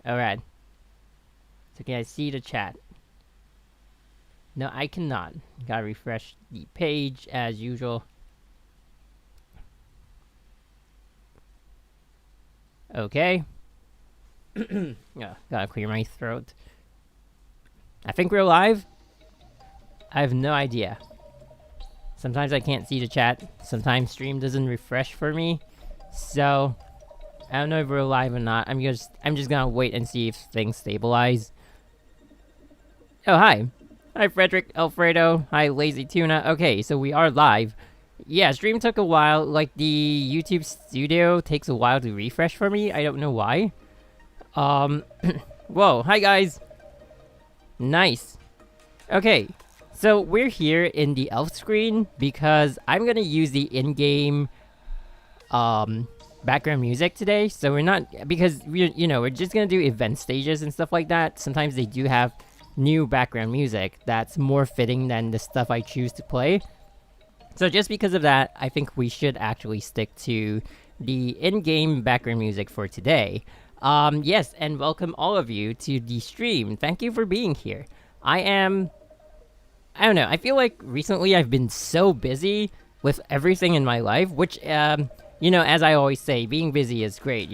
Alright. So can I see the chat? No, I cannot. Gotta refresh the page as usual. Okay. Gotta clear my throat. I think we're live. I have no idea. Sometimes I can't see the chat. Sometimes stream doesn't refresh for me. So I don't know if we're live or not. I'm just gonna wait and see if things stabilize. Oh, hi. Hi, Frederick, Alfredo. Hi, Lazy Tuna. Okay, so we are live. Yeah, stream took a while. Like, the YouTube studio takes a while to refresh for me. I don't know why. Whoa, hi, guys. Nice. Okay, so we're here in the elf screen because I'm gonna use the in-game, background music today. So we're not, because we're just gonna do event stages and stuff like that. Sometimes they do have new background music that's more fitting than the stuff I choose to play. So just because of that, I think we should actually stick to the in-game background music for today. Yes, and welcome all of you to the stream. Thank you for being here. I don't know, I feel like recently I've been so busy with everything in my life, which, as I always say, being busy is great,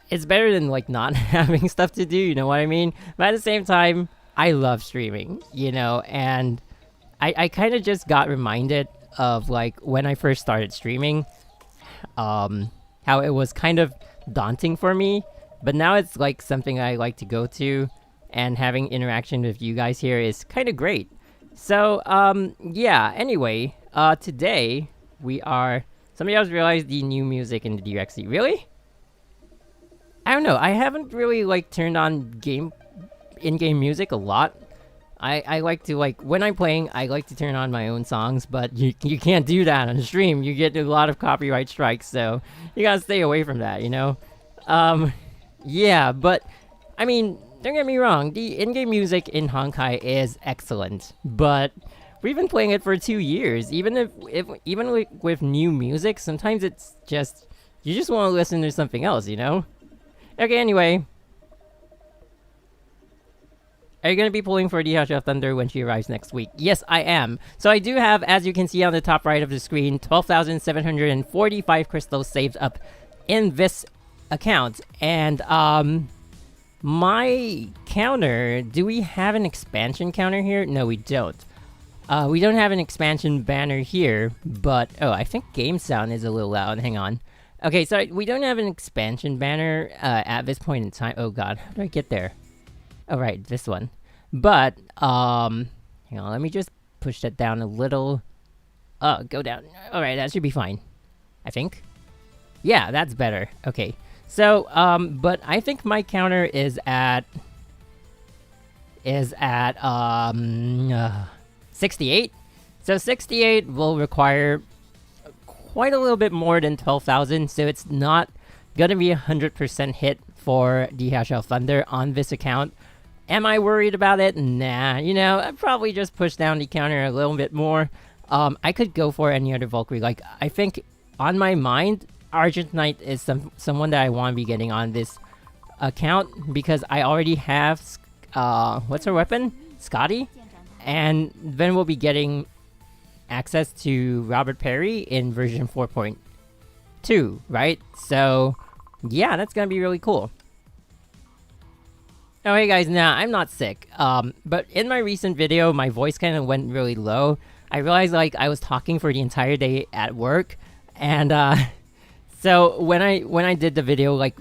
it's better than, like, not having stuff to do, you know what I mean? But at the same time, I love streaming, and I kind of just got reminded of, like, when I first started streaming, how it was kind of daunting for me, but now it's, like, something I like to go to, and having interaction with you guys here is kind of great. So, yeah, anyway, today, somebody else realized the new music in the DXC. Really? I don't know, I haven't really, like, turned on in-game music a lot. I like to, like, when I'm playing, I like to turn on my own songs, but you can't do that on stream. You get a lot of copyright strikes, so you gotta stay away from that, Yeah, but, I mean, don't get me wrong, the in-game music in Honkai is excellent, but we've been playing it for 2 years. Even with new music, sometimes it's just, you just want to listen to something else, Okay, anyway. Are you going to be pulling for the Herrscher of Thunder when she arrives next week? Yes, I am. So I do have, as you can see on the top right of the screen, 12,745 crystals saved up in this account. And, my counter, do we have an expansion counter here? No, we don't. We don't have an expansion banner here, but, oh, I think game sound is a little loud. Hang on. Okay, so we don't have an expansion banner at this point in time. Oh god, how do I get there? Oh right, this one. But, hang on, let me just push that down a little. Go down. Alright, that should be fine. I think. Yeah, that's better. Okay. So, but I think my counter is at 68. So 68 will require quite a little bit more than 12,000, so it's not gonna be 100% hit for the Herrscher of Thunder on this account. Am I worried about it? Nah, I'd probably just push down the counter a little bit more. I could go for any other Valkyrie. Like, I think on my mind, Argent Knight is someone that I want to be getting on this account because I already have, what's her weapon? Scotty? And then we'll be getting access to Robert Perry in version 4.2, right? So, yeah, that's gonna be really cool. Oh, hey guys, nah, I'm not sick. But in my recent video, my voice kind of went really low. I realized, like, I was talking for the entire day at work, and, so when I did the video, like,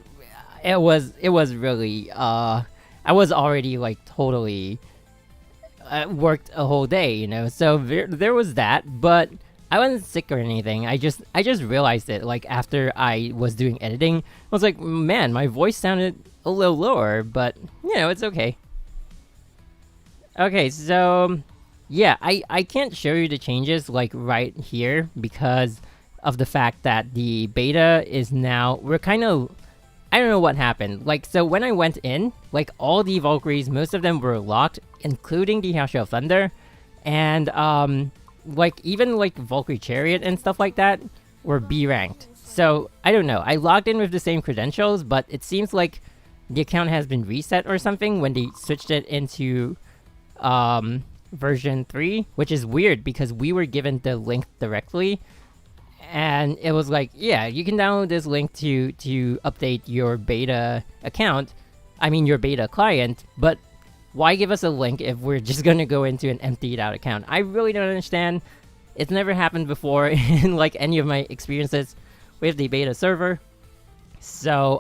it was really, I was already, like, totally worked a whole day, so there was that, but I wasn't sick or anything. I just realized it, like, after I was doing editing. I was like, man, my voice sounded a little lower, but, it's okay. Okay, so, yeah, I can't show you the changes, like, right here, because of the fact that the beta is now, we're kind of, I don't know what happened. Like, so when I went in, like, all the Valkyries, most of them were locked, including the Herrscher of Thunder, and, like, even, like, Valkyrie Chariot and stuff like that were B-ranked. So, I don't know. I logged in with the same credentials, but it seems like the account has been reset or something when they switched it into version 3, which is weird because we were given the link directly, and it was like, yeah, you can download this link to update your beta account, I mean your beta client, but why give us a link if we're just gonna go into an emptied out account? I really don't understand. It's never happened before in like any of my experiences with the beta server. So,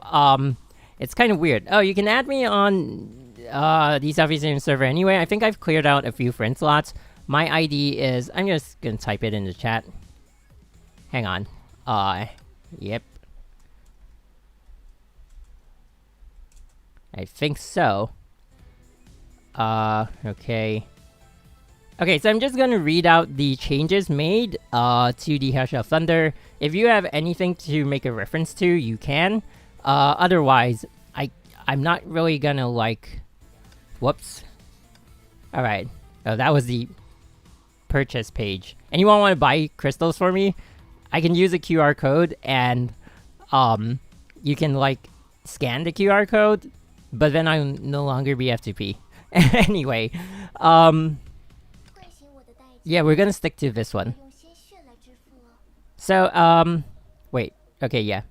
it's kind of weird. Oh, you can add me on the Southeast Asian server anyway. I think I've cleared out a few friend slots. My ID is... I'm just gonna type it in the chat. Hang on. Yep. I think so. Okay. Okay, so I'm just gonna read out the changes made to the Herrscher of Thunder. If you have anything to make a reference to, you can. Otherwise, I'm not really gonna like... Whoops. Alright. Oh, that was the purchase page. Anyone want to buy crystals for me? I can use a QR code and you can like scan the QR code, but then I'll no longer be F2P. Anyway, yeah, we're gonna stick to this one. So, wait. Okay, yeah.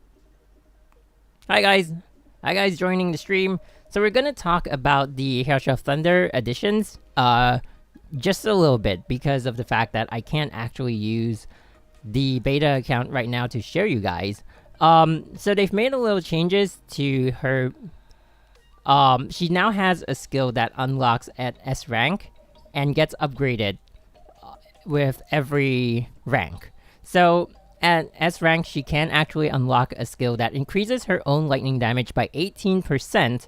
Hi guys joining the stream. So we're gonna talk about the Herrscher of Thunder additions, just a little bit because of the fact that I can't actually use the beta account right now to show you guys. So they've made a little changes to her. She now has a skill that unlocks at S rank and gets upgraded with every rank. So at S rank, she can actually unlock a skill that increases her own lightning damage by 18%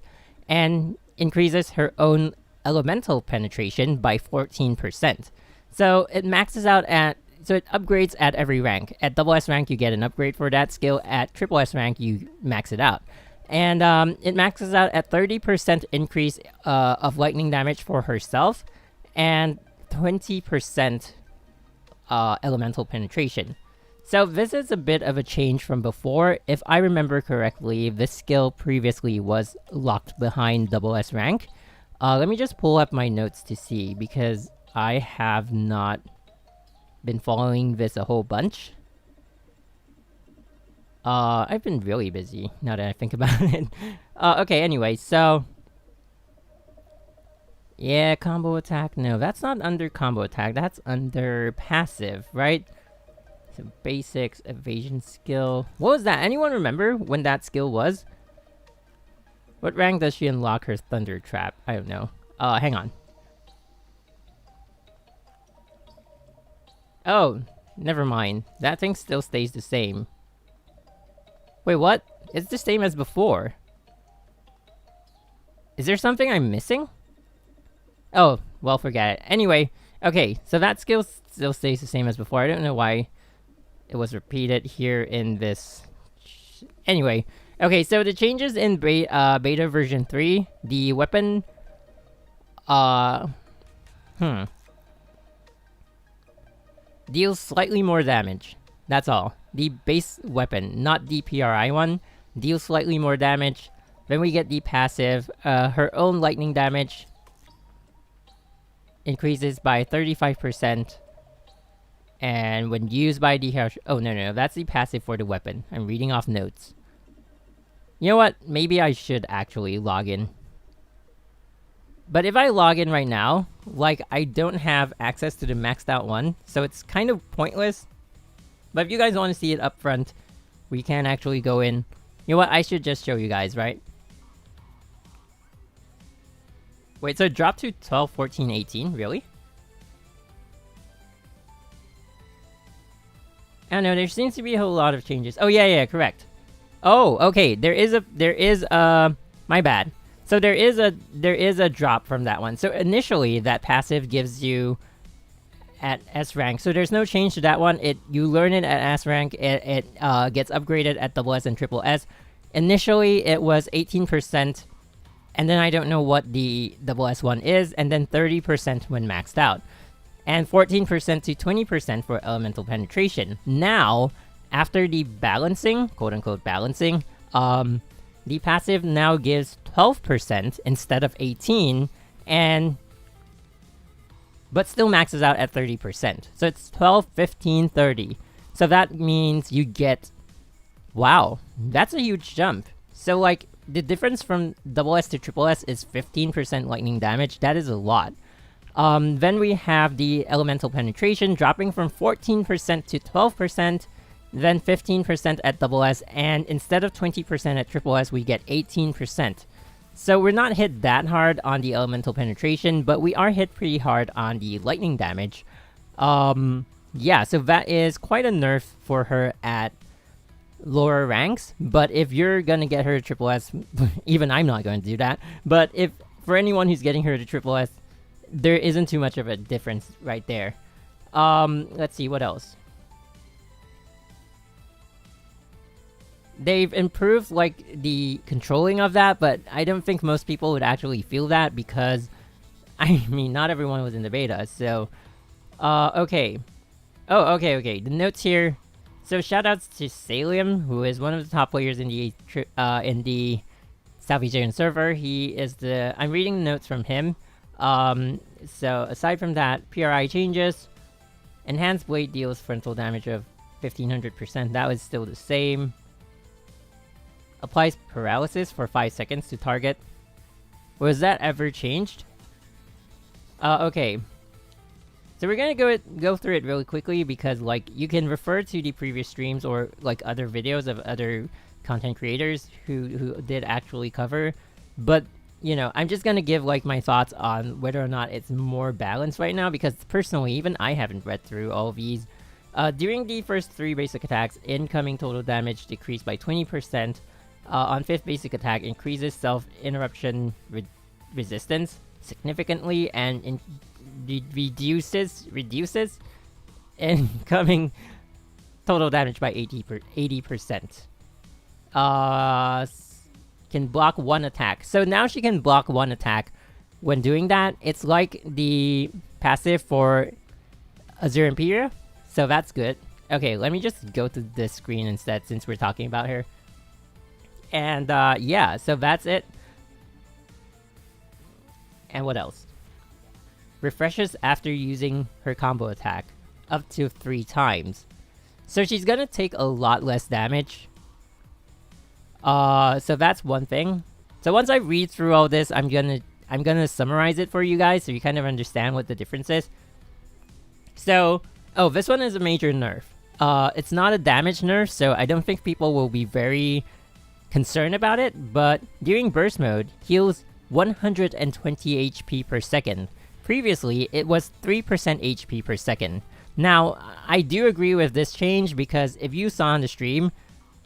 and increases her own elemental penetration by 14%. So it maxes out at... So it upgrades at every rank. At double S rank, you get an upgrade for that skill. At triple S rank, you max it out. And it maxes out at 30% increase of lightning damage for herself and 20% elemental penetration. So this is a bit of a change from before. If I remember correctly, this skill previously was locked behind double S rank. Let me just pull up my notes to see, because I have not been following this a whole bunch. I've been really busy, now that I think about it. Okay, anyway, so... Yeah, combo attack. No, that's not under combo attack. That's under passive, right? So basics, evasion skill. What was that? Anyone remember when that skill was? What rank does she unlock her thunder trap? I don't know. Hang on. Oh, never mind. That thing still stays the same. Wait, what? It's the same as before. Is there something I'm missing? Oh, well, forget it. Anyway, okay, so that skill still stays the same as before. I don't know why it was repeated here in this... Anyway, okay, so the changes in beta version 3, the weapon... deals slightly more damage. That's all. The base weapon, not the PRI one, deals slightly more damage. Then we get the passive. Her own lightning damage increases by 35%. And when used by the Herrscher... Oh, no, that's the passive for the weapon. I'm reading off notes. You know what? Maybe I should actually log in. But if I log in right now, like, I don't have access to the maxed out one, so it's kind of pointless. But if you guys want to see it up front, we can actually go in. You know what? I should just show you guys, right? Wait, so it dropped to 12, 14, 18? Really? I don't know, there seems to be a whole lot of changes. Oh, yeah, correct. Oh, okay, there is my bad. So there is a drop from that one. So initially, that passive gives you at S rank. So there's no change to that one. You learn it at S rank. It gets upgraded at double S and triple S. Initially, it was 18%, and then I don't know what the double S one is, and then 30% when maxed out, and 14% to 20% for elemental penetration. Now, after the balancing, quote-unquote balancing, the passive now gives 12% instead of 18, but still maxes out at 30%. So it's 12, 15, 30. So that means you get, wow, that's a huge jump. So like the difference from double S to triple S is 15% lightning damage. That is a lot. Then we have the elemental penetration dropping from 14% to 12%, then 15% at double S, and instead of 20% at triple S, we get 18%. So we're not hit that hard on the elemental penetration, but we are hit pretty hard on the lightning damage. Yeah, so that is quite a nerf for her at lower ranks, but if you're gonna get her to triple S, even I'm not going to do that, but if for anyone who's getting her to triple S, there isn't too much of a difference right there. Let's see, what else? They've improved, like, the controlling of that, but I don't think most people would actually feel that because, I mean, not everyone was in the beta, so... okay. Oh, okay. The notes here. So, shoutouts to Salium, who is one of the top players in the Southeast Asian server. He is the... I'm reading the notes from him. So, aside from that, PRI changes. Enhanced Blade deals frontal damage of 1500%. That was still the same. Applies paralysis for 5 seconds to target. Was that ever changed? Okay. So we're gonna go through it really quickly because, like, you can refer to the previous streams or, like, other videos of other content creators who did actually cover. But, you know, I'm just gonna give, like, my thoughts on whether or not it's more balanced right now because, personally, even I haven't read through all of these. During the first 3 basic attacks, incoming total damage decreased by 20%. On 5th basic attack, increases self-interruption resistance significantly and reduces incoming total damage by 80%. Can block 1 attack. So now she can block 1 attack when doing that. It's like the passive for Azure Imperia, so that's good. Okay, let me just go to this screen instead since we're talking about her. And, yeah, so that's it. And what else? Refreshes after using her combo attack up to 3 times. So she's gonna take a lot less damage. So that's one thing. So once I read through all this, I'm gonna summarize it for you guys so you kind of understand what the difference is. So, oh, this one is a major nerf. It's not a damage nerf, so I don't think people will be very concerned about it, but during burst mode, heals 120 HP per second. Previously, it was 3% HP per second. Now, I do agree with this change because if you saw on the stream,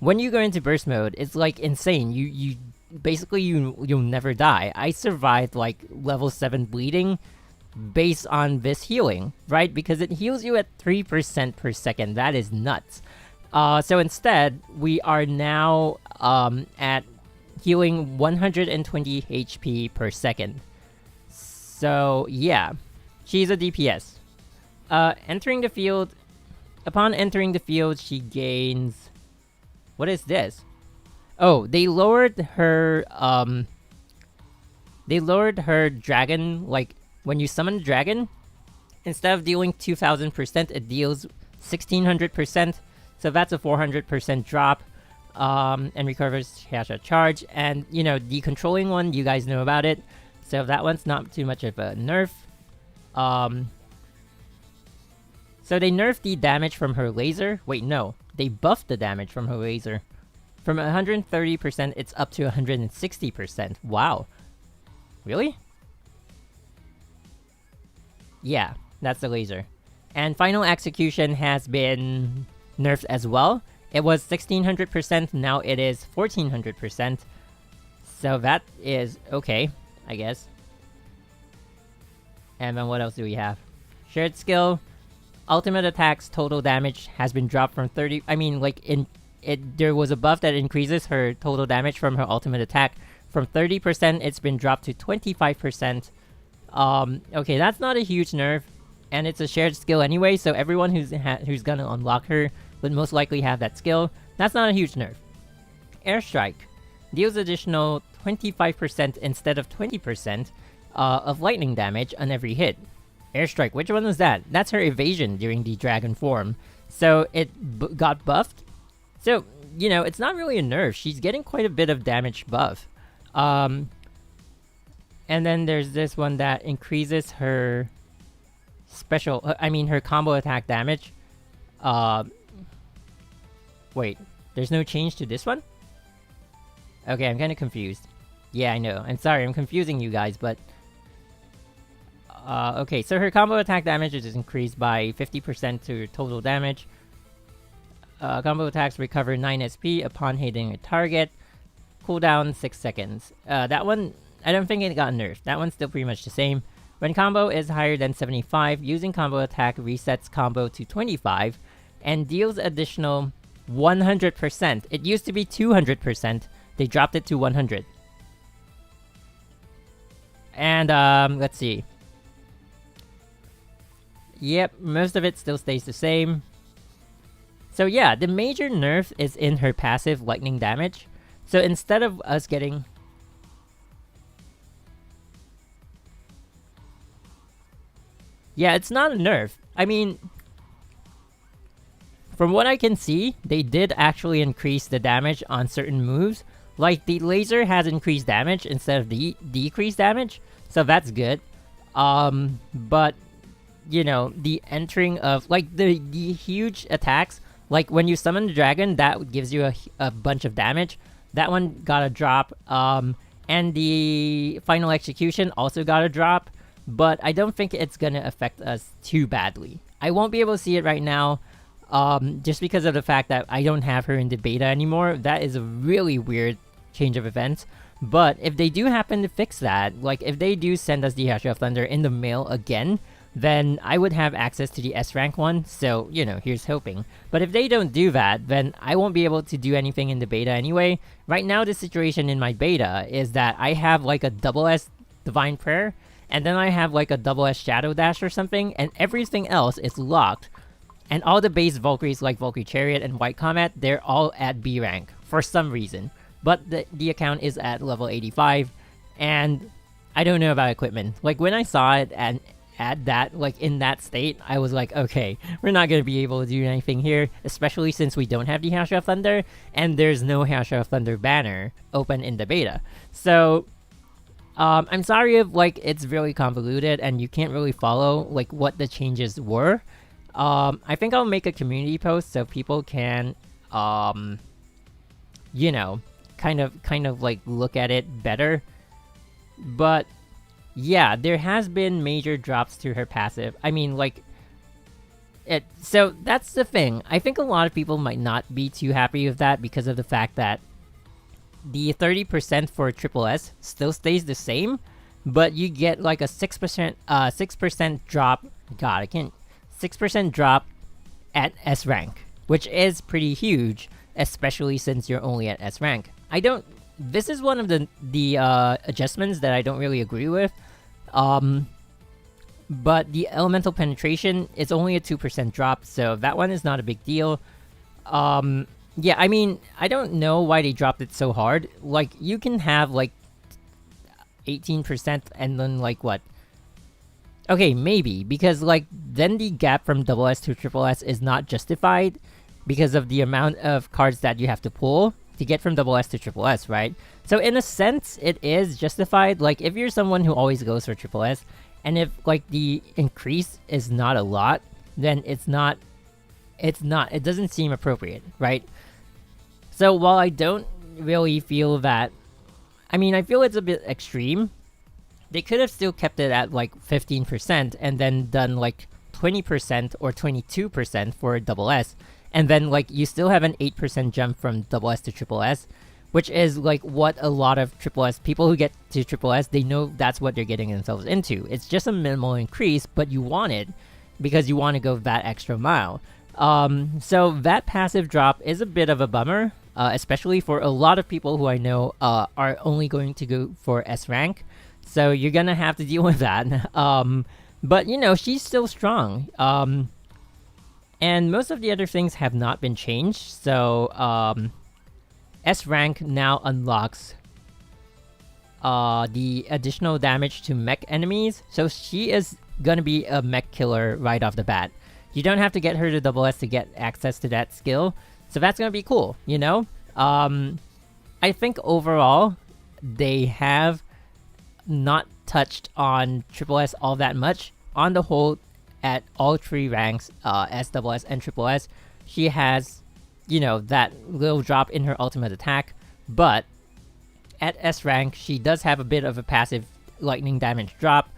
when you go into burst mode, it's like insane. You basically you'll never die. I survived like level 7 bleeding based on this healing, right? Because it heals you at 3% per second. That is nuts. So instead, we are now at healing 120 HP per second. So yeah, she's a DPS. Entering the field, upon entering the field, she gains... What is this? Oh, they lowered her dragon, like, when you summon a dragon, instead of dealing 2000%, it deals 1600%. So that's a 400% drop, and recovers Herrscher charge. And, you know, the controlling one, you guys know about it. So that one's not too much of a nerf. So they nerfed the damage from her laser. Wait, no. They buffed the damage from her laser. From 130%, it's up to 160%. Wow. Really? Yeah, that's the laser. And final execution has been nerfed as well. It was 1600%, now it is 1400%. So that is okay, I guess. And then what else do we have? Shared skill. Ultimate attack's total damage has been dropped from 30... I mean, like, there was a buff that increases her total damage from her ultimate attack. From 30%, it's been dropped to 25%. Okay, that's not a huge nerf. And it's a shared skill anyway, so everyone who's gonna unlock her would most likely have that skill. That's not a huge nerf. Airstrike. deals additional 25% instead of 20% of lightning damage on every hit. Airstrike, which one was that? That's her evasion during the dragon form. So it got buffed. So, you know, it's not really a nerf. She's getting quite a bit of damage buff. And then there's this one that increases her her combo attack damage. Wait, there's no change to this one? Okay, I'm kind of confused. Yeah, I know. I'm sorry, I'm confusing you guys, but... okay, so her combo attack damage is increased by 50% to total damage. Combo attacks recover 9 SP upon hitting a target. Cooldown 6 seconds. That one, I don't think it got nerfed. That one's still pretty much the same. When combo is higher than 75, using combo attack resets combo to 25 and deals additional 100%. It used to be 200%. They dropped it to 100. And, let's see. Yep, most of it still stays the same. So yeah, the major nerf is in her passive lightning damage. So instead of us getting... Yeah, it's not a nerf. I mean... From what I can see, they did actually increase the damage on certain moves. Like, the laser has increased damage instead of the decreased damage. So that's good. But... You know, the entering of... Like, the huge attacks... Like, when you summon the dragon, that gives you a bunch of damage. That one got a drop. And the final execution also got a drop. But I don't think it's gonna affect us too badly. I won't be able to see it right now. Just because of the fact that I don't have her in the beta anymore. That is a really weird change of events. But if they do happen to fix that, like, if they do send us the Herrscher of Thunder in the mail again... then I would have access to the S-rank one, so, you know, here's hoping. But if they don't do that, then I won't be able to do anything in the beta anyway. Right now, the situation in my beta is that I have, like, a double S Divine Prayer, and then I have, like, a double S Shadow Dash or something, and everything else is locked. And all the base Valkyries, like Valkyrie Chariot and White Comet, they're all at B rank, for some reason. But the account is at level 85, and I don't know about equipment. Like, when I saw it and... at that, like, in that state, I was like, okay, we're not gonna be able to do anything here, especially since we don't have the Herrscher of Thunder, and there's no Herrscher of Thunder banner open in the beta. So, I'm sorry if, like, it's really convoluted and you can't really follow, like, what the changes were. I think I'll make a community post so people can, you know, kind of, like, look at it better. But... yeah, there has been major drops to her passive. I mean, like... So, that's the thing. I think a lot of people might not be too happy with that because of the fact that the 30% for Triple S still stays the same, but you get like a 6% drop... God, I can't... 6% drop at S rank, which is pretty huge, especially since you're only at S rank. I don't... This is one of the adjustments that I don't really agree with. But the elemental penetration is only a 2% drop, so that one is not a big deal. Yeah, I mean, I don't know why they dropped it so hard. Like, you can have, like, 18% and then, like, what? Okay, maybe, because, like, then the gap from double S to triple S is not justified because of the amount of cards that you have to pull to get from double S to triple S, right? So in a sense, it is justified. Like, if you're someone who always goes for triple S, and if, like, the increase is not a lot, then it doesn't seem appropriate, right? So while I don't really feel that, I mean, I feel it's a bit extreme, they could have still kept it at, like, 15% and then done, like, 20% or 22% for double S. And then, like, you still have an 8% jump from double S to triple S, which is, like, what a lot of triple S people who get to triple S, they know that's what they're getting themselves into. It's just a minimal increase, but you want it because you want to go that extra mile. So that passive drop is a bit of a bummer, especially for a lot of people who I know are only going to go for S rank. So you're gonna have to deal with that. But, you know, she's still strong. And most of the other things have not been changed, so, S rank now unlocks the additional damage to mech enemies. So she is gonna be a mech killer right off the bat. You don't have to get her to double S to get access to that skill. So that's gonna be cool, you know? I think overall, they have not touched on Triple S all that much. On the whole, at all 3 ranks, S, double S, and Triple S, she has, you know, that little drop in her ultimate attack. But at S rank, she does have a bit of a passive lightning damage drop.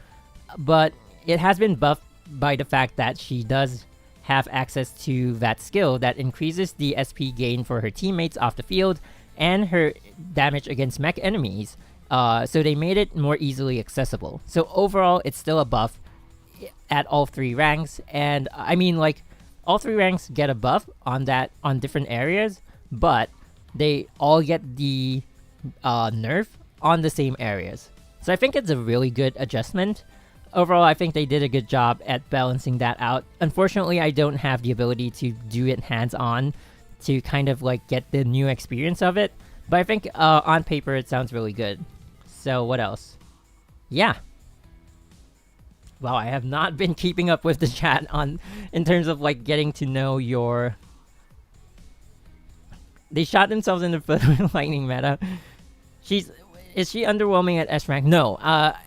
But it has been buffed by the fact that she does have access to that skill that increases the SP gain for her teammates off the field and her damage against mech enemies. So they made it more easily accessible. So overall, it's still a buff at all 3 ranks. And I mean, like, all 3 ranks get a buff on different areas, but they all get the nerf on the same areas. So I think it's a really good adjustment. Overall, I think they did a good job at balancing that out. Unfortunately, I don't have the ability to do it hands-on to kind of like get the new experience of it. But I think on paper, it sounds really good. So what else? Yeah. Wow, I have not been keeping up with the chat in terms of like getting to know your... They shot themselves in the foot with lightning meta. Is she underwhelming at S rank? No,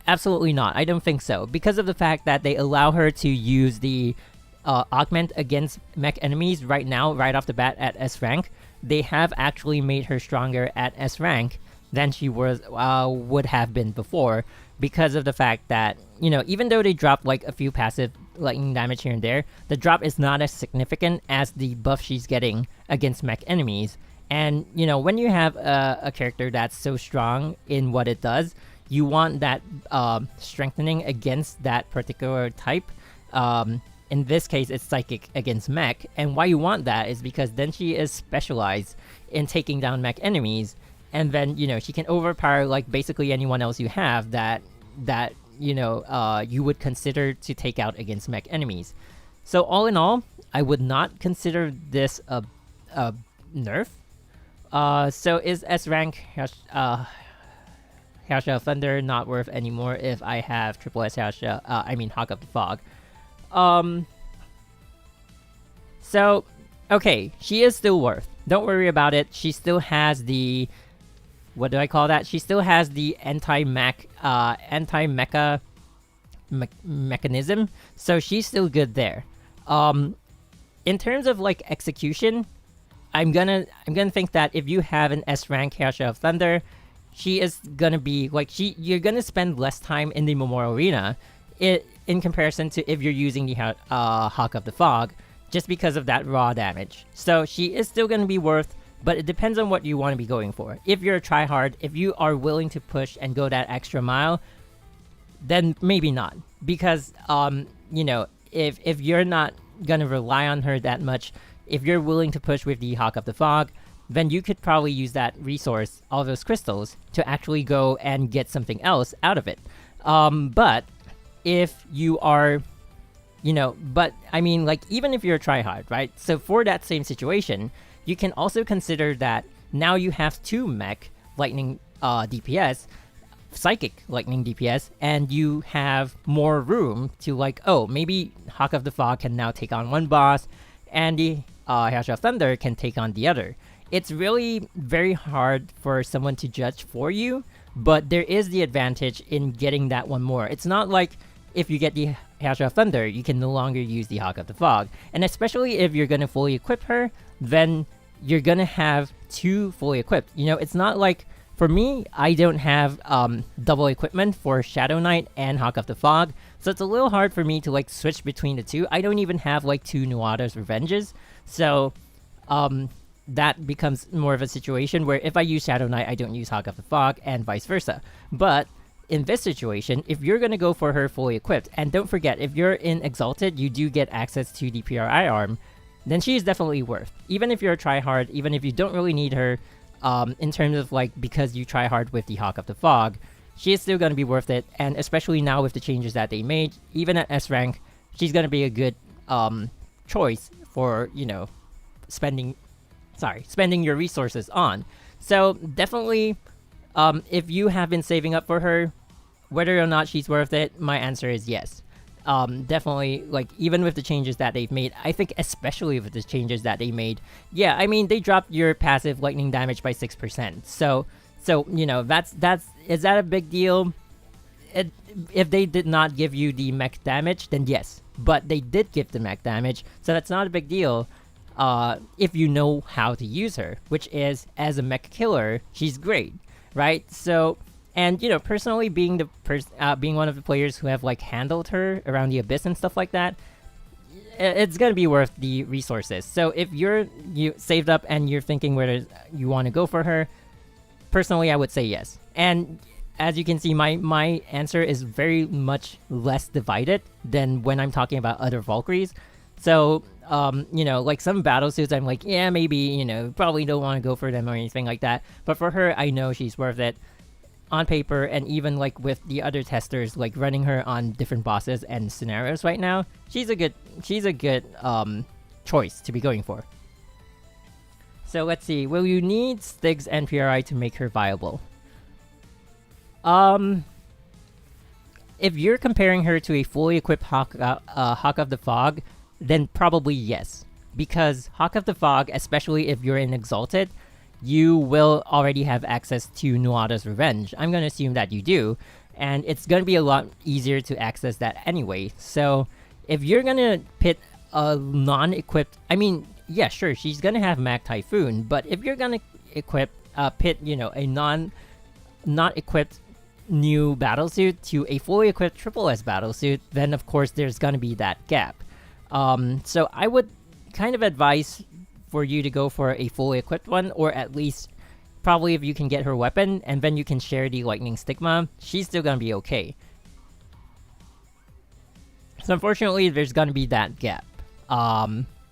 absolutely not. I don't think so. Because of the fact that they allow her to use the augment against mech enemies right now, right off the bat at S rank, they have actually made her stronger at S rank than she would have been before, because of the fact that, you know, even though they drop like a few passive lightning damage here and there, the drop is not as significant as the buff she's getting against mech enemies. And, you know, when you have a character that's so strong in what it does, you want that strengthening against that particular type. In this case, it's Psychic against Mech. And why you want that is because then she is specialized in taking down mech enemies. And then, you know, she can overpower, like, basically anyone else you have that you know, you would consider to take out against mech enemies. So all in all, I would not consider this a nerf. So is S rank Herrscher of Thunder not worth anymore if I have Triple S Herrscher, Hawk of the Fog? So, okay, she is still worth. Don't worry about it. She still has the... What do I call that? She still has the anti-mecha mechanism, so she's still good there. In terms of, like, execution... I'm gonna think that if you have an S rank Herrscher of Thunder, she is gonna be like you're gonna spend less time in the Memorial Arena, in comparison to if you're using the Hawk of the Fog, just because of that raw damage. So she is still gonna be worth, but it depends on what you want to be going for. If you're a tryhard, if you are willing to push and go that extra mile, then maybe not, because you know, if you're not gonna rely on her that much. If you're willing to push with the Hawk of the Fog, then you could probably use that resource, all those crystals, to actually go and get something else out of it. But if you are, you know, but I mean, like, even if you're a tryhard, right? So for that same situation, you can also consider that now you have 2 mech lightning DPS, psychic lightning DPS, and you have more room to, like, oh, maybe Hawk of the Fog can now take on one boss, and the Herrscher of Thunder can take on the other. It's really very hard for someone to judge for you, but there is the advantage in getting that one more. It's not like if you get the Herrscher of Thunder, you can no longer use the Hawk of the Fog. And especially if you're going to fully equip her, then you're going to have 2 fully equipped. You know, it's not like, for me, I don't have double equipment for Shadow Knight and Hawk of the Fog, so it's a little hard for me to, like, switch between the 2. I don't even have, like, 2 Nuada's Revenges, so that becomes more of a situation where if I use Shadow Knight, I don't use Hawk of the Fog, and vice versa. But in this situation, if you're going to go for her fully equipped, and don't forget, if you're in Exalted, you do get access to the PRI arm, then she is definitely worth. Even if you're a tryhard, even if you don't really need her, in terms of, like, because you try hard with the Hawk of the Fog, she is still going to be worth it. And especially now with the changes that they made, even at S rank, she's going to be a good choice for, you know, spending your resources on. So definitely, if you have been saving up for her, whether or not she's worth it, my answer is yes. Definitely, like, even with the changes that they've made, I think especially with the changes that they made, yeah, I mean, they dropped your passive lightning damage by 6%. So you know, is that a big deal? If they did not give you the mech damage, then yes. But they did give the mech damage, so that's not a big deal. If you know how to use her, which is, as a mech killer, she's great, right? So, and you know, personally, being being one of the players who have like handled her around the abyss and stuff like that, it's gonna be worth the resources. So if you saved up and you're thinking whether you want to go for her, personally, I would say yes. And as you can see, my answer is very much less divided than when I'm talking about other Valkyries. So, you know, like some battle suits, I'm like, yeah, maybe, you know, probably don't want to go for them or anything like that. But for her, I know she's worth it on paper, and even like with the other testers, like running her on different bosses and scenarios right now, she's a good choice to be going for. So let's see, will you need Styx and PRI to make her viable? If you're comparing her to a fully equipped Hawk of the Fog, then probably yes. Because Hawk of the Fog, especially if you're in Exalted, you will already have access to Nuada's Revenge. I'm going to assume that you do, and it's going to be a lot easier to access that anyway. So if you're going to pit a non-equipped... I mean, yeah, sure, she's going to have Mac Typhoon, but if you're going to pit, you know, a not equipped new battlesuit to a fully equipped Triple S battlesuit, then of course there's gonna be that gap. So I would kind of advise for you to go for a fully equipped one, or at least probably if you can get her weapon, and then you can share the Lightning Stigma, she's still gonna be okay. So unfortunately, there's gonna be that gap.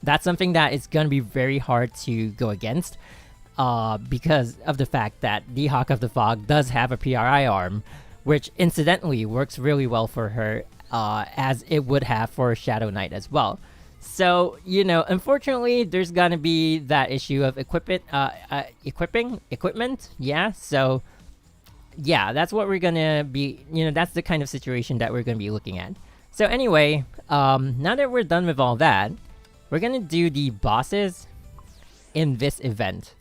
That's something that is gonna be very hard to go against. Because of the fact that the Hawk of the Fog does have a PRI arm, which incidentally works really well for her, as it would have for Shadow Knight as well. So, you know, unfortunately, there's gonna be that issue of equipment, yeah, so, yeah, that's what we're gonna be, you know, that's the kind of situation that we're gonna be looking at. So anyway, now that we're done with all that, we're gonna do the bosses in this event.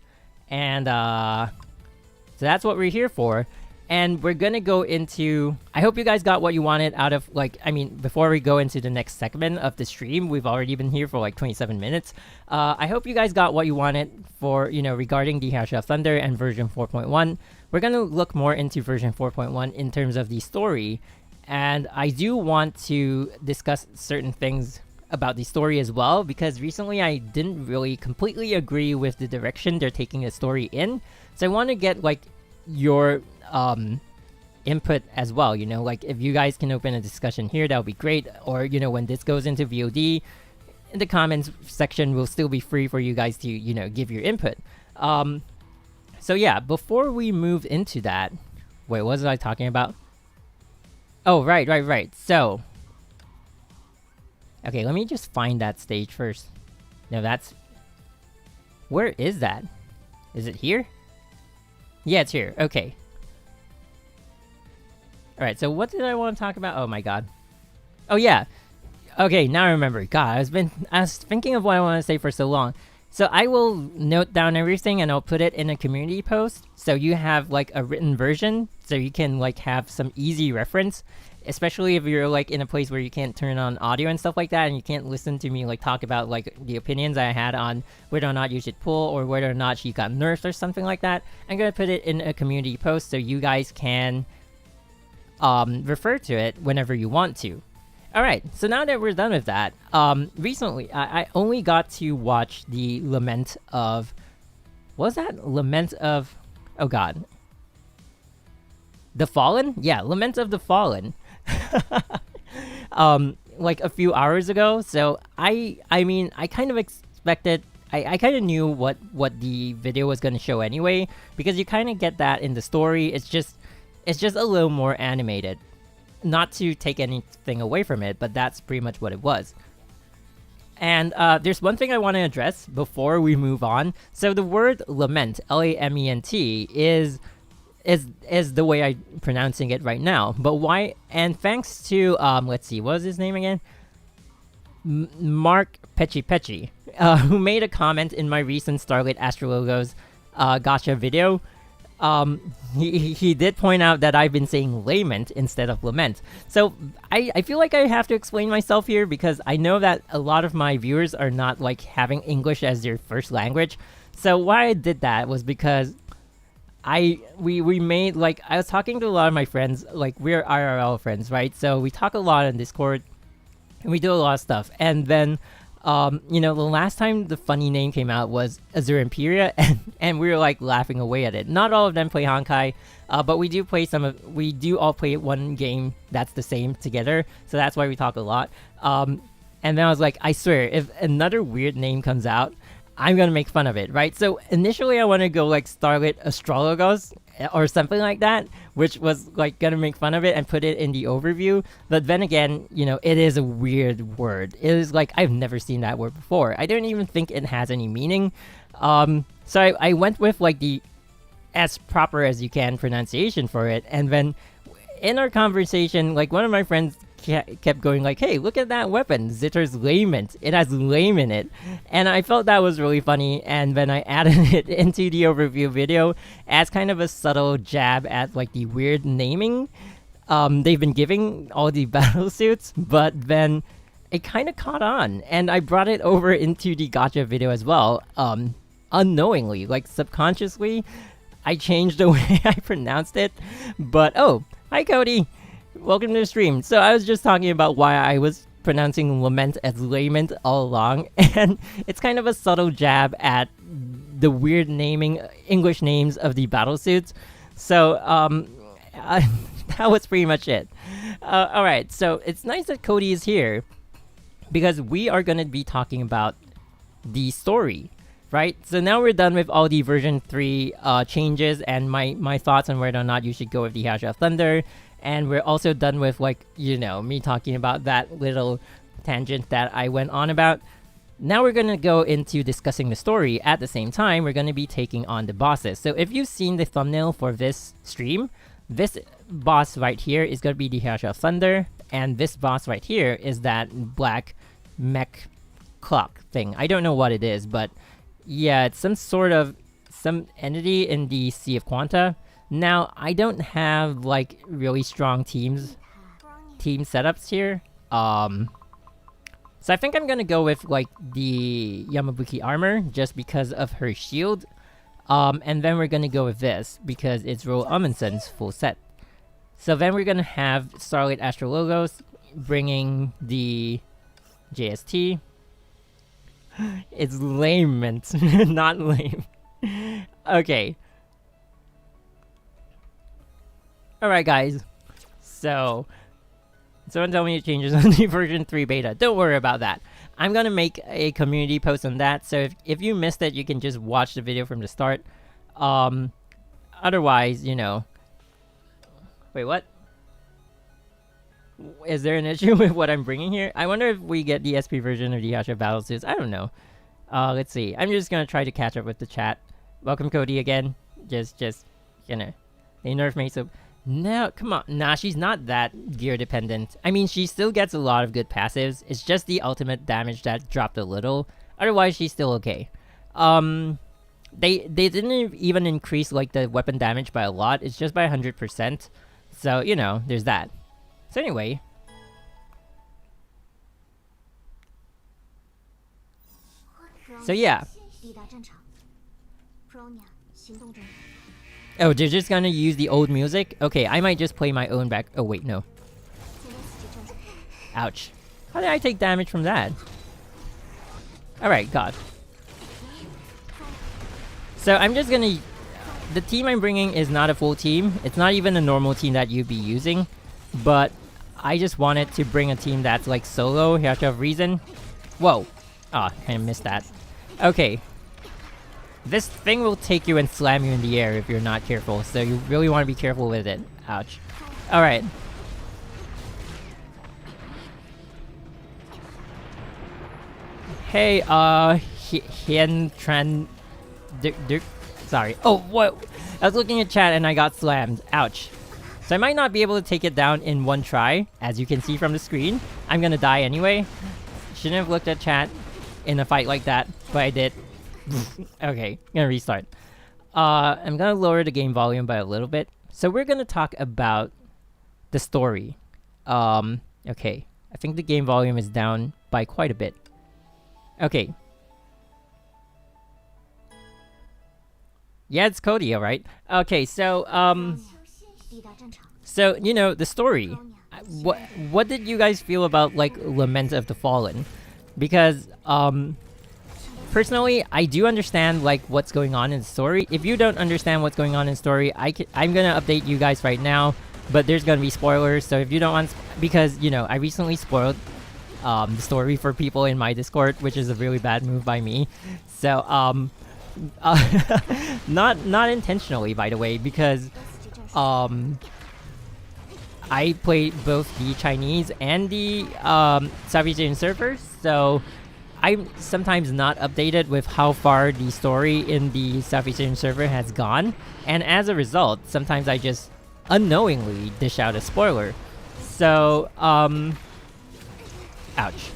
And, so that's what we're here for. And we're gonna go into... I hope you guys got what you wanted out of, like... I mean, before we go into the next segment of the stream, we've already been here for like 27 minutes. I hope you guys got what you wanted for, you know, regarding the Herrscher of Thunder and version 4.1. We're gonna look more into version 4.1 in terms of the story. And I do want to discuss certain things about the story as well, because recently I didn't really completely agree with the direction they're taking the story in. So I want to get, like, your input as well, you know, like if you guys can open a discussion here, that would be great. Or, you know, when this goes into VOD, in the comments section will still be free for you guys to, you know, give your input. So yeah, before we move into that, wait, what was I talking about? Oh, right. So, okay, let me just find that stage first. No, that's... Where is that? Is it here? Yeah, it's here. Okay. Alright, so what did I want to talk about? Oh my god. Oh yeah. Okay, now I remember. God, I was thinking of what I want to say for so long. So I will note down everything and I'll put it in a community post. So you have like a written version. So you can like have some easy reference. Especially if you're like in a place where you can't turn on audio and stuff like that, and you can't listen to me like talk about like the opinions I had on whether or not you should pull or whether or not she got nerfed or something like that. I'm gonna put it in a community post so you guys can refer to it whenever you want to. Alright, so now that we're done with that, recently I only got to watch the Lament of... What was that? Lament of... Oh god. The Fallen? Yeah, Lament of the Fallen. Like a few hours ago. So I mean, I kind of expected... I kind of knew what the video was going to show anyway, because you kind of get that in the story. It's just a little more animated. Not to take anything away from it, but that's pretty much what it was. And there's one thing I want to address before we move on. So the word lament, Lament, is the way I'm pronouncing it right now. But why? And thanks to let's see, what was his name again? Mark Pechi, who made a comment in my recent Starlit Astrologos gotcha video. He did point out that I've been saying lament instead of lament. So I feel like I have to explain myself here because I know that a lot of my viewers are not like having English as their first language. So why I did that was because we made, like, I was talking to a lot of my friends, like we're IRL friends, right? So we talk a lot on Discord and we do a lot of stuff. And then you know, the last time the funny name came out was Azure Imperia, and we were like laughing away at it. Not all of them play Honkai, but we do all play one game that's the same together, so that's why we talk a lot. And then I was like, I swear, if another weird name comes out, I'm gonna make fun of it, right? So initially I want to go like Starlit Astrologos or something like that, which was like gonna make fun of it and put it in the overview. But then again, you know, it is a weird word. It is like, I've never seen that word before. I don't even think it has any meaning. So I went with like the as proper as you can pronunciation for it. And then in our conversation, like one of my friends kept going like, hey, look at that weapon, Zitter's Lament. It has lame in it. And I felt that was really funny, and then I added it into the overview video as kind of a subtle jab at like the weird naming they've been giving all the battle suits. But then it kind of caught on, and I brought it over into the gotcha video as well, unknowingly, like subconsciously. I changed the way I pronounced it. But oh, hi Cody, welcome to the stream. So I was just talking about why I was pronouncing lament as lament all along, and it's kind of a subtle jab at the weird naming English names of the battle suits. So that was pretty much it. All right, so it's nice that Cody is here because we are going to be talking about the story, right? So now we're done with all the version 3 changes and my thoughts on whether or not you should go with the Herrscher of Thunder. And we're also done with, like, you know, me talking about that little tangent that I went on about. Now we're going to go into discussing the story. At the same time, we're going to be taking on the bosses. So if you've seen the thumbnail for this stream, this boss right here is going to be the Herrscher of Thunder. And this boss right here is that black mech clock thing. I don't know what it is, but yeah, it's some entity in the Sea of Quanta. Now, I don't have, like, really strong team setups here. So I think I'm gonna go with, like, the Yamabuki armor, just because of her shield. And then we're gonna go with this, because it's Roll Amundson's full set. So then we're gonna have Starlit Astrologos bringing the JST. It's lament, not lame. Okay. Alright guys, so someone tell me it changes on the version 3 beta. Don't worry about that. I'm gonna make a community post on that, so if you missed it, you can just watch the video from the start. Otherwise, you know... Wait, what? Is there an issue with what I'm bringing here? I wonder if we get the SP version of the Herrscher Battlesuits. I don't know. Let's see. I'm just gonna try to catch up with the chat. Welcome Cody again. Just, you know, they nerfed me so... No, come on. Nah, she's not that gear dependent. I mean, she still gets a lot of good passives. It's just the ultimate damage that dropped a little. Otherwise, she's still okay. They didn't even increase, like, the weapon damage by a lot. It's just by 100%. So, you know, there's that. So anyway. So yeah. Oh, they're just gonna use the old music? Okay, I might just play my own back. Oh, wait, no. Ouch. How did I take damage from that? Alright, God. So I'm just gonna... The team I'm bringing is not a full team. It's not even a normal team that you'd be using. But I just wanted to bring a team that's like solo, Herrscher of Reason. Whoa. Ah, I missed that. Okay. This thing will take you and slam you in the air if you're not careful, so you really want to be careful with it. Ouch. Alright. Hey, Hien Tran, sorry. Oh, what? I was looking at chat and I got slammed. Ouch. So I might not be able to take it down in one try, as you can see from the screen. I'm gonna die anyway. Shouldn't have looked at chat in a fight like that, but I did. Okay, gonna restart. I'm gonna lower the game volume by a little bit. So we're gonna talk about the story. Okay. I think the game volume is down by quite a bit. Okay. Yeah, it's Cody, alright. Okay, so, so, you know, the story. What did you guys feel about, like, Lament of the Fallen? Because, personally, I do understand, like, what's going on in the story. If you don't understand what's going on in the story, I'm gonna update you guys right now, but there's gonna be spoilers, so if you don't want... Because, you know, I recently spoiled the story for people in my Discord, which is a really bad move by me. So, not intentionally, by the way, because I played both the Chinese and the Southeast Asian servers, so I'm sometimes not updated with how far the story in the Southeast Asian server has gone, and as a result, sometimes I just unknowingly dish out a spoiler. So, ouch.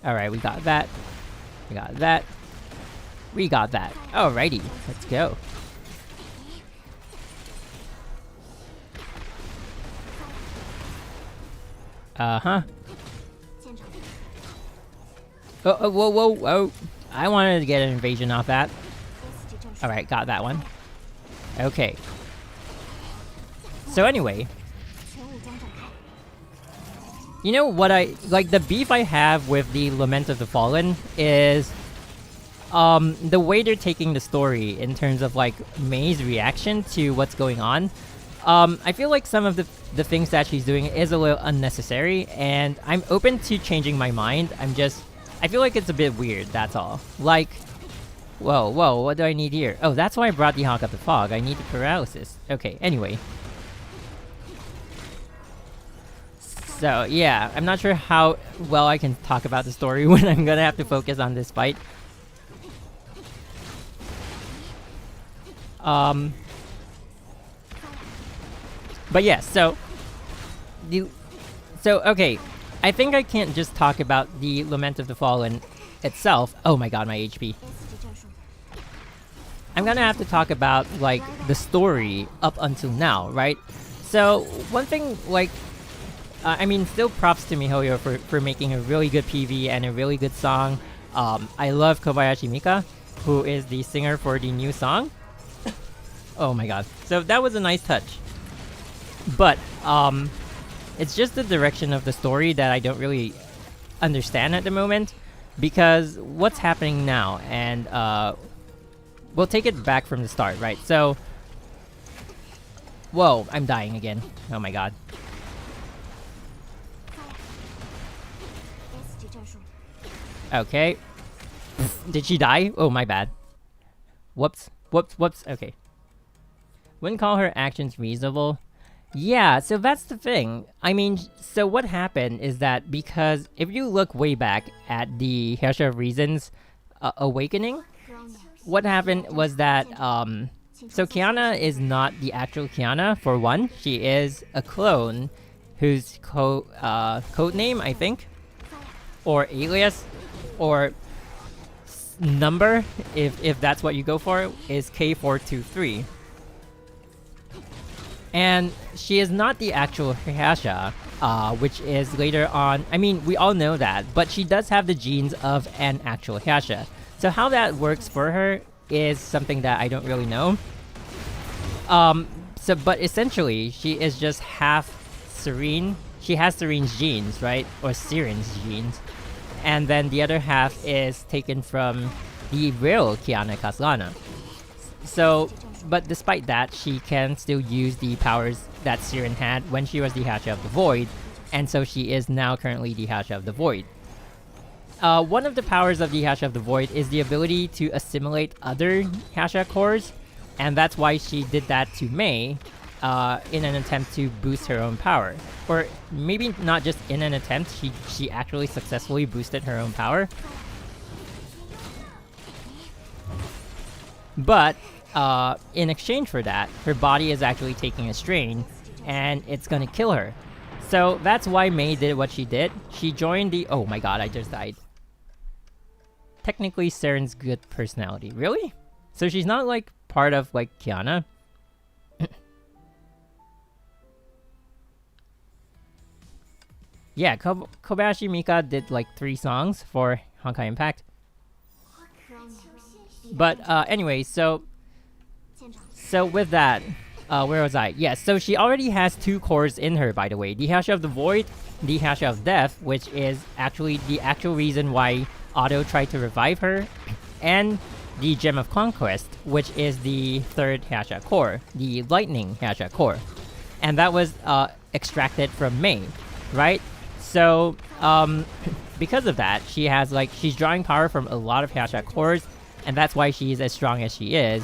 Alright, we got that. We got that. We got that. Alrighty, let's go. Uh-huh. Oh, whoa, whoa, whoa. I wanted to get an invasion off that. Alright, got that one. Okay. So anyway, you know what like the beef I have with the Lament of the Fallen is the way they're taking the story in terms of like Mei's reaction to what's going on. I feel like some of the things that she's doing is a little unnecessary, and I'm open to changing my mind. I feel like it's a bit weird, that's all. Like, whoa, what do I need here? Oh, that's why I brought the Hawk of the Fog. I need the paralysis. Okay, anyway. So, yeah, I'm not sure how well I can talk about the story when I'm gonna have to focus on this fight. But yeah, so... okay, I think I can't just talk about the Lament of the Fallen itself. Oh my god, my HP. I'm gonna have to talk about, like, the story up until now, right? So, one thing, like... I mean, still props to MiHoYo for making a really good PV and a really good song. I love Kobayashi Mika, who is the singer for the new song. Oh my god. So that was a nice touch. But, it's just the direction of the story that I don't really understand at the moment. Because what's happening now? And, we'll take it back from the start, right? So... Whoa, I'm dying again. Oh my god. Okay. Did she die? Oh, my bad. Whoops. Okay. Wouldn't call her actions reasonable. Yeah, so that's the thing. I mean, so what happened is that because if you look way back at the Herrscher of Reason's awakening, what happened was that, so Kiana is not the actual Kiana, for one. She is a clone whose code name, I think, or alias, or number, if that's what you go for, is K423. And she is not the actual Herrscher, which is later on... I mean, we all know that, but she does have the genes of an actual Herrscher. So how that works for her is something that I don't really know. But essentially, she is just half Serene. She has Serene's genes, right? Or Siren's genes. And then the other half is taken from the real Kiana Kaslana. So, but despite that, she can still use the powers that Siren had when she was the Herrscher of the Void, and so she is now currently the Herrscher of the Void. One of the powers of the Herrscher of the Void is the ability to assimilate other Herrscher cores, and that's why she did that to Mei, in an attempt to boost her own power. Or maybe not just in an attempt, she actually successfully boosted her own power. But in exchange for that, her body is actually taking a strain, and it's gonna kill her. So that's why Mei did what she did. She joined the... Oh my god, I just died. Technically, Seren's good personality. Really? So she's not, like, part of, like, Kiana? Yeah, Kobayashi Mika did, like, 3 songs for Honkai Impact. But, anyway, so with that... where was I? Yes, so she already has 2 cores in her, by the way. The Herrscher of the Void, the Herrscher of Death, which is actually the actual reason why Otto tried to revive her, and the Gem of Conquest, which is the 3rd Herrscher core, the Lightning Herrscher core. And that was extracted from Mei, right? So, because of that, she has, like, she's drawing power from a lot of Herrscher cores, and that's why she's as strong as she is.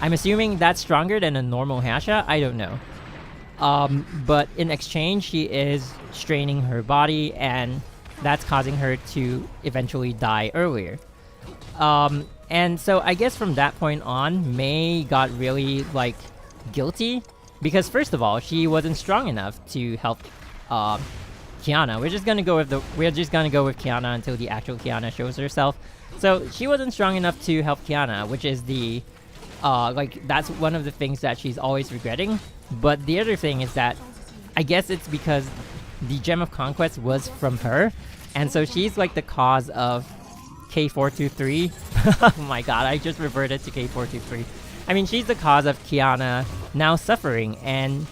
I'm assuming that's stronger than a normal Herrscher? I don't know. But in exchange, she is straining her body, and that's causing her to eventually die earlier. And so I guess from that point on, Mei got really, like, guilty. Because first of all, she wasn't strong enough to help Kiana. We're just gonna go with Kiana until the actual Kiana shows herself. So she wasn't strong enough to help Kiana, which is the... like, that's one of the things that she's always regretting. But the other thing is that I guess it's because the Gem of Conquest was from her, and so she's like the cause of K423. Oh my god, I just reverted to K423. I mean, she's the cause of Kiana now suffering and,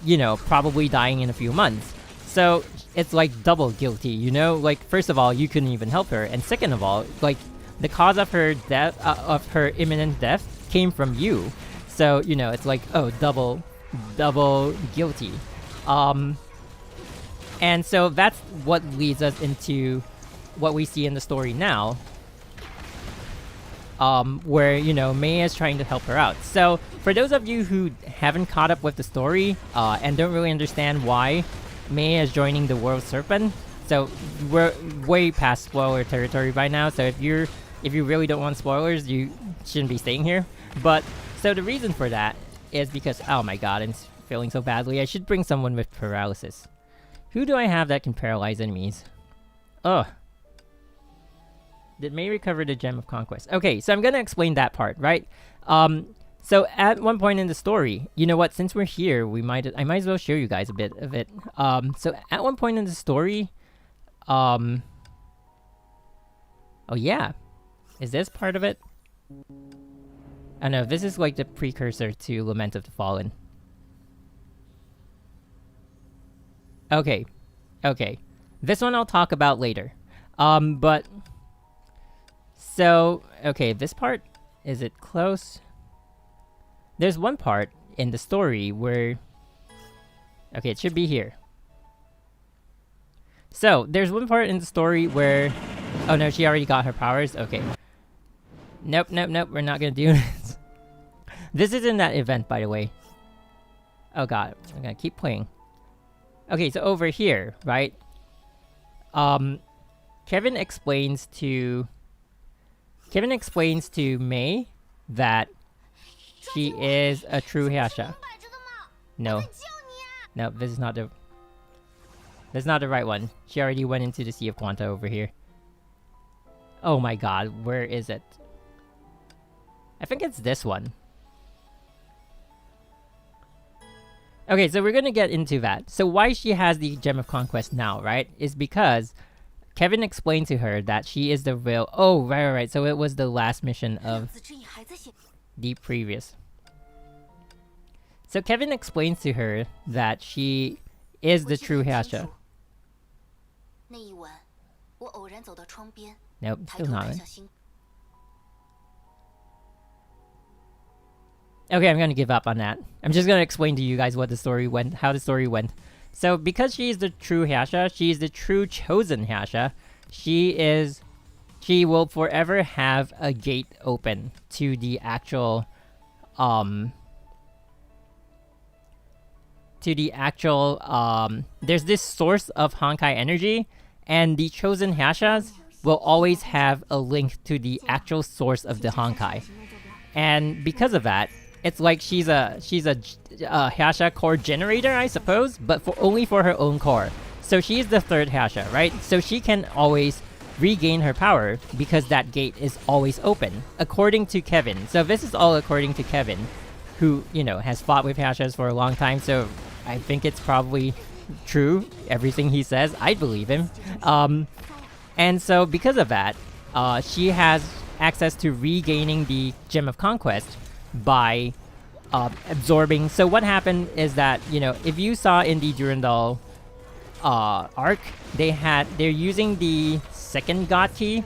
you know, probably dying in a few months. So it's like double guilty, you know? Like, first of all, you couldn't even help her, and second of all, like, the cause of her death, of her imminent death, came from you. So, you know, it's like, oh, double guilty. And so that's what leads us into what we see in the story now. Where, you know, Mei is trying to help her out. So, for those of you who haven't caught up with the story, and don't really understand why Mei is joining the World Serpent, so we're way past spoiler territory by now, so if you really don't want spoilers, you shouldn't be staying here. But, so the reason for that is because, oh my god, I'm feeling so badly. I should bring someone with paralysis. Who do I have that can paralyze enemies? Ugh. Did Mei recover the Gem of Conquest? Okay, so I'm gonna explain that part, right? So at one point in the story, you know what, since we're here, I might as well show you guys a bit of it. So at one point in the story, oh yeah. Is this part of it? Oh no, this is like the precursor to Lament of the Fallen. Okay. Okay. This one I'll talk about later. But... So, okay, this part, is it close? There's one part in the story where... Okay, it should be here. So, there's one part in the story where... Oh no, she already got her powers? Okay. Nope, we're not gonna do this. This is in that event, by the way. Oh god, I'm gonna keep playing. Okay, so over here, right? Kevin explains to Mei that she is a true Herrscher. No. No, this is not the... That's not the right one. She already went into the Sea of Quanta over here. Oh my god, where is it? I think it's this one. Okay, so we're gonna get into that. So why she has the Gem of Conquest now, right? Is because Kevin explained to her that she is the real... Oh, right. So it was the last mission of the previous. So Kevin explains to her that she is the true Herrscher. Nope, still not. Okay, I'm gonna give up on that. I'm just gonna explain to you guys how the story went. So, because she is the true Herrscher, she is the true chosen Herrscher, she will forever have a gate open to the actual, to the actual there's this source of Honkai energy, and the chosen Herrschers will always have a link to the actual source of the Honkai. And because of that, it's like she's a Herrscher core generator, I suppose, but only for her own core. So she's the third Herrscher, right? So she can always regain her power because that gate is always open, according to Kevin. So this is all according to Kevin, who, you know, has fought with Herrschers for a long time, so I think it's probably true, everything he says. I believe him. And so because of that, she has access to regaining the Gem of Conquest by absorbing. So what happened is that, you know, if you saw in the Durandal arc, they're using the second god key,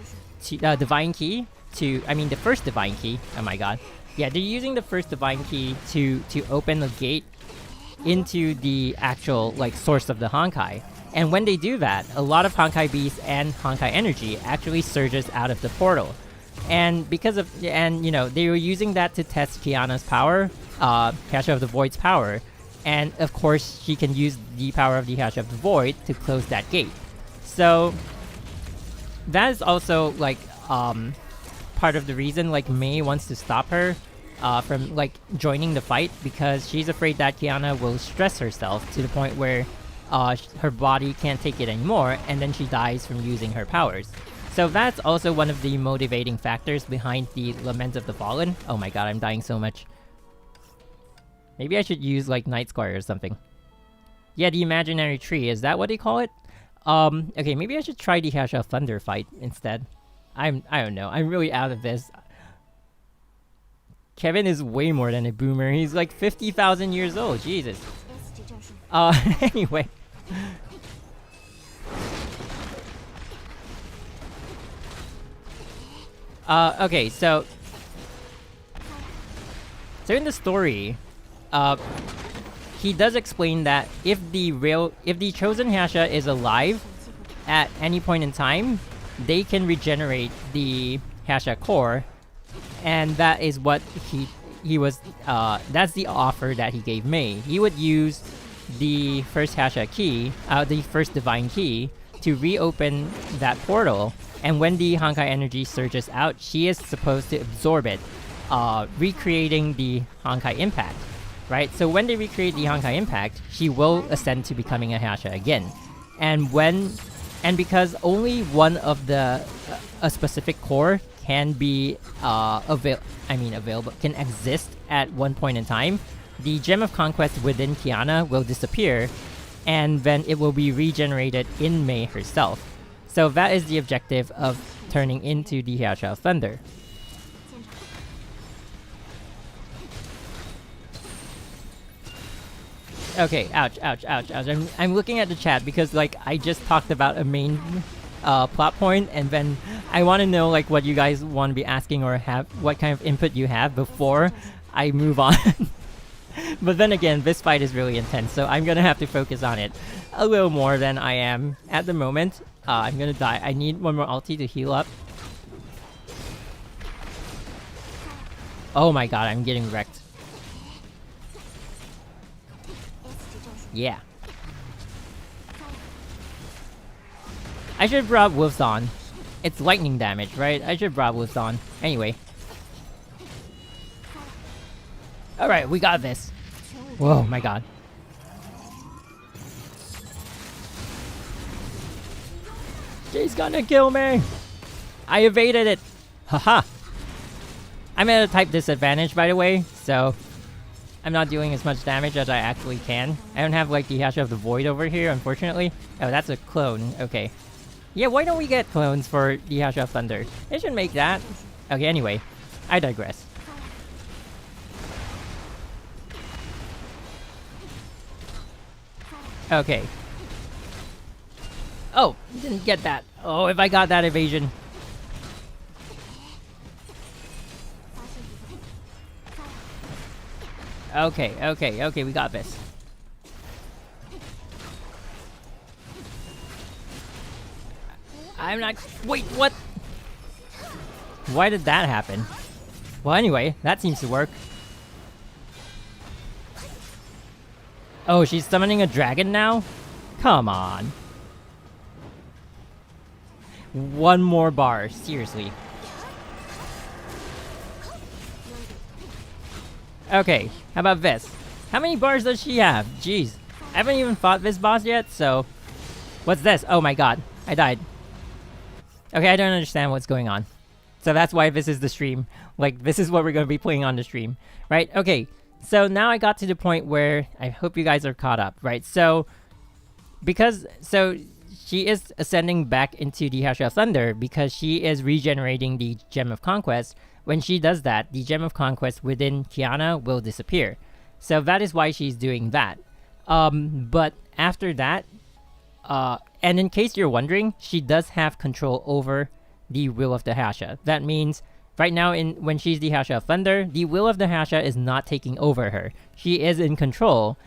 divine key, the first divine key. Oh my god. Yeah, they're using the first divine key to open the gate into the actual like source of the Honkai. And when they do that, a lot of Honkai beasts and Honkai energy actually surges out of the portal. And because of, and you know, they were using that to test Kiana's power, Herrscher of the Void's power. And of course, she can use the power of the Herrscher of the Void to close that gate. So that is also like part of the reason like Mei wants to stop her from like joining the fight, because she's afraid that Kiana will stress herself to the point where her body can't take it anymore, and then she dies from using her powers. So that's also one of the motivating factors behind the Lament of the Fallen. Oh my god, I'm dying so much. Maybe I should use like Night Squire or something. Yeah, the imaginary tree, is that what they call it? Okay, maybe I should try the Herrscher of Thunder fight instead. I don't know, I'm really out of this. Kevin is way more than a boomer, he's like 50,000 years old, Jesus. Anyway. Okay, so in the story, he does explain that if the chosen Herrscher is alive at any point in time, they can regenerate the Herrscher core, and that is what he was. That's the offer that he gave Mei. He would use the first Herrscher key, the first divine key, to reopen that portal. And when the Honkai energy surges out, she is supposed to absorb it, recreating the Honkai impact, right? So when they recreate the Honkai impact, she will ascend to becoming a Herrscher again. And because only one of a specific core can be available, can exist at one point in time, the Gem of Conquest within Kiana will disappear, and then it will be regenerated in Mei herself. So that is the objective of turning into the Herrscher of Thunder. Okay, ouch, ouch, ouch, ouch. I'm looking at the chat because like I just talked about a main plot point, and then I want to know like what you guys want to be asking or have what kind of input you have before I move on. But then again, this fight is really intense, so I'm gonna have to focus on it a little more than I am at the moment. I'm gonna die. I need one more ulti to heal up. Oh my god, I'm getting wrecked. Yeah. I should have brought Wolf's on. It's lightning damage, right? I should have brought Wolf's on. Anyway. Alright, we got this. Whoa, my god. She's gonna kill me! I evaded it! Haha! I'm at a type disadvantage, by the way, so I'm not doing as much damage as I actually can. I don't have like the Herrscher of the Void over here, unfortunately. Oh, that's a clone. Okay. Yeah, why don't we get clones for the Herrscher of Thunder? They should make that. Okay, anyway. I digress. Okay. Oh, didn't get that. Oh, if I got that evasion. Okay, okay, okay, we got this. I'm not... Wait, what? Why did that happen? Well, anyway, that seems to work. Oh, she's summoning a dragon now? Come on. One more bar, seriously. Okay, how about this? How many bars does she have? Jeez. I haven't even fought this boss yet, so... What's this? Oh my god, I died. Okay, I don't understand what's going on. So that's why this is the stream. Like, this is what we're going to be playing on the stream. Right? Okay, so now I got to the point where I hope you guys are caught up, right? So, so she is ascending back into the Herrscher of Thunder because she is regenerating the Gem of Conquest. When she does that, the Gem of Conquest within Kiana will disappear. So that is why she's doing that. But after that, and in case you're wondering, she does have control over the will of the Herrscher. That means right now, when she's the Herrscher of Thunder, the will of the Herrscher is not taking over her. She is in control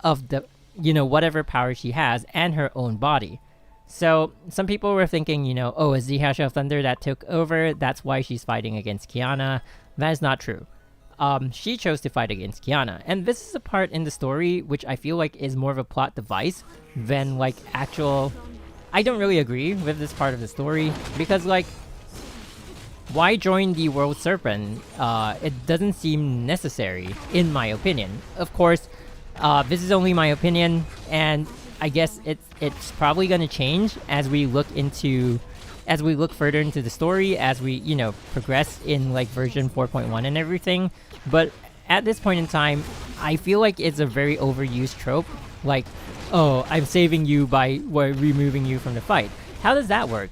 of the, whatever power she has and her own body. So some people were thinking, oh, it's the Herrscher of Thunder that took over. That's why she's fighting against Kiana. That is not true. She chose to fight against Kiana. And this is a part in the story which I feel like is more of a plot device than like actual... I don't really agree with this part of the story because like, why join the World Serpent? It doesn't seem necessary, in my opinion. Of course, this is only my opinion, and I guess it's probably gonna change as we look further into the story, as we progress in like version 4.1 and everything. But at this point in time, I feel like it's a very overused trope. Like, oh, I'm saving you by removing you from the fight. How does that work?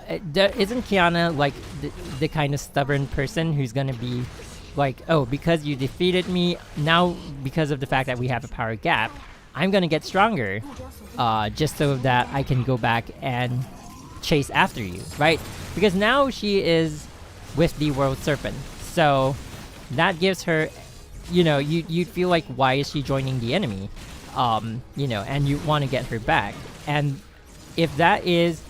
Isn't Kiana like the kind of stubborn person who's gonna be like, oh, because you defeated me, now because of the fact that we have a power gap, I'm gonna get stronger, just so that I can go back and chase after you, right? Because now she is with the World Serpent, so that gives her, you'd feel like, why is she joining the enemy? And you want to get her back. And if that is,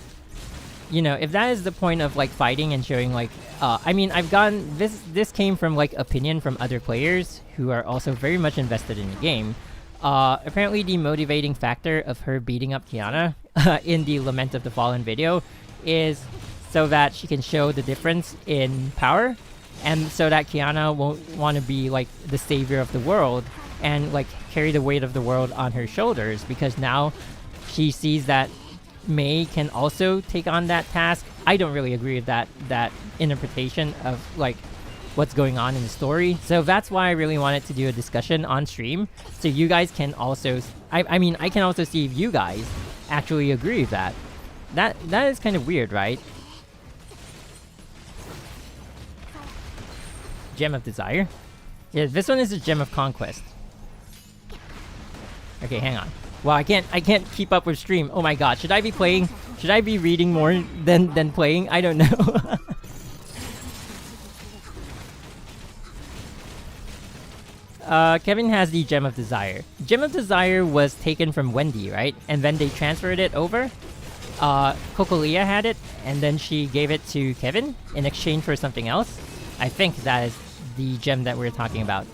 if that is the point of like fighting and showing like, I mean, I've gotten this came from like opinion from other players who are also very much invested in the game. Apparently the motivating factor of her beating up Kiana in the Lament of the Fallen video is so that she can show the difference in power, and so that Kiana won't want to be like the savior of the world and like carry the weight of the world on her shoulders, because now she sees that Mei can also take on that task. I don't really agree with that interpretation of like what's going on in the story. So that's why I really wanted to do a discussion on stream, so you guys can also, I mean, I can also see if you guys actually agree with that. That is kind of weird, right? Gem of Desire? Yeah, this one is a Gem of Conquest. Okay, hang on. Wow, I can't keep up with stream. Oh my god, should I be playing? Should I be reading more than playing? I don't know. Kevin has the Gem of Desire. Gem of Desire was taken from Wendy, right? And then they transferred it over. Cocolia had it, and then she gave it to Kevin in exchange for something else. I think that is the gem that we're talking about.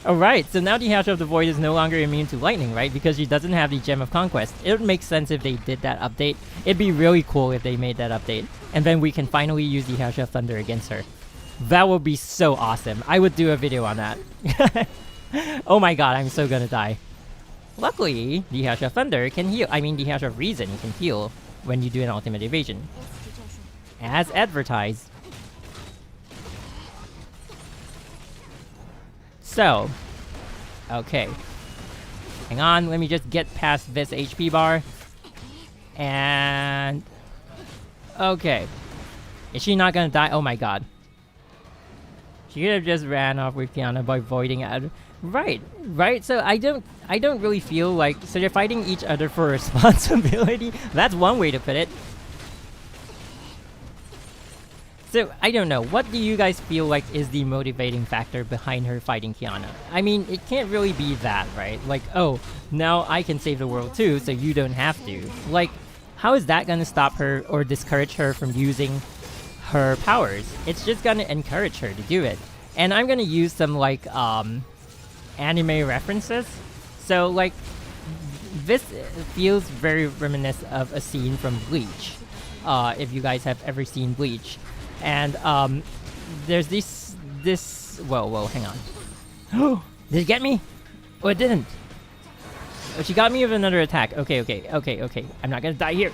Alright, so now the Herrscher of the Void is no longer immune to lightning, right? Because she doesn't have the Gem of Conquest. It would make sense if they did that update. It'd be really cool if they made that update. And then we can finally use the Herrscher of Thunder against her. That would be so awesome. I would do a video on that. Oh my god, I'm so gonna die. Luckily, the Herrscher of Thunder can heal. I mean, the Herrscher of Reason can heal when you do an ultimate evasion. As advertised. So, okay. Hang on, let me just get past this HP bar. And... okay. Is she not gonna die? Oh my god. She could have just ran off with Kiana by voiding out. Right, right. So I don't really feel like, so they're fighting each other for responsibility. That's one way to put it. So I don't know. What do you guys feel like is the motivating factor behind her fighting Kiana? I mean, it can't really be that, right? Like, oh, now I can save the world too, so you don't have to. Like, how is that gonna stop her or discourage her from using her powers? It's just gonna encourage her to do it. And I'm gonna use some like anime references. So like this feels very reminiscent of a scene from Bleach. If you guys have ever seen Bleach, and there's this. Whoa, hang on. Did it get me? Oh, it didn't. Oh, she got me with another attack. Okay. I'm not gonna die here.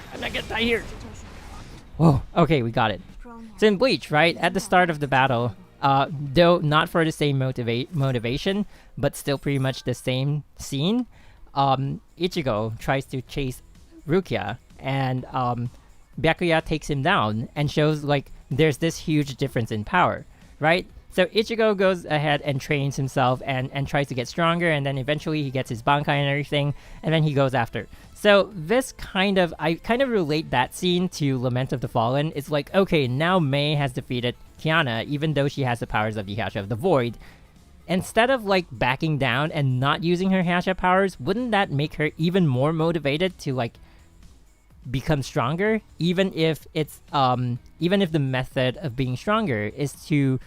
Whoa. Okay, we got it. So in Bleach, right at the start of the battle, though not for the same motivation, but still pretty much the same scene. Ichigo tries to chase Rukia, and Byakuya takes him down and shows like there's this huge difference in power, right? So Ichigo goes ahead and trains himself and tries to get stronger, and then eventually he gets his Bankai and everything, and then he goes after. So this I kind of relate that scene to Lament of the Fallen. It's like, okay, now Mei has defeated Kiana, even though she has the powers of the Herrscher of the Void. Instead of like backing down and not using her Herrscher powers, wouldn't that make her even more motivated to like become stronger? Even if the method of being stronger is to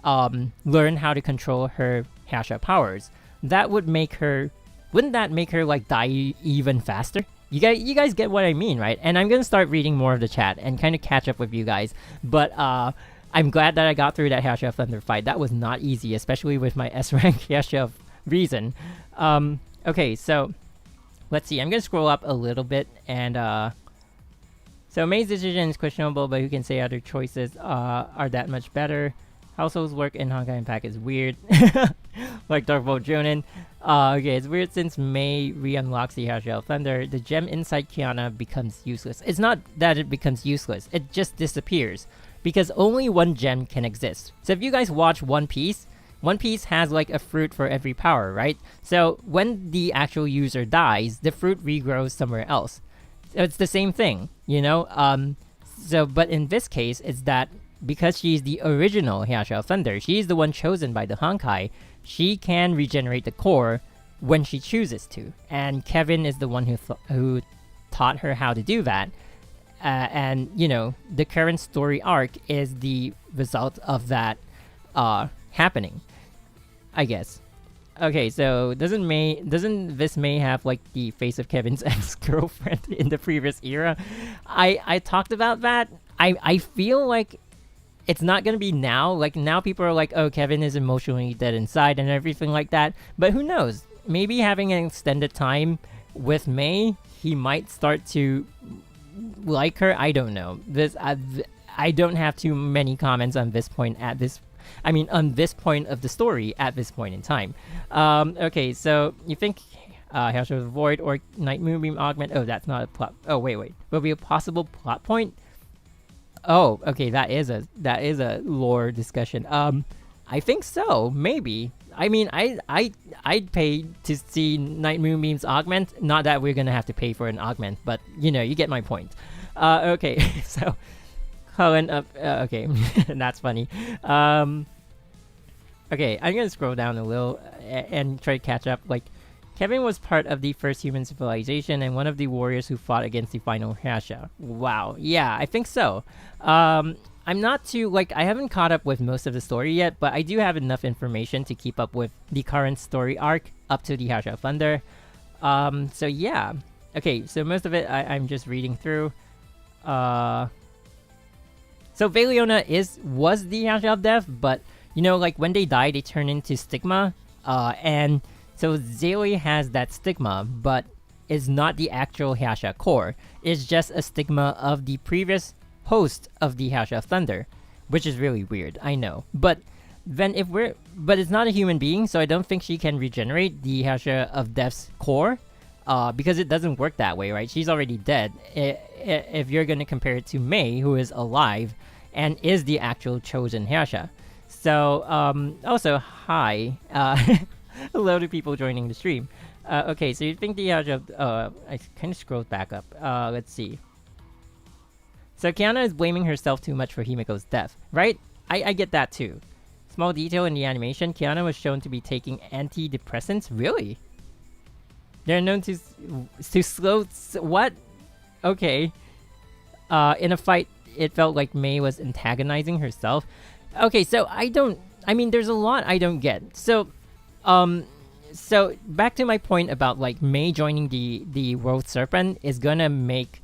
learn how to control her Herrscher powers, wouldn't that make her like die even faster? You guys get what I mean, right? And I'm gonna start reading more of the chat and kind of catch up with you guys. But I'm glad that I got through that Herrscher of Thunder fight. That was not easy, especially with my S rank Herrscher of Reason. Okay, so let's see. I'm gonna scroll up a little bit, and so Mei's decision is questionable, but who can say other choices are that much better? Households work in Honkai Impact is weird. Like Dark Bolt Jonin. Okay, it's weird since Mei re-unlocks the Herrscher of Thunder. The gem inside Kiana becomes useless. It's not that it becomes useless. It just disappears. Because only one gem can exist. So if you guys watch One Piece has like a fruit for every power, right? So when the actual user dies, the fruit regrows somewhere else. So it's the same thing, you know? But in this case, it's that because she's the original Herrscher of Thunder, she's the one chosen by the Honkai, she can regenerate the core when she chooses to. And Kevin is the one who taught her how to do that. And, you know, the current story arc is the result of that happening, I guess. Okay, so doesn't this Mei have like the face of Kevin's ex-girlfriend in the previous era? I talked about that. I feel like it's not gonna be now. Like now people are like, oh, Kevin is emotionally dead inside and everything like that. But who knows? Maybe having an extended time with Mei, he might start to like her. I don't know. I don't have too many comments on this point on this point of the story at this point in time. Okay, so you think Herrscher of the Void or Night Moonbeam Augment? Oh, that's not a plot. Oh, wait. Will be a possible plot point? Oh, okay, that is a lore discussion. I think so, maybe. I mean, I'd pay to see Night Moonbeam's augment. Not that we're gonna have to pay for an augment, but you know, you get my point. Okay, so Cullen up. Okay, that's funny. Okay, I'm gonna scroll down a little and try to catch up. Like, Kevin was part of the first human civilization and one of the warriors who fought against the final Herrscher. Wow, yeah, I think so. I'm not too, like, I haven't caught up with most of the story yet, but I do have enough information to keep up with the current story arc up to the Herrscher of Thunder. So yeah. Okay, so most of it I'm just reading through. So Valiona was the Herrscher of Death, but, you know, like, when they die, they turn into stigma, and so Zaylee has that stigma, but is not the actual Herrscher core. It's just a stigma of the previous host of the Herrscher of Thunder, which is really weird, I know. But then but it's not a human being, so I don't think she can regenerate the Herrscher of Death's core, because it doesn't work that way, right? She's already dead. If you're gonna compare it to Mei, who is alive and is the actual chosen Herrscher. So, also, hi. Hello to people joining the stream. Okay, so you think the Herrscher of... I kind of scrolled back up. Let's see. So Kiana is blaming herself too much for Himiko's death, right? I get that too. Small detail in the animation, Kiana was shown to be taking antidepressants. Really? They're known to slow... What? Okay. In a fight, it felt like Mei was antagonizing herself. Okay, so I don't I mean, there's a lot I don't get. So back to my point about like Mei joining the World Serpent is gonna make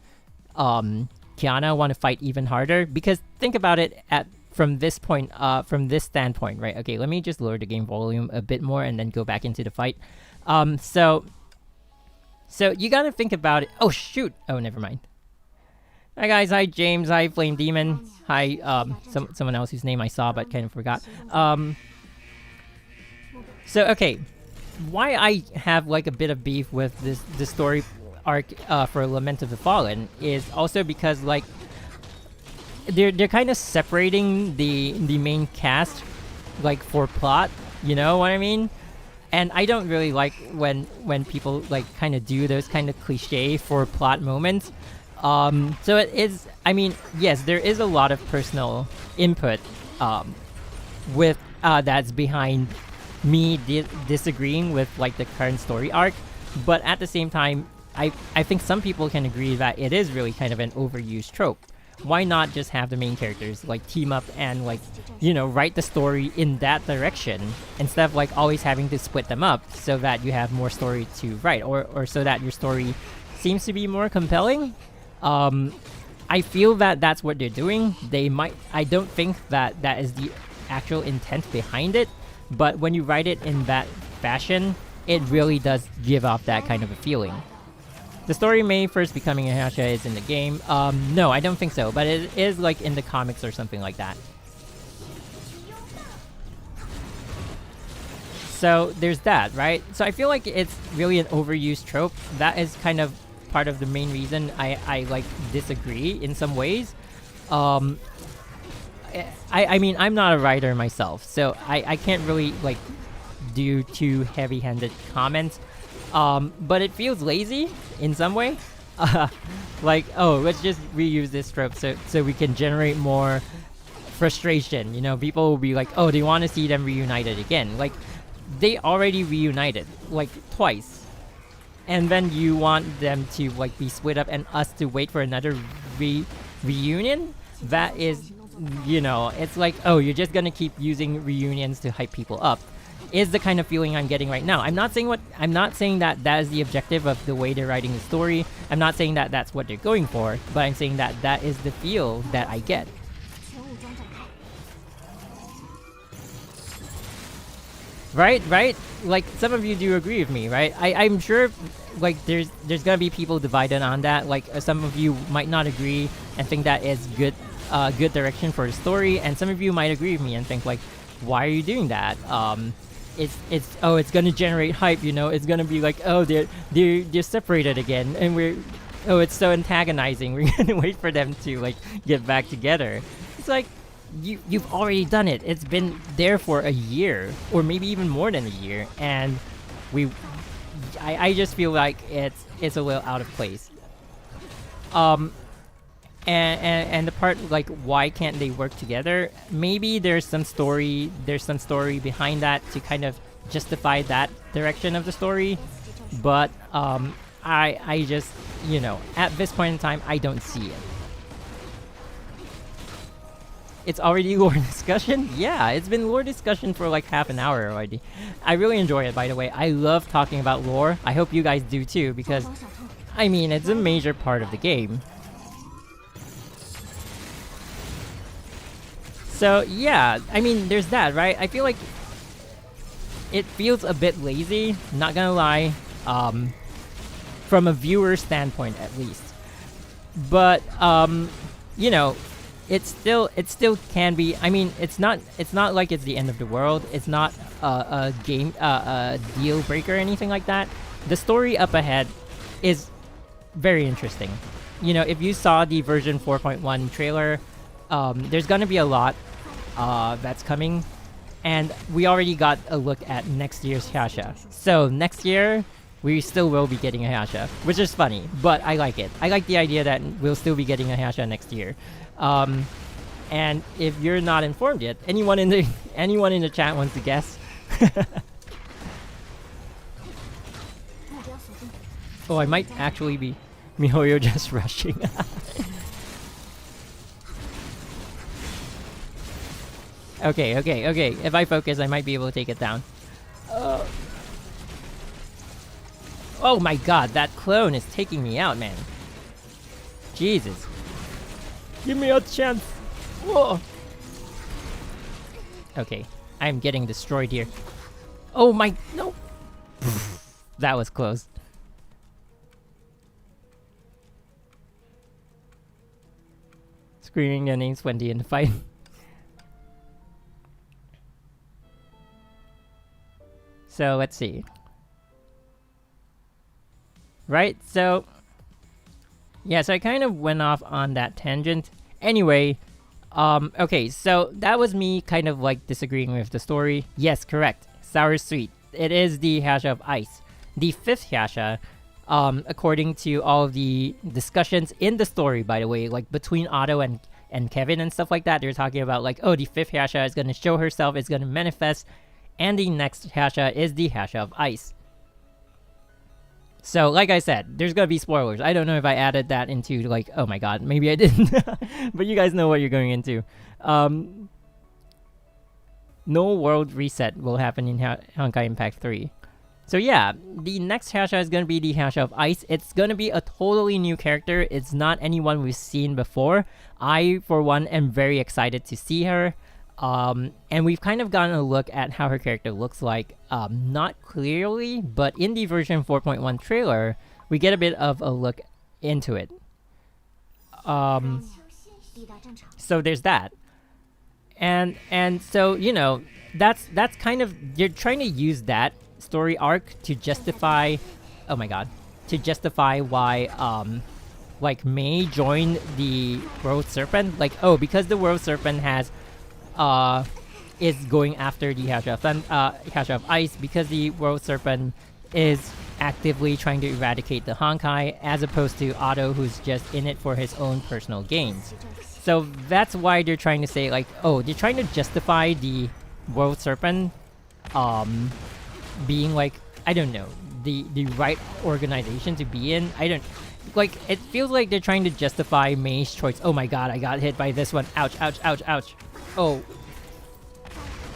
Kiana want to fight even harder, because think about it from this standpoint, right? Okay, let me just lower the game volume a bit more and then go back into the fight. So you gotta think about it. Oh shoot! Oh, never mind. Hi guys, hi James, hi Flame Demon, hi someone else whose name I saw but kind of forgot. So okay, why I have like a bit of beef with this story arc for Lament of the Fallen is also because like they're kind of separating the main cast like for plot, you know what I mean? And I don't really like when people like kind of do those kind of cliche for plot moments. So it is, I mean, yes, there is a lot of personal input with that's behind me disagreeing with like the current story arc, but at the same time I think some people can agree that it is really kind of an overused trope. Why not just have the main characters like team up and like, you know, write the story in that direction instead of like always having to split them up so that you have more story to write, or so that your story seems to be more compelling. I feel that that's what they're doing. I don't think that is the actual intent behind it, but when you write it in that fashion, it really does give off that kind of a feeling. The story Mei first becoming a Herrscher is in the game. No, I don't think so, but it is like in the comics or something like that. So there's that, right? So I feel like it's really an overused trope. That is kind of part of the main reason I like disagree in some ways. I mean, I'm not a writer myself, so I can't really like do too heavy-handed comments. But it feels lazy in some way. Like, oh, let's just reuse this trope so we can generate more frustration. You know, people will be like, oh, they want to see them reunited again. Like, they already reunited like twice, and then you want them to like be split up and us to wait for another reunion. That is, you know, it's like, oh, you're just gonna keep using reunions to hype people up, is the kind of feeling I'm getting right now. I'm not saying that is the objective of the way they're writing the story. I'm not saying that that's what they're going for, but I'm saying that that is the feel that I get. Right? Like, some of you do agree with me, right? I'm sure, like, there's gonna be people divided on that. Like, some of you might not agree and think that is good direction for the story, and some of you might agree with me and think, like, why are you doing that? It's gonna generate hype, you know? It's gonna be like, oh, they're separated again, and it's so antagonizing. We're gonna wait for them to, like, get back together. It's like, you've already done it. It's been there for a year, or maybe even more than a year, and I just feel like it's a little out of place. And the part like, why can't they work together? Maybe there's some story behind that to kind of justify that direction of the story, but I just, you know, at this point in time, I don't see it. It's already lore discussion? Yeah, it's been lore discussion for like half an hour already. I really enjoy it, by the way. I love talking about lore. I hope you guys do too, because, I mean, it's a major part of the game. So, yeah, I mean, there's that, right? I feel like it feels a bit lazy, not gonna lie, from a viewer standpoint at least. But, you know, it still can be. I mean, it's not like it's the end of the world. It's not a game a deal breaker or anything like that. The story up ahead is very interesting. You know, if you saw the version 4.1 trailer, there's gonna be a lot that's coming, and we already got a look at next year's Herrscher. So next year we still will be getting a Herrscher, which is funny, but I like it. I like the idea that we'll still be getting a Herrscher next year. And if you're not informed yet, anyone in the chat wants to guess? Oh, I might actually be MiHoYo just rushing. Okay, okay, okay. If I focus, I might be able to take it down. Oh my god, that clone is taking me out, man. Jesus. Give me a chance. Whoa. Okay, I'm getting destroyed here. Oh my, no. That was close. Screaming your name's Wendy in the fight. So let's see. Right, so yeah, so I kind of went off on that tangent. Anyway, okay, so that was me kind of like disagreeing with the story. Yes, correct. Sour sweet. It is the Herrscher of Ice. The fifth Herrscher, according to all of the discussions in the story, by the way, like between Otto and Kevin and stuff like that, they're talking about like, oh, the fifth Herrscher is going to show herself, is going to manifest, and the next Herrscher is the Herrscher of Ice. So, like I said, there's gonna be spoilers. I don't know if I added that into, like, oh my god, maybe I didn't. But you guys know what you're going into. No world reset will happen in Honkai Impact 3. So yeah, the next Herrscher is gonna be the Herrscher of Ice. It's gonna be a totally new character. It's not anyone we've seen before. I, for one, am very excited to see her. And we've kind of gotten a look at how her character looks like, not clearly, but in the version 4.1 trailer, we get a bit of a look into it. So there's that. And so, you know, that's kind of, you're trying to use that story arc to justify, oh my god, to justify why, like, Mei joined the World Serpent. Like, oh, because the World Serpent has is going after the Herrscher of Ice, because the World Serpent is actively trying to eradicate the Honkai, as opposed to Otto, who's just in it for his own personal gains. So that's why they're trying to say, like, oh, they're trying to justify the World Serpent being, like, I don't know, the right organization to be in. I don't, like, it feels like they're trying to justify Mei's choice. Oh my god, I got hit by this one. Ouch, ouch, ouch, ouch. Oh.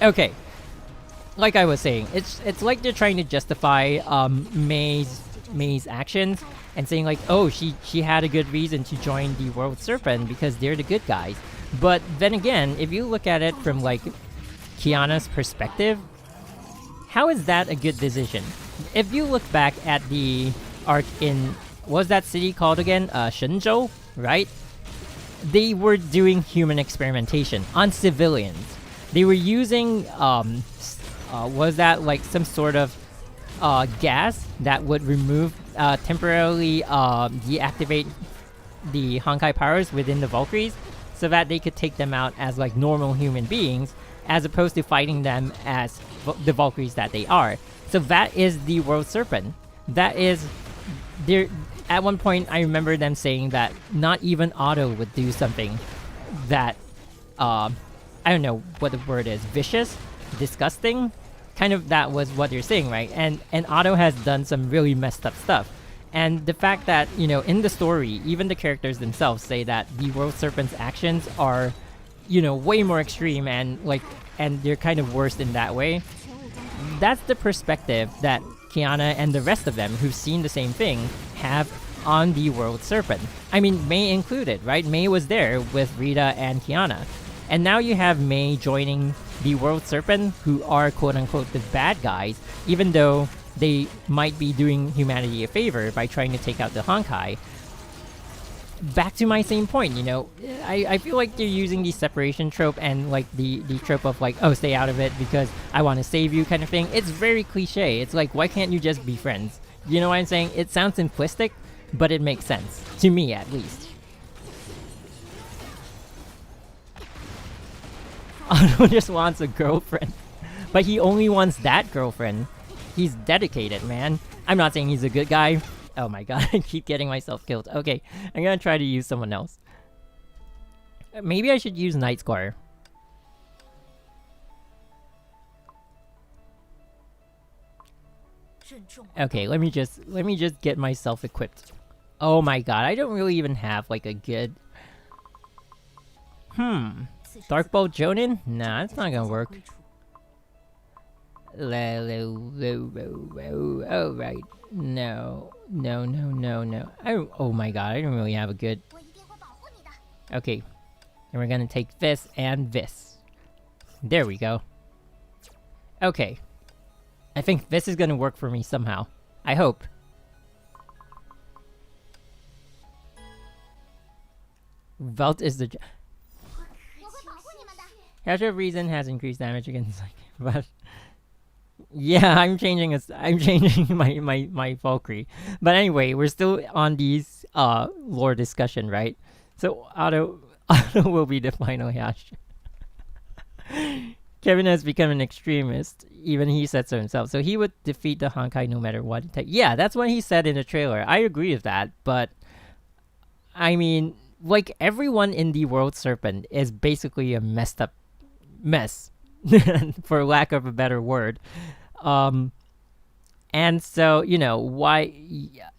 Okay. Like I was saying, it's like they're trying to justify Mei's actions and saying, like, oh, she had a good reason to join the World Serpent because they're the good guys. But then again, if you look at it from, like, Kiana's perspective, how is that a good decision? If you look back at the arc in, what was that city called again? Shenzhou, right? They were doing human experimentation on civilians. They were using, was that like some sort of gas that would remove, temporarily deactivate the Honkai powers within the Valkyries, so that they could take them out as like normal human beings, as opposed to fighting them as the Valkyries that they are. So that is the World Serpent. That is, there. At one point, I remember them saying that not even Otto would do something that, I don't know what the word is, vicious, disgusting. Kind of that was what they're saying, right? And Otto has done some really messed up stuff. And the fact that, you know, in the story, even the characters themselves say that the World Serpent's actions are, you know, way more extreme and like, and they're kind of worse in that way. That's the perspective that Kiana and the rest of them who've seen the same thing have on the World Serpent. I mean, Mei included, right? Mei was there with Rita and Kiana. And now you have Mei joining the World Serpent, who are quote-unquote the bad guys, even though they might be doing humanity a favor by trying to take out the Honkai. Back to my same point, you know, I feel like they're using the separation trope and like the trope of like, oh, stay out of it because I want to save you kind of thing. It's very cliche. It's like, why can't you just be friends? You know what I'm saying? It sounds simplistic, but it makes sense. To me, at least. Otto just wants a girlfriend. But he only wants that girlfriend. He's dedicated, man. I'm not saying he's a good guy. Oh my god, I keep getting myself killed. Okay, I'm gonna try to use someone else. Maybe I should use Night Squire. Okay, let me just get myself equipped. Oh my god, I don't really even have like a good... Dark Bolt Jonin? Nah, it's not gonna work. Alright. No. Oh my god, I don't really have a good... Okay. And we're gonna take this and this. There we go. Okay. I think this is gonna work for me somehow. I hope. Velt is the... Herrscher of Reason has increased damage against... But... Yeah, I'm changing my Valkyrie. But anyway, we're still on these lore discussion, right? So Otto will be the final Herrscher. Kevin has become an extremist. Even he said so himself. So he would defeat the Honkai no matter what. Yeah, that's what he said in the trailer. I agree with that. But, I mean, like, everyone in the World Serpent is basically a messed up mess. For lack of a better word. And so, you know, why...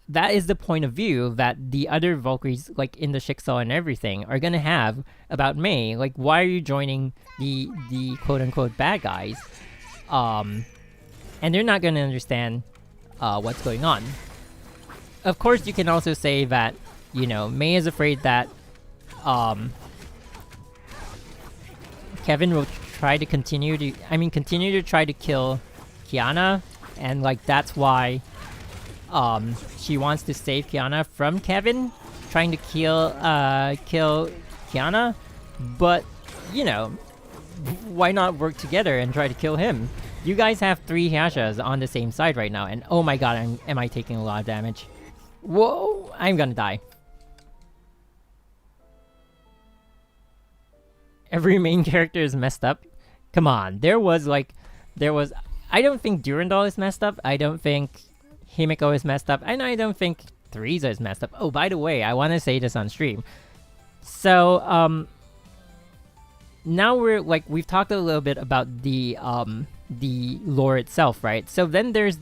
That is the point of view that the other Valkyries, like in the Shixel and everything, are gonna have about Mei. Like, why are you joining the quote-unquote bad guys? And they're not gonna understand what's going on. Of course, you can also say that, you know, Mei is afraid that Kevin will try to continue to try to kill Kiana, and like that's why she wants to save Kiana from Kevin trying to kill Kiana. But you know, why not work together and try to kill him? You guys have 3 Herrschers on the same side right now, and oh my god, am I taking a lot of damage? Whoa, I'm gonna die. Every main character is messed up. Come on, there was... I don't think Durandal is messed up. I don't think Himiko is messed up. And I don't think Theresa is messed up. Oh, by the way, I want to say this on stream. So, now we've talked a little bit about the lore itself, right? So then there's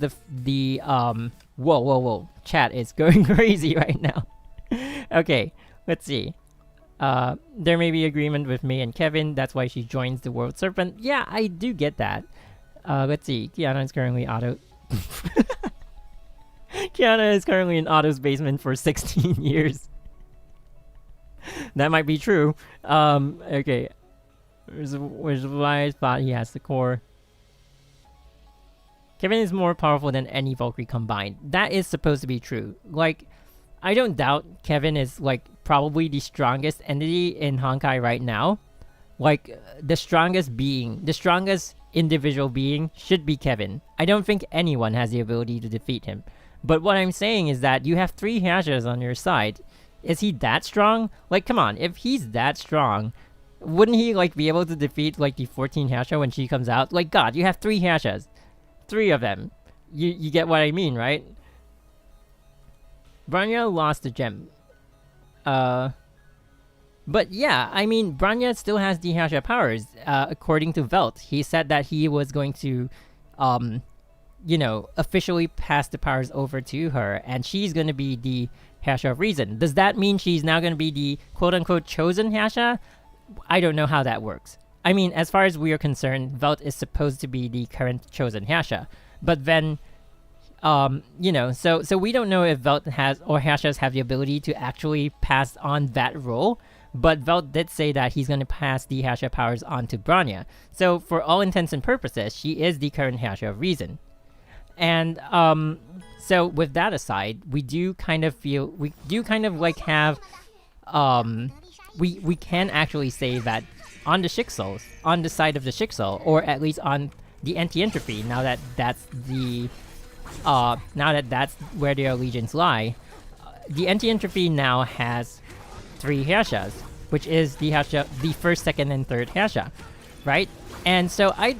whoa. Chat is going crazy right now. Okay, let's see. There may be agreement with Mei and Kevin. That's why she joins the World Serpent. Yeah, I do get that. Let's see. Kiana is currently Kiana is currently in Otto's basement for 16 years. That might be true. Okay. Where's why I thought he has the core. Kevin is more powerful than any Valkyrie combined. That is supposed to be true. Like, I don't doubt Kevin is, like, probably the strongest entity in Honkai right now. Like, the strongest individual being should be Kevin. I don't think anyone has the ability to defeat him. But what I'm saying is that you have 3 Herrschers on your side. Is he that strong? Like, come on, if he's that strong, wouldn't he, like, be able to defeat, like, the 14th Herrscher when she comes out? Like, god, you have 3 Herrschers. 3 of them. You get what I mean, right? Branya lost the gem. But yeah, I mean, Branya still has the Herrscher powers, according to Velt. He said that he was going to, you know, officially pass the powers over to her, and she's going to be the Herrscher of Reason. Does that mean she's now going to be the quote-unquote chosen Herrscher? I don't know how that works. I mean, as far as we are concerned, Velt is supposed to be the current chosen Herrscher. But then, you know, so we don't know if Velt has, or Herrschers have the ability to actually pass on that role. But Velt did say that he's going to pass the Herrscher powers on to Branya. So for all intents and purposes, she is the current Herrscher of Reason. And so with that aside, we do kind of like have, we can actually say that on the Shixels, on the side of the Shixel, or at least on the anti-entropy, now that that's where their allegiance lie, the anti-entropy now has 3 Herrschers, which is the Herrscher, the first, second, and third Herrscher, right? And so I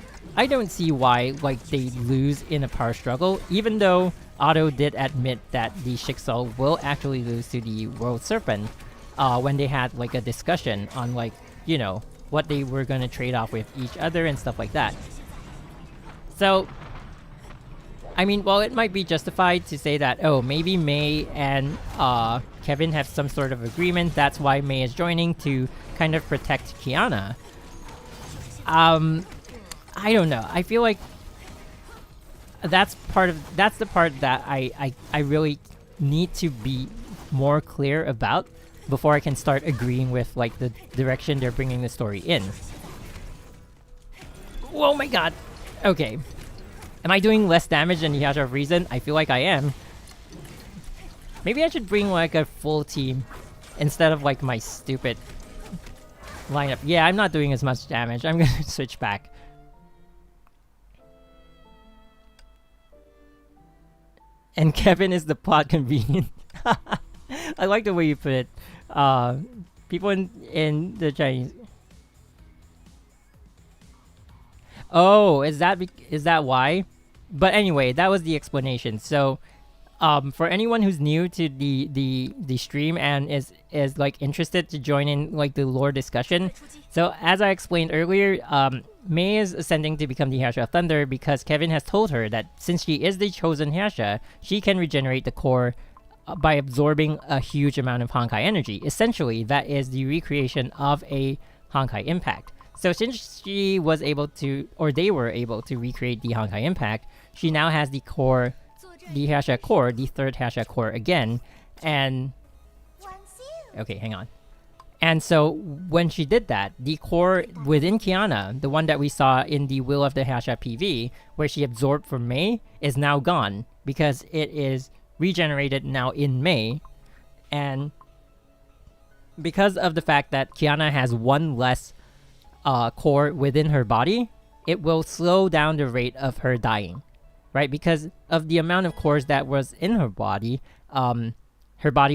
don't see why, like, they lose in a power struggle, even though Otto did admit that the Shixel will actually lose to the World Serpent when they had, like, a discussion on, like, you know, what they were going to trade off with each other and stuff like that. So, I mean, while it might be justified to say that, oh, maybe Mei and Kevin have some sort of agreement, that's why Mei is joining to kind of protect Kiana. I don't know. I feel like that's the part that I really need to be more clear about before I can start agreeing with like the direction they're bringing the story in. Oh my god. Okay. Am I doing less damage than the Herrscher of Reason? I feel like I am. Maybe I should bring like a full team instead of like my stupid lineup. Yeah, I'm not doing as much damage. I'm gonna switch back. And Kevin is the plot convenient. I like the way you put it. People in the Chinese. Oh, is that why? But anyway, that was the explanation. So, for anyone who's new to the stream and is like interested to join in like the lore discussion, so as I explained earlier, Mei is ascending to become the Herrscher of Thunder because Kevin has told her that since she is the chosen Herrscher, she can regenerate the core by absorbing a huge amount of Honkai energy. Essentially, that is the recreation of a Honkai impact. So since she was able to, or they were able to recreate the Honkai impact, she now has the core, the Herrscher core, the third Herrscher core again, and... Okay, hang on. And so when she did that, the core within Kiana, the one that we saw in the Will of the Herrscher PV, where she absorbed from Mei, is now gone because it is regenerated now in Mei, and because of the fact that Kiana has one less core within her body, it will slow down the rate of her dying, right? Because of the amount of cores that was in her body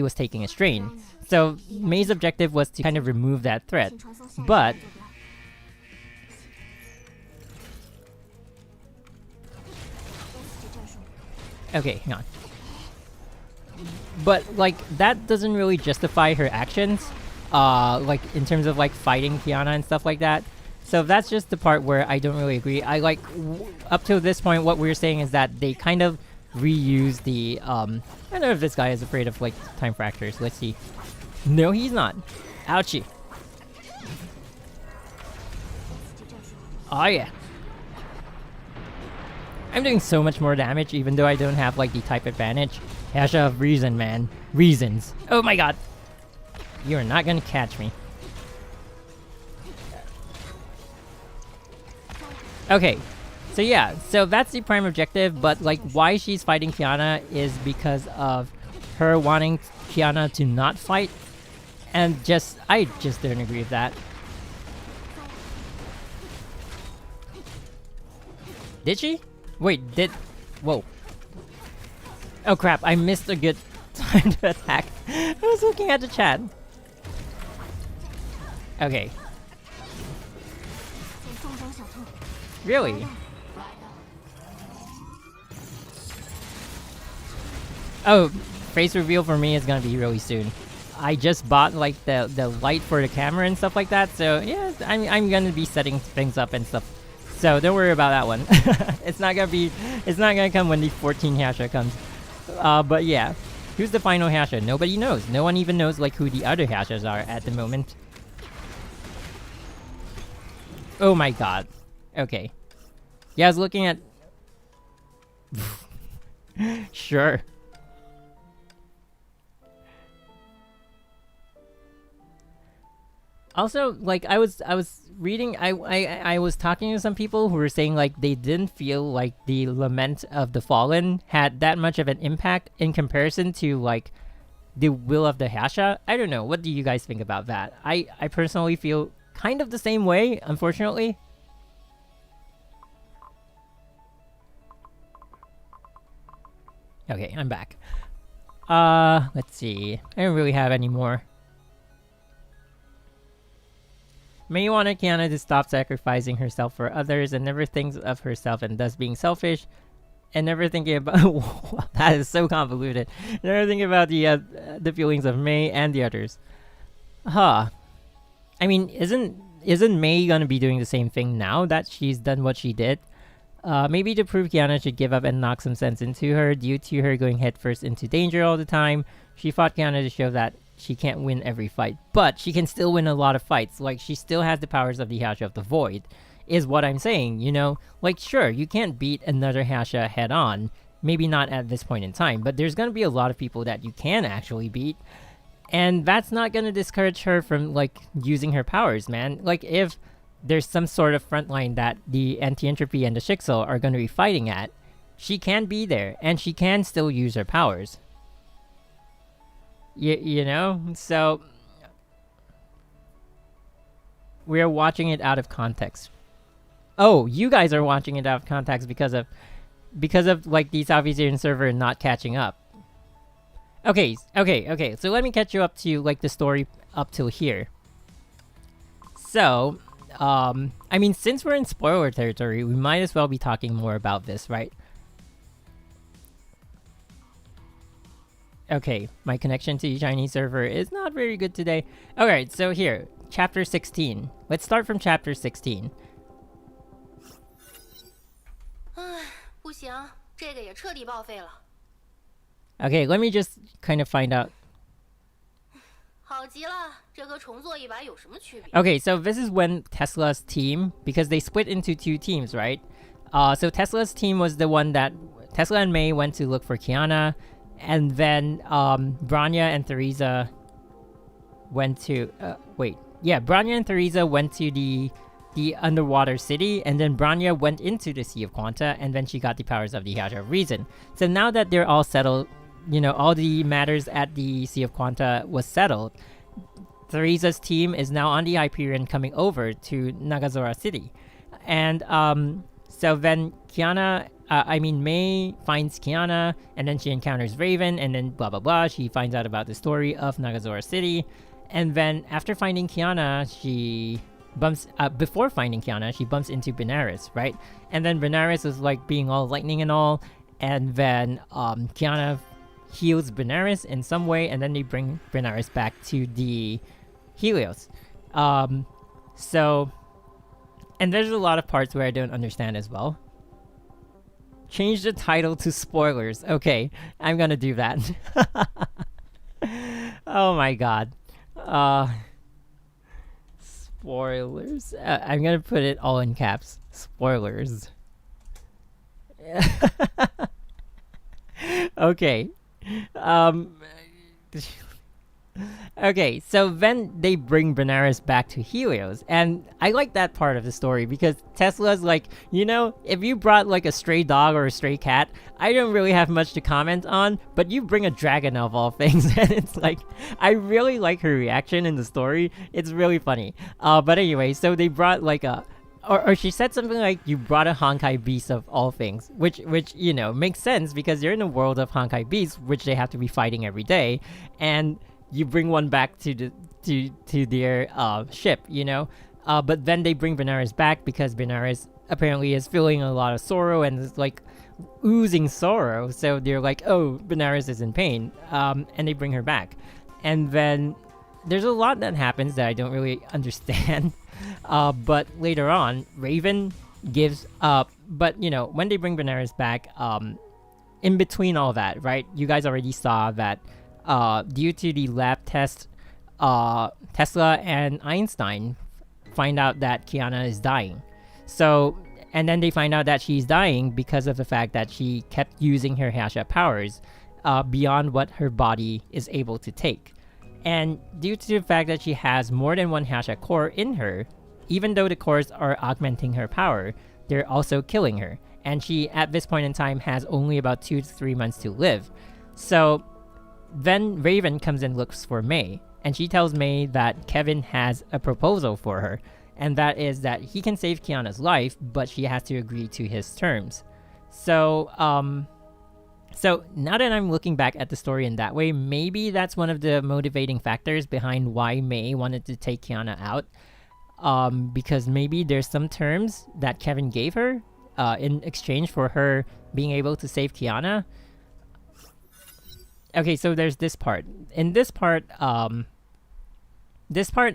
was taking a strain. So Mei's objective was to kind of remove that threat, but okay, hang on. But like that doesn't really justify her actions, like in terms of like fighting Kiana and stuff like that. So that's just the part where I don't really agree. I like up to this point, what we're saying is that they kind of reuse the I don't know if this guy is afraid of like time fractures. Let's see. No, he's not. Ouchie. Oh yeah. I'm doing so much more damage even though I don't have like the type advantage. Herrscher of Reason, man. Reasons. Oh my god. You're not gonna catch me. Okay. So yeah, so that's the prime objective, but like why she's fighting Kiana is because of her wanting Kiana to not fight. And I just don't agree with that. Did she? Wait, whoa. Oh crap, I missed a good time to attack. I was looking at the chat. Okay. Really? Oh, face reveal for me is gonna be really soon. I just bought like the light for the camera and stuff like that, so yeah, I'm gonna be setting things up and stuff. So don't worry about that one. It's not gonna come when the 14 Herrscher comes. But yeah, who's the final Herrscher? Nobody knows. No one even knows like who the other Herrschers are at the moment. Oh my god. Okay. Yeah, I was looking at... Sure. Also, like I was reading, I was talking to some people who were saying like they didn't feel like the Lament of the Fallen had that much of an impact in comparison to like the Will of the Herrscher. I don't know. What do you guys think about that? I personally feel kind of the same way, unfortunately. Okay, I'm back. Let's see. I don't really have any more. Mei wanted Kiana to stop sacrificing herself for others and never thinks of herself and thus being selfish. And never thinking about... that is so convoluted. Never thinking about the feelings of Mei and the others. Huh. I mean, isn't Mei gonna be doing the same thing now that she's done what she did? Maybe to prove Kiana should give up and knock some sense into her due to her going headfirst into danger all the time. She fought Kiana to show that she can't win every fight, but she can still win a lot of fights. Like, she still has the powers of the Herrscher of the Void. is what I'm saying, you know? Like, sure, you can't beat another Herrscher head on. Maybe not at this point in time, but there's gonna be a lot of people that you can actually beat. And that's not gonna discourage her from, like, using her powers, man. Like, if there's some sort of front line that the Anti-Entropy and the Shixel are gonna be fighting at, she can be there, and she can still use her powers. You know? So, we're watching it out of context. Oh, you guys are watching it out of context because of like the Southeast Asian server not catching up. Okay. So let me catch you up to like the story up till here. So, I mean, since we're in spoiler territory, we might as well be talking more about this, right? Okay, my connection to the Chinese server is not very good today. Alright, so here, chapter 16. Let's start from chapter 16. Okay, let me just kind of find out. Okay, so this is when Tesla's team, because they split into two teams, right? So Tesla's team was the one that Tesla and May went to look for Kiana, and then Branya and Theresa went to Branya and Theresa went to the underwater city, and then Branya went into the Sea of Quanta, and then she got the powers of the Herrscher of Reason. So now that they're all settled, you know, all the matters at the Sea of Quanta was settled, Theresa's team is now on the Hyperion coming over to Nagazora City. And so then May finds Kiana, and then she encounters Raven, and then blah blah blah, she finds out about the story of Nagazora City. And then after finding Kiana, she before finding Kiana, she bumps into Benares, right? And then Benares is like being all lightning and all, and then Kiana heals Benares in some way, and then they bring Benares back to the Helios. So, and there's a lot of parts where I don't understand as well. Change the title to spoilers. Okay, I'm gonna do that. Oh my god. Spoilers. I'm gonna put it all in caps. Spoilers. Okay. Okay, so then they bring Benares back to Helios, and I like that part of the story because Tesla's like, you know, if you brought like a stray dog or a stray cat, I don't really have much to comment on, but you bring a dragon of all things, and it's like, I really like her reaction in the story. It's really funny. But anyway, so they brought like a, or she said something like, you brought a Honkai beast of all things, which you know makes sense because you're in a world of Honkai beasts, which they have to be fighting every day, and you bring one back to their ship, you know. But then they bring Benares back because Benares apparently is feeling a lot of sorrow and is like oozing sorrow. So they're like, oh, Benares is in pain, and they bring her back. And then there's a lot that happens that I don't really understand. But later on, Raven gives up. But you know, when they bring Benares back, in between all that, right? You guys already saw that. Due to the lab test, Tesla and Einstein find out that Kiana is dying. So, and then they find out that she's dying because of the fact that she kept using her Herrscher powers beyond what her body is able to take. And due to the fact that she has more than one Herrscher core in her, even though the cores are augmenting her power, they're also killing her. And she, at this point in time, has only about 2 to 3 months to live. So, then Raven comes and looks for May, and she tells May that Kevin has a proposal for her, and that is that he can save Kiana's life, but she has to agree to his terms. So, so now that I'm looking back at the story in that way, maybe that's one of the motivating factors behind why May wanted to take Kiana out, because maybe there's some terms that Kevin gave her in exchange for her being able to save Kiana. Okay, so there's this part. In this part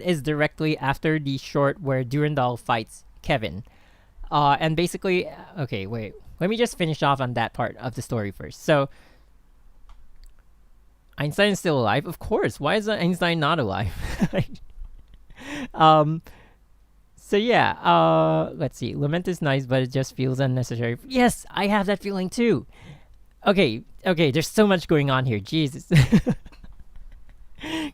is directly after the short where Durandal fights Kevin. And basically, okay, wait. Let me just finish off on that part of the story first. So, Einstein is still alive? Of course. Why is Einstein not alive? So yeah, let's see. Lament is nice, but it just feels unnecessary. Yes, I have that feeling too. Okay, there's so much going on here. Jesus.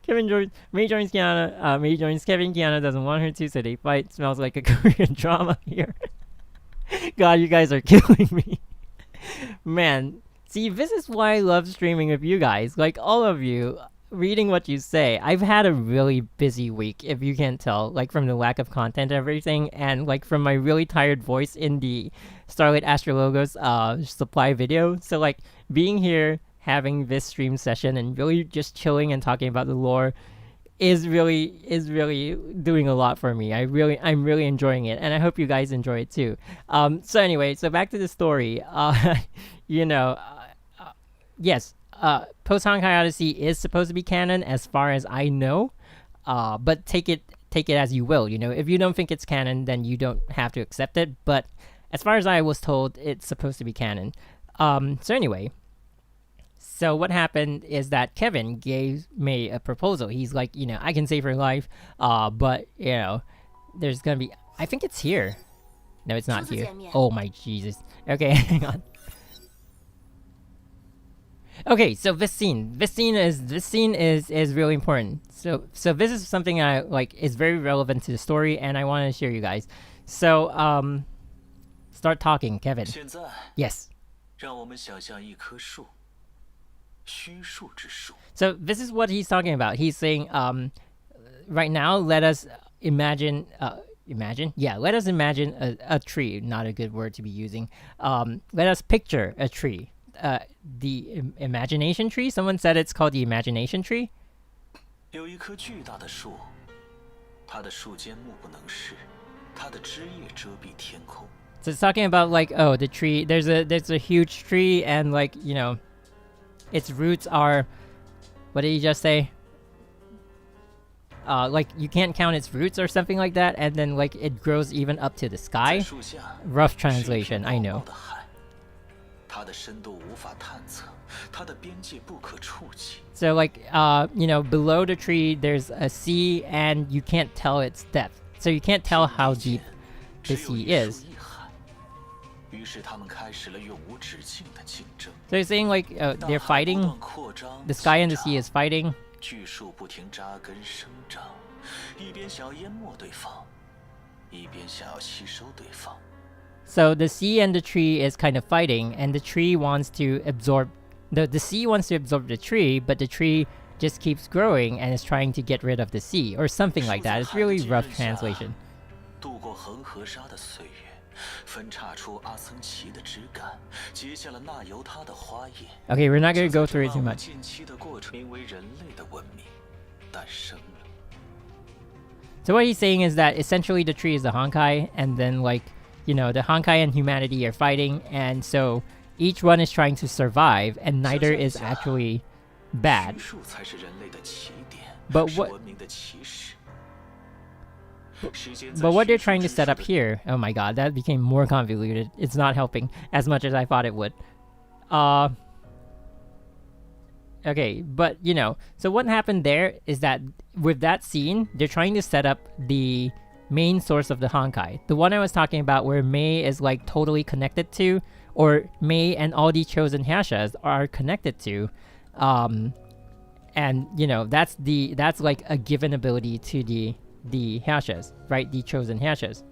Kevin joins, May joins Kiana. May joins Kevin. Kiana doesn't want her to, so they fight. Smells like a Korean drama here. God, you guys are killing me. Man, see, this is why I love streaming with you guys. Like, all of you, reading what you say. I've had a really busy week, if you can't tell, like, from the lack of content and everything, and, like, from my really tired voice in the Starlight Astrologos supply video. So, like, being here, having this stream session, and really just chilling and talking about the lore is really doing a lot for me. I'm really enjoying it, and I hope you guys enjoy it too. So anyway, so back to the story. You know, yes, Post Honkai Odyssey is supposed to be canon as far as I know. But take it as you will. You know, if you don't think it's canon, then you don't have to accept it. But as far as I was told, it's supposed to be canon. So anyway. So what happened is that Kevin gave May a proposal. He's like, you know, I can save her life, but, you know, there's gonna be... I think it's here. No, it's not here. Oh my Jesus. Okay, hang on. Okay, so this scene is really important. So this is something I like is very relevant to the story, and I want to share you guys. So start talking, Kevin. Yes. So this is what he's talking about. He's saying, right now, let us imagine, let us imagine a tree. Not a good word to be using. Let us picture a tree. The imagination tree. Someone said it's called the imagination tree. So it's talking about like, oh, the tree. There's a huge tree, and like, you know, its roots are, what did he just say? Like you can't count its roots or something like that, and then like it grows even up to the sky. Rough translation, I know. So like, you know, below the tree there's a sea, and you can't tell its depth. So you can't tell how deep the sea is. So you're saying like, they're fighting? The sky and the sea is fighting? So the sea and the tree is kind of fighting, and the tree wants to absorb... The sea wants to absorb the tree, but the tree just keeps growing and is trying to get rid of the sea, or something like that. It's really rough translation. Okay, we're not gonna go through it too much. So what he's saying is that essentially the tree is the Honkai, and then like, you know, the Honkai and humanity are fighting, and so each one is trying to survive, and neither is actually bad. But what they're trying to set up here... Oh my god, that became more convoluted. It's not helping as much as I thought it would. Okay, but, you know, so what happened there is that with that scene, they're trying to set up the main source of the Honkai. The one I was talking about where May is, like, totally connected to, or May and all the chosen Herrschers are connected to. And, you know, that's like a given ability to the Herrschers, right? The chosen Herrschers.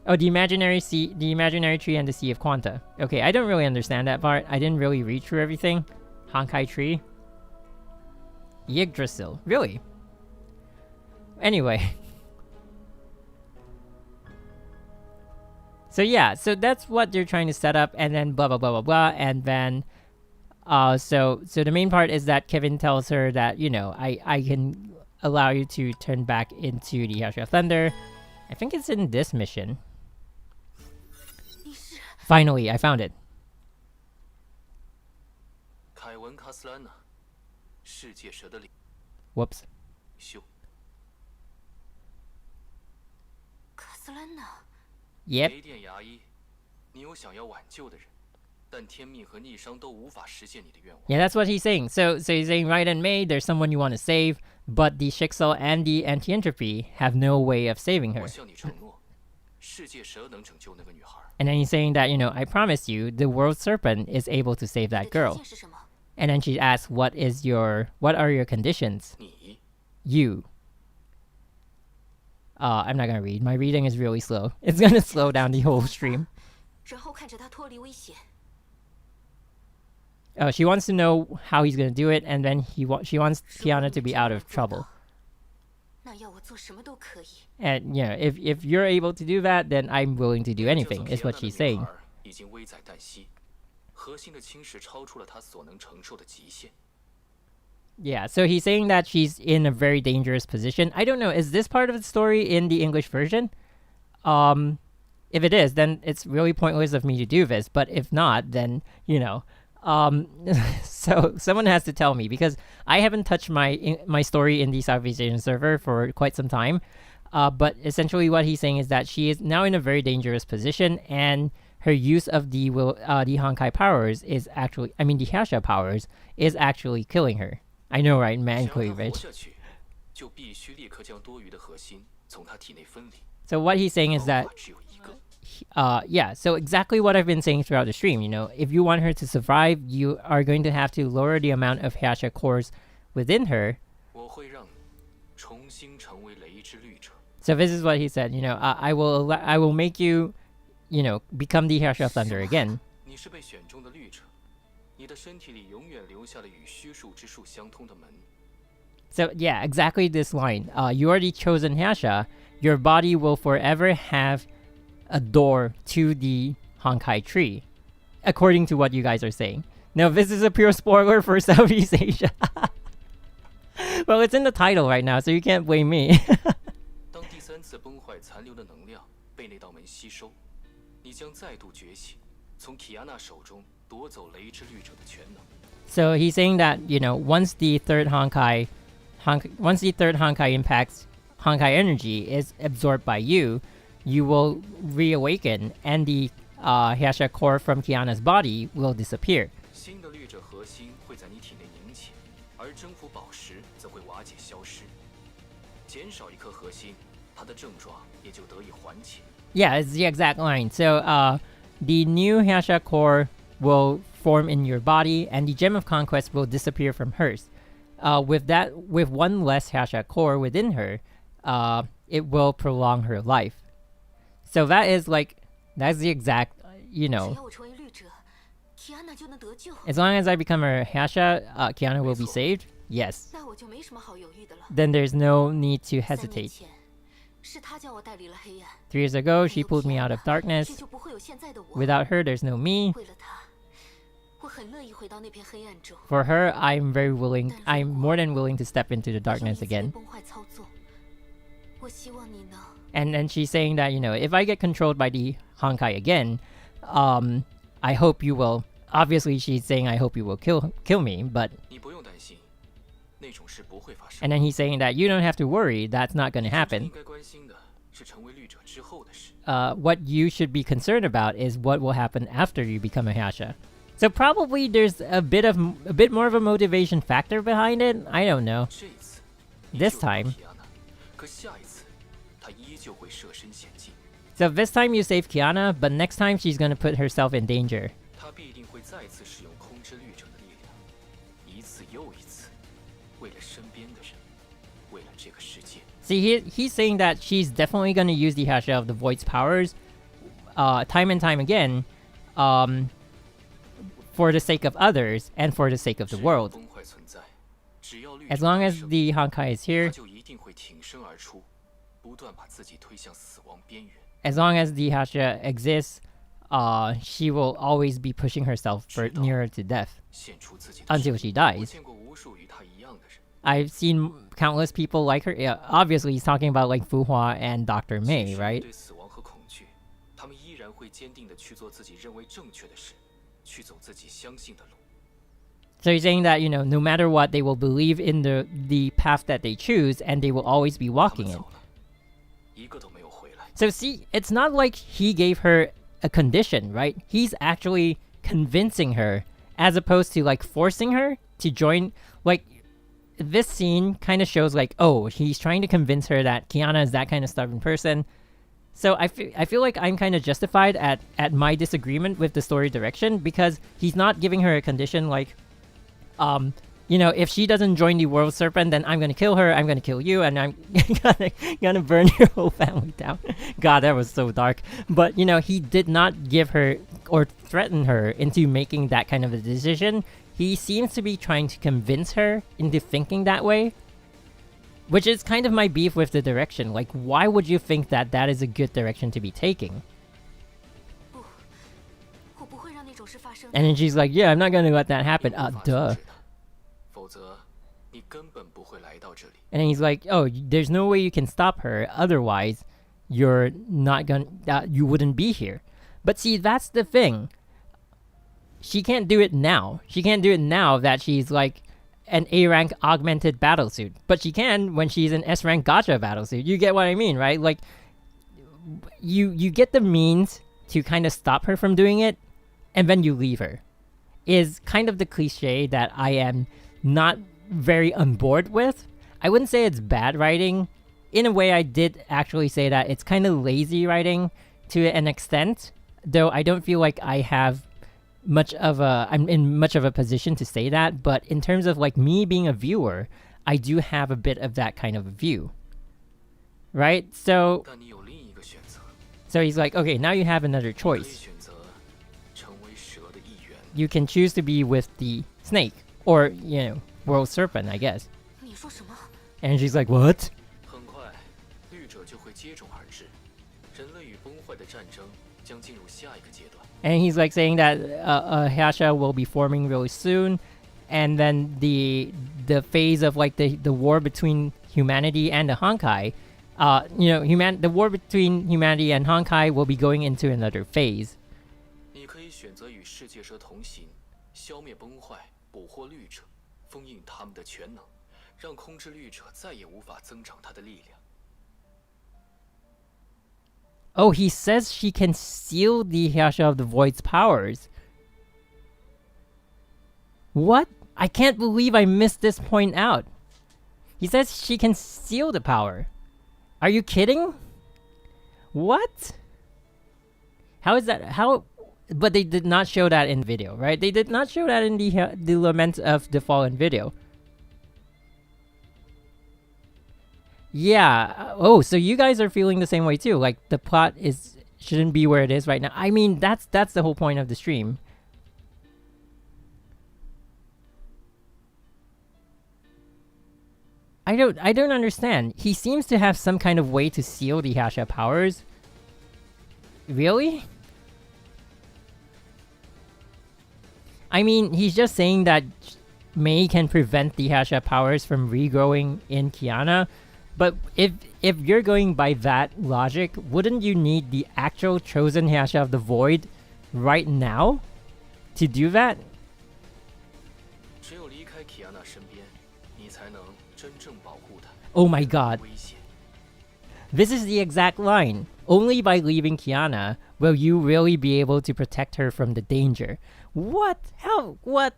Oh, the imaginary tree and the Sea of Quanta. Okay, I don't really understand that part. I didn't really read through everything. Honkai tree. Yggdrasil. Really? Anyway. So yeah, so that's what they're trying to set up, and then blah blah blah blah blah, and then so the main part is that Kevin tells her that, you know, I can allow you to turn back into the Herrscher of Thunder. I think it's in this mission. Finally, I found it. Whoops. Yep. Yeah, that's what he's saying. So he's saying right in May, there's someone you want to save, but the Schicksal and the anti-entropy have no way of saving her. And then he's saying that, I promise you, the world serpent is able to save that girl. And then she asks, what are your conditions? You. I'm not gonna read. My reading is really slow. It's gonna slow down the whole stream. Oh, she wants to know how he's gonna do it, and then she wants Kiana to be out of trouble. And if you're able to do that, then I'm willing to do anything, is what she's saying. Yeah, so he's saying that she's in a very dangerous position. I don't know, is this part of the story in the English version? If it is, then it's really pointless of me to do this, but if not, then, so someone has to tell me, because I haven't touched my story in the Southeast Asian server for quite some time. But essentially what he's saying is that she is now in a very dangerous position, and her use of the Honkai powers is actually, the Herrscher powers, is actually killing her. I know, right? Man cleavage. So what he's saying is that, so exactly what I've been saying throughout the stream, if you want her to survive, you are going to have to lower the amount of Herrscher cores within her. So this is what he said, I will make you, become the Herrscher of Thunder again. So yeah, exactly this line. You are the chosen Herrscher. Your body will forever have a door to the Honkai tree, according to what you guys are saying. Now, this is a pure spoiler for Southeast Asia. Well, it's in the title right now, so you can't blame me. So he's saying that, once the third Honkai impacts Honkai energy is absorbed by you, you will reawaken, and the Herrscher core from Kiana's body will disappear. Yeah, it's the exact line. So the new Herrscher core will form in your body, and the Gem of Conquest will disappear from hers. With one less Herrscher core within her, it will prolong her life. So that's the exact, as long as I become a Herrscher, Kiana will be saved. Yes. Then there's no need to hesitate. 3 years ago, she pulled me out of darkness. Without her, there's no me. For her, I'm more than willing to step into the darkness again. And then she's saying that, if I get controlled by the Honkai again, I hope you will. Obviously, she's saying, I hope you will kill me, but... And then he's saying that you don't have to worry, that's not going to happen. What you should be concerned about is what will happen after you become a Herrscher. So probably there's a bit more of a motivation factor behind it. I don't know. This time. So this time you save Kiana, but next time she's gonna put herself in danger. See, he's saying that she's definitely gonna use the Herrscher of the Void's powers, time and time again, for the sake of others and for the sake of the world. As long as the Honkai is here, as long as the Herrscher exists, she will always be pushing herself nearer to death until she dies. I've seen countless people like her. Yeah, obviously, he's talking about like Fu Hua and Dr. Mei, right? So he's saying that, no matter what, they will believe in the path that they choose, and they will always be walking it. So see, it's not like he gave her a condition, right? He's actually convincing her as opposed to like forcing her to join. Like, this scene kind of shows like, oh, he's trying to convince her that Kiana is that kind of stubborn person. So I feel like I'm kind of justified at my disagreement with the story direction, because he's not giving her a condition like, you know, if she doesn't join the World Serpent, then I'm gonna kill her, I'm gonna kill you, and I'm gonna burn your whole family down. God, that was so dark. But, you know, he did not give her or threaten her into making that kind of a decision. He seems to be trying to convince her into thinking that way, which is kind of my beef with the direction. Like, why would you think that that is a good direction to be taking? And then she's like, yeah, I'm not gonna let that happen. Duh. And then he's like, oh, there's no way you can stop her, otherwise you're not gonna, you wouldn't be here. But see, that's the thing. She can't do it now. She can't do it now that she's like an A rank augmented battlesuit. But she can when she's an S rank gacha battlesuit. You get what I mean, right? Like, you get the means to kind of stop her from doing it, and then you leave her. Is kind of the cliche that I am not very on board with. I wouldn't say it's bad writing. In a way, I did actually say that it's kind of lazy writing to an extent, though I don't feel like I have I'm in much of a position to say that. But in terms of like me being a viewer, I do have a bit of that kind of a view, right? So he's like, okay, now you have another choice. You can choose to be with the snake, or, you know, World Serpent, I guess. And she's like, what? And he's like saying that Herrscher will be forming really soon, and then the phase of like the war between humanity and the Honkai, you know, the war between humanity and Honkai will be going into another phase. Oh, he says she can seal the Herrscher of the Void's powers. What? I can't believe I missed this point out. He says she can seal the power. Are you kidding? What? How is that? How? But they did not show that in video, right? They did not show that in the Lament of the Fallen video. Yeah. Oh, so you guys are feeling the same way too. Like, the plot shouldn't be where it is right now. I mean, that's the whole point of the stream. I don't understand. He seems to have some kind of way to seal the Herrscher powers. Really? I mean, he's just saying that Mei can prevent the Herrscher powers from regrowing in Kiana. But if you're going by that logic, wouldn't you need the actual chosen Herrscher of the Void right now to do that? Oh my god. This is the exact line. Only by leaving Kiana will you really be able to protect her from the danger. What? How? What?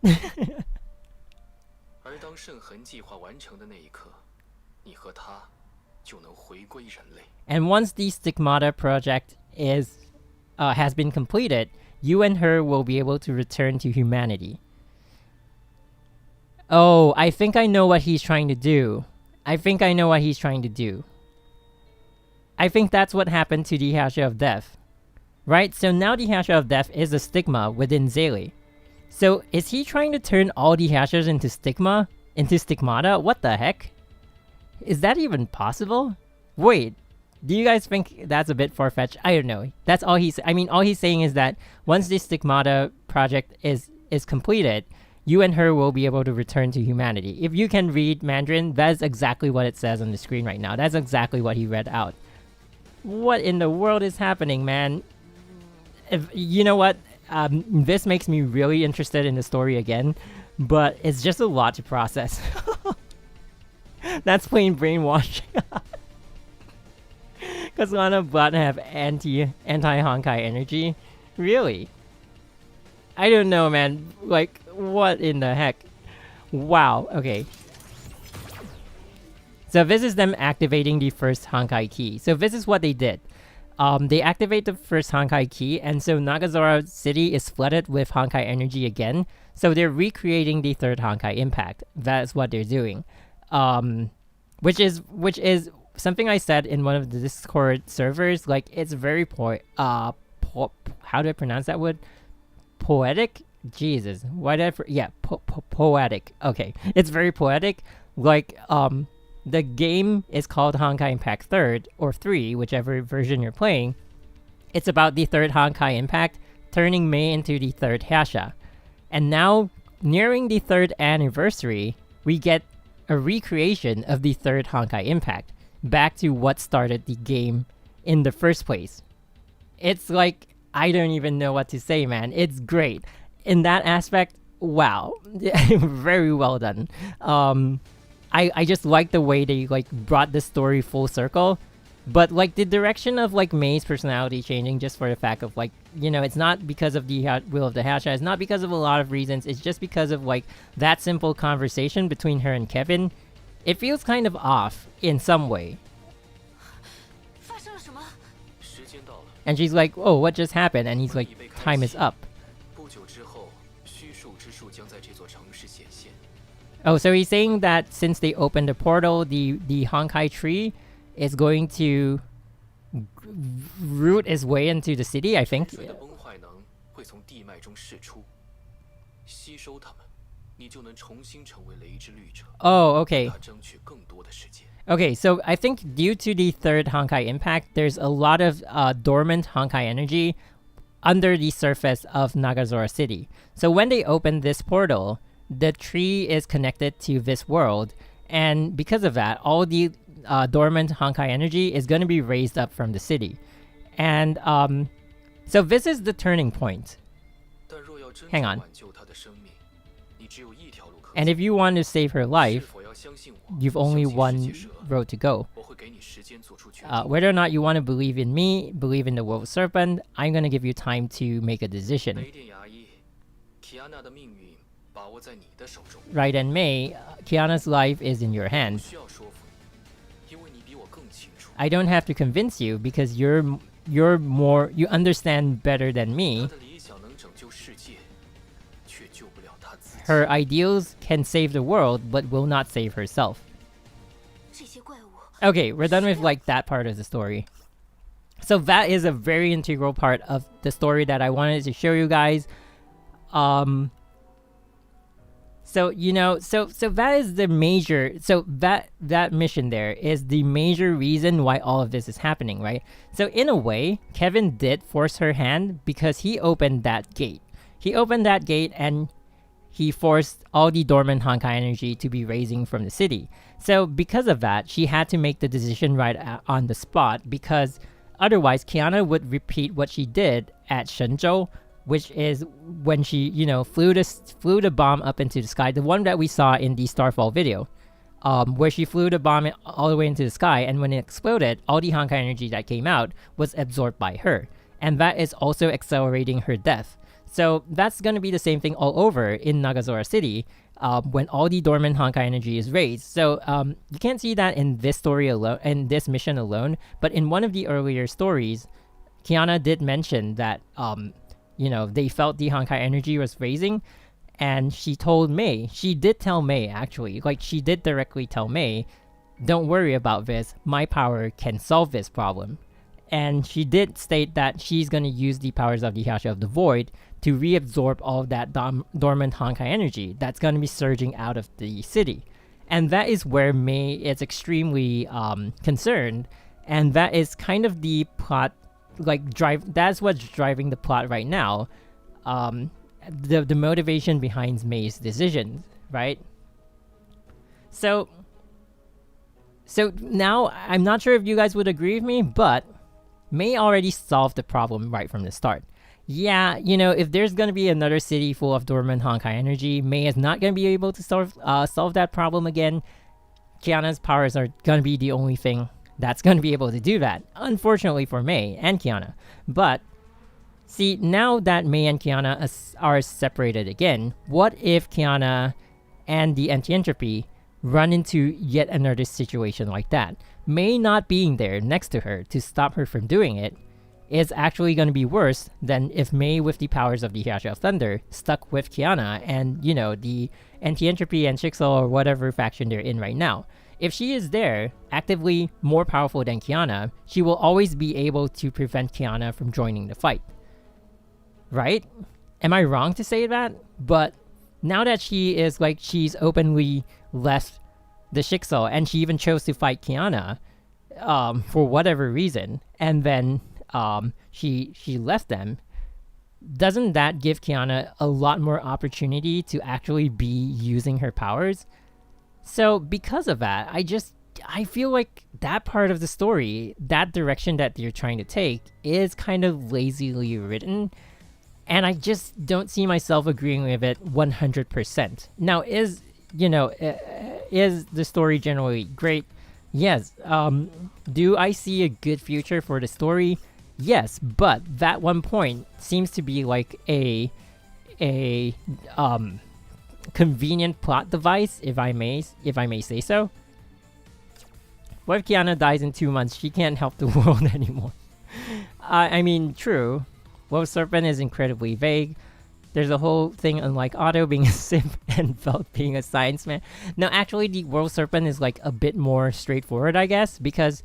And once the Stigmata project has been completed, you and her will be able to return to humanity. Oh, I think I know what he's trying to do. I think that's what happened to the Herrscher of Death. Right? So now the Herrscher of Death is a stigma within Zele. So is he trying to turn all the Herrschers into stigmata? What the heck? Is that even possible? Wait, do you guys think that's a bit far-fetched? I don't know. That's all all he's saying is that once the Stigmata project is completed, you and her will be able to return to humanity. If you can read Mandarin, that's exactly what it says on the screen right now. That's exactly what he read out. What in the world is happening, man? You know what? This makes me really interested in the story again, but it's just a lot to process. That's plain brainwashing. Because Lana Bot have anti-Honkai energy? Really? I don't know, man. Like, what in the heck? Wow. Okay. So this is them activating the first Honkai key. So this is what they did. They activate the first Honkai key, and so Nagazora City is flooded with Honkai energy again. So they're recreating the third Honkai impact. That's what they're doing. Which is something I said in one of the Discord servers. Like, it's very how do I pronounce that word? Poetic? Jesus. Whatever. Yeah, poetic. Okay. It's very poetic. Like, the game is called Honkai Impact 3rd, or 3, whichever version you're playing. It's about the third Honkai Impact, turning Mei into the third Herrscher. And now, nearing the 3rd anniversary, we get a recreation of the third Honkai Impact, back to what started the game in the first place. It's like, I don't even know what to say, man. It's great. In that aspect, wow. Very well done. I just like the way they like brought the story full circle, but like the direction of like Mei's personality changing just for the fact of like, you know, it's not because of the will of the Herrscher, it's not because of a lot of reasons, it's just because of like that simple conversation between her and Kevin. It feels kind of off in some way. And she's like, oh, what just happened? And he's like, time is up. Oh, so he's saying that since they opened the portal, the Honkai tree is going to root its way into the city, I think. Oh, okay. Okay, so I think due to the third Honkai impact, there's a lot of dormant Honkai energy under the surface of Nagazora City. So when they open this portal, the tree is connected to this world, and because of that, all the dormant Honkai energy is going to be raised up from the city. And so this is the turning point. Hang on. And if you want to save her life, you've only one road to go. Whether or not you want to believe in me, believe in the World Serpent, I'm going to give you time to make a decision. Right, and Mei, Kiana's life is in your hands. I don't have to convince you because you understand better than me. Her ideals can save the world, but will not save herself. Okay, we're done with like that part of the story. So that is a very integral part of the story that I wanted to show you guys. So, you know, so that is the major, so that mission there is the major reason why all of this is happening, right? So in a way, Kevin did force her hand because he opened that gate. He opened that gate and he forced all the dormant Honkai energy to be raising from the city. So because of that, she had to make the decision right on the spot, because otherwise Kiana would repeat what she did at Shenzhou, which is when she, you know, flew the bomb up into the sky, the one that we saw in the Starfall video, where she flew the bomb all the way into the sky, and when it exploded, all the Honkai energy that came out was absorbed by her, and that is also accelerating her death. So that's going to be the same thing all over in Nagazora City when all the dormant Honkai energy is raised. So you can't see that in this story alone, in this mission alone, but in one of the earlier stories, Kiana did mention that you know, they felt the Honkai energy was raising, and she told Mei, she did tell Mei actually, like she did directly tell Mei, don't worry about this, my power can solve this problem. And she did state that she's going to use the powers of the Herrscher of the Void to reabsorb all of that dormant Honkai energy that's going to be surging out of the city. And that is where Mei is extremely concerned, and that is kind of the plot, like that's what's driving the plot right now. The motivation behind Mei's decisions, right? So now I'm not sure if you guys would agree with me, but Mei already solved the problem right from the start. Yeah, you know, if there's gonna be another city full of dormant Honkai energy, Mei is not gonna be able to solve that problem again. Kiana's powers are gonna be the only thing that's gonna be able to do that, unfortunately for Mei and Kiana. But See, now that Mei and Kiana are separated again, what if Kiana and the anti-entropy run into yet another situation like that? Mei not being there next to her to stop her from doing it is actually going to be worse than if Mei, with the powers of the Herrscher of Thunder, stuck with Kiana and, the anti-entropy and Jigsaw or whatever faction they're in right now. If she is there, actively more powerful than Kiana, she will always be able to prevent Kiana from joining the fight. Right? Am I wrong to say that? But now that she's openly left the Jigsaw, and she even chose to fight Kiana, for whatever reason, and then she left them, doesn't that give Kiana a lot more opportunity to actually be using her powers? So because of that, I feel like that part of the story, that direction that you're trying to take, is kind of lazily written, and I just don't see myself agreeing with it 100%. Now, is the story generally great? Yes. Do I see a good future for the story? Yes, but that one point seems to be like a convenient plot device, if I may say so. What if Kiana dies in 2 months? She can't help the world anymore. I mean, true. World Serpent is incredibly vague. There's a whole thing unlike Otto being a simp and Felt being a science man. No, actually, the World Serpent is like a bit more straightforward, I guess, because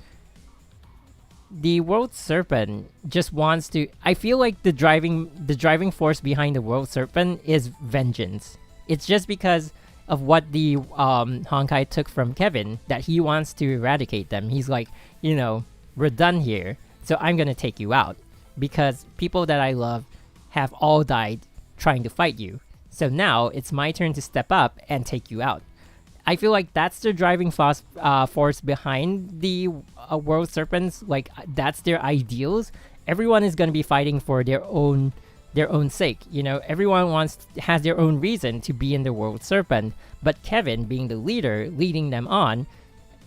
the World Serpent just wants to. I feel like the driving force behind the World Serpent is vengeance. It's just because of what the Honkai took from Kevin that he wants to eradicate them. He's like, we're done here, so I'm gonna take you out because people that I love have all died trying to fight you. So now it's my turn to step up and take you out. I feel like that's the driving force behind the World Serpents. Like, that's their ideals. Everyone is going to be fighting for their own sake. Everyone has their own reason to be in the World Serpent. But Kevin, being the leader, leading them on,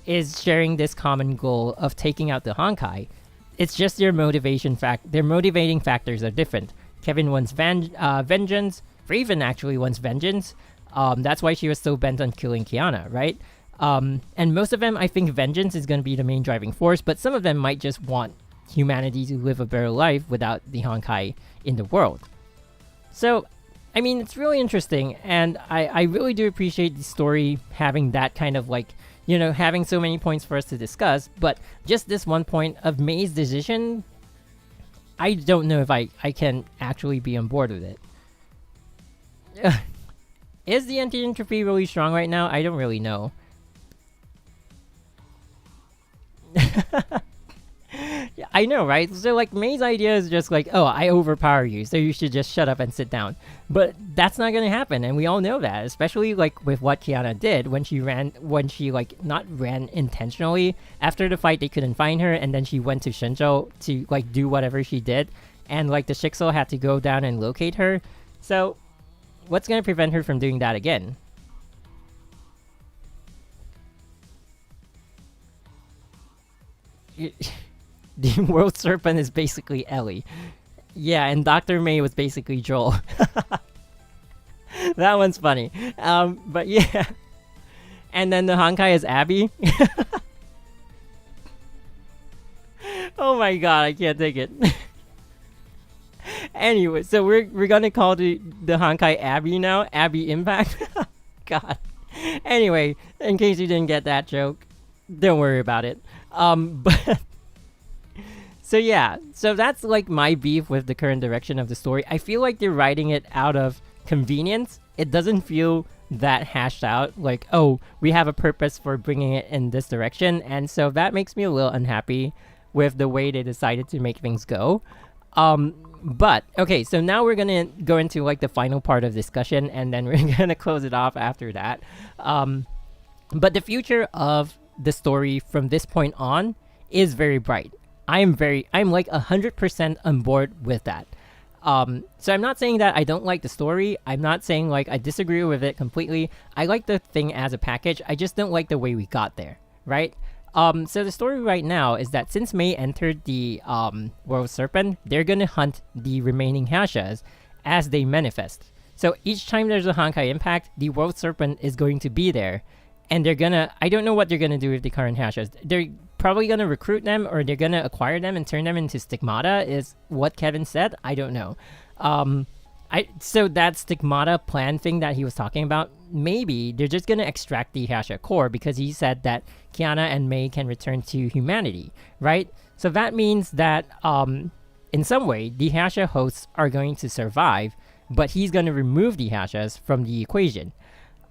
is sharing this common goal of taking out the Honkai. It's just their motivating factors are different. Kevin wants vengeance. Raven actually wants vengeance. That's why she was so bent on killing Kiana, right? And most of them, I think vengeance is going to be the main driving force, but some of them might just want humanity to live a better life without the Honkai in the world. So, I mean, it's really interesting, and I really do appreciate the story having that kind of having so many points for us to discuss, but just this one point of Mei's decision, I don't know if I can actually be on board with it. Is the anti-entropy really strong right now? I don't really know. Yeah, I know, right? So Mei's idea is just oh, I overpower you, so you should just shut up and sit down. But that's not gonna happen, and we all know that, especially with what Kiana did when she not ran intentionally. After the fight, they couldn't find her, and then she went to Shenzhou to do whatever she did, and the Jigsaw had to go down and locate her. So what's gonna prevent her from doing that again? The World Serpent is basically Ellie. Yeah, and Dr. Mei was basically Joel. That one's funny. But yeah. And then the Honkai is Abby. Oh my god, I can't take it. Anyway, so we're gonna call the Honkai Abby now. Abby Impact. God. Anyway, in case you didn't get that joke, don't worry about it. But so yeah, so that's my beef with the current direction of the story. I feel like they're writing it out of convenience. It doesn't feel that hashed out, oh, we have a purpose for bringing it in this direction, and so that makes me a little unhappy with the way they decided to make things go. But okay, so now we're gonna go into the final part of discussion, and then we're gonna close it off after that. But the future of the story from this point on is very bright. I'm 100% on board with that. So I'm not saying that I don't like the story. I'm not saying I disagree with it completely. I like the thing as a package. I just don't like the way we got there, right? So the story right now is that since Mei entered the World Serpent, they're gonna hunt the remaining Hashas as they manifest. So each time there's a Honkai impact, the World Serpent is going to be there, and they're gonna. I don't know what they're gonna do with the current Hashas. They're probably gonna recruit them, or they're gonna acquire them and turn them into stigmata. Is what Kevin said. I don't know. So that stigmata plan thing that he was talking about, maybe they're just gonna extract the Hasha core because he said that Kiana and Mei can return to humanity, right? So that means that in some way the Hasha hosts are going to survive, but he's gonna remove the Hashas from the equation.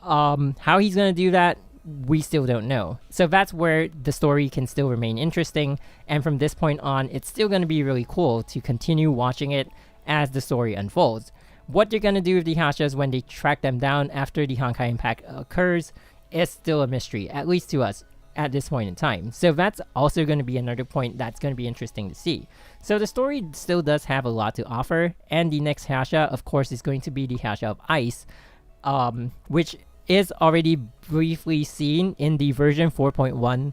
How he's gonna do that, we still don't know. So that's where the story can still remain interesting, and from this point on, it's still gonna be really cool to continue watching it as the story unfolds. What they're gonna do with the Hashas when they track them down after the Honkai impact occurs is still a mystery, at least to us at this point in time. So that's also going to be another point that's going to be interesting to see. So the story still does have a lot to offer, and the next Hasha, of course, is going to be the Hasha of Ice, which is already briefly seen in the version 4.1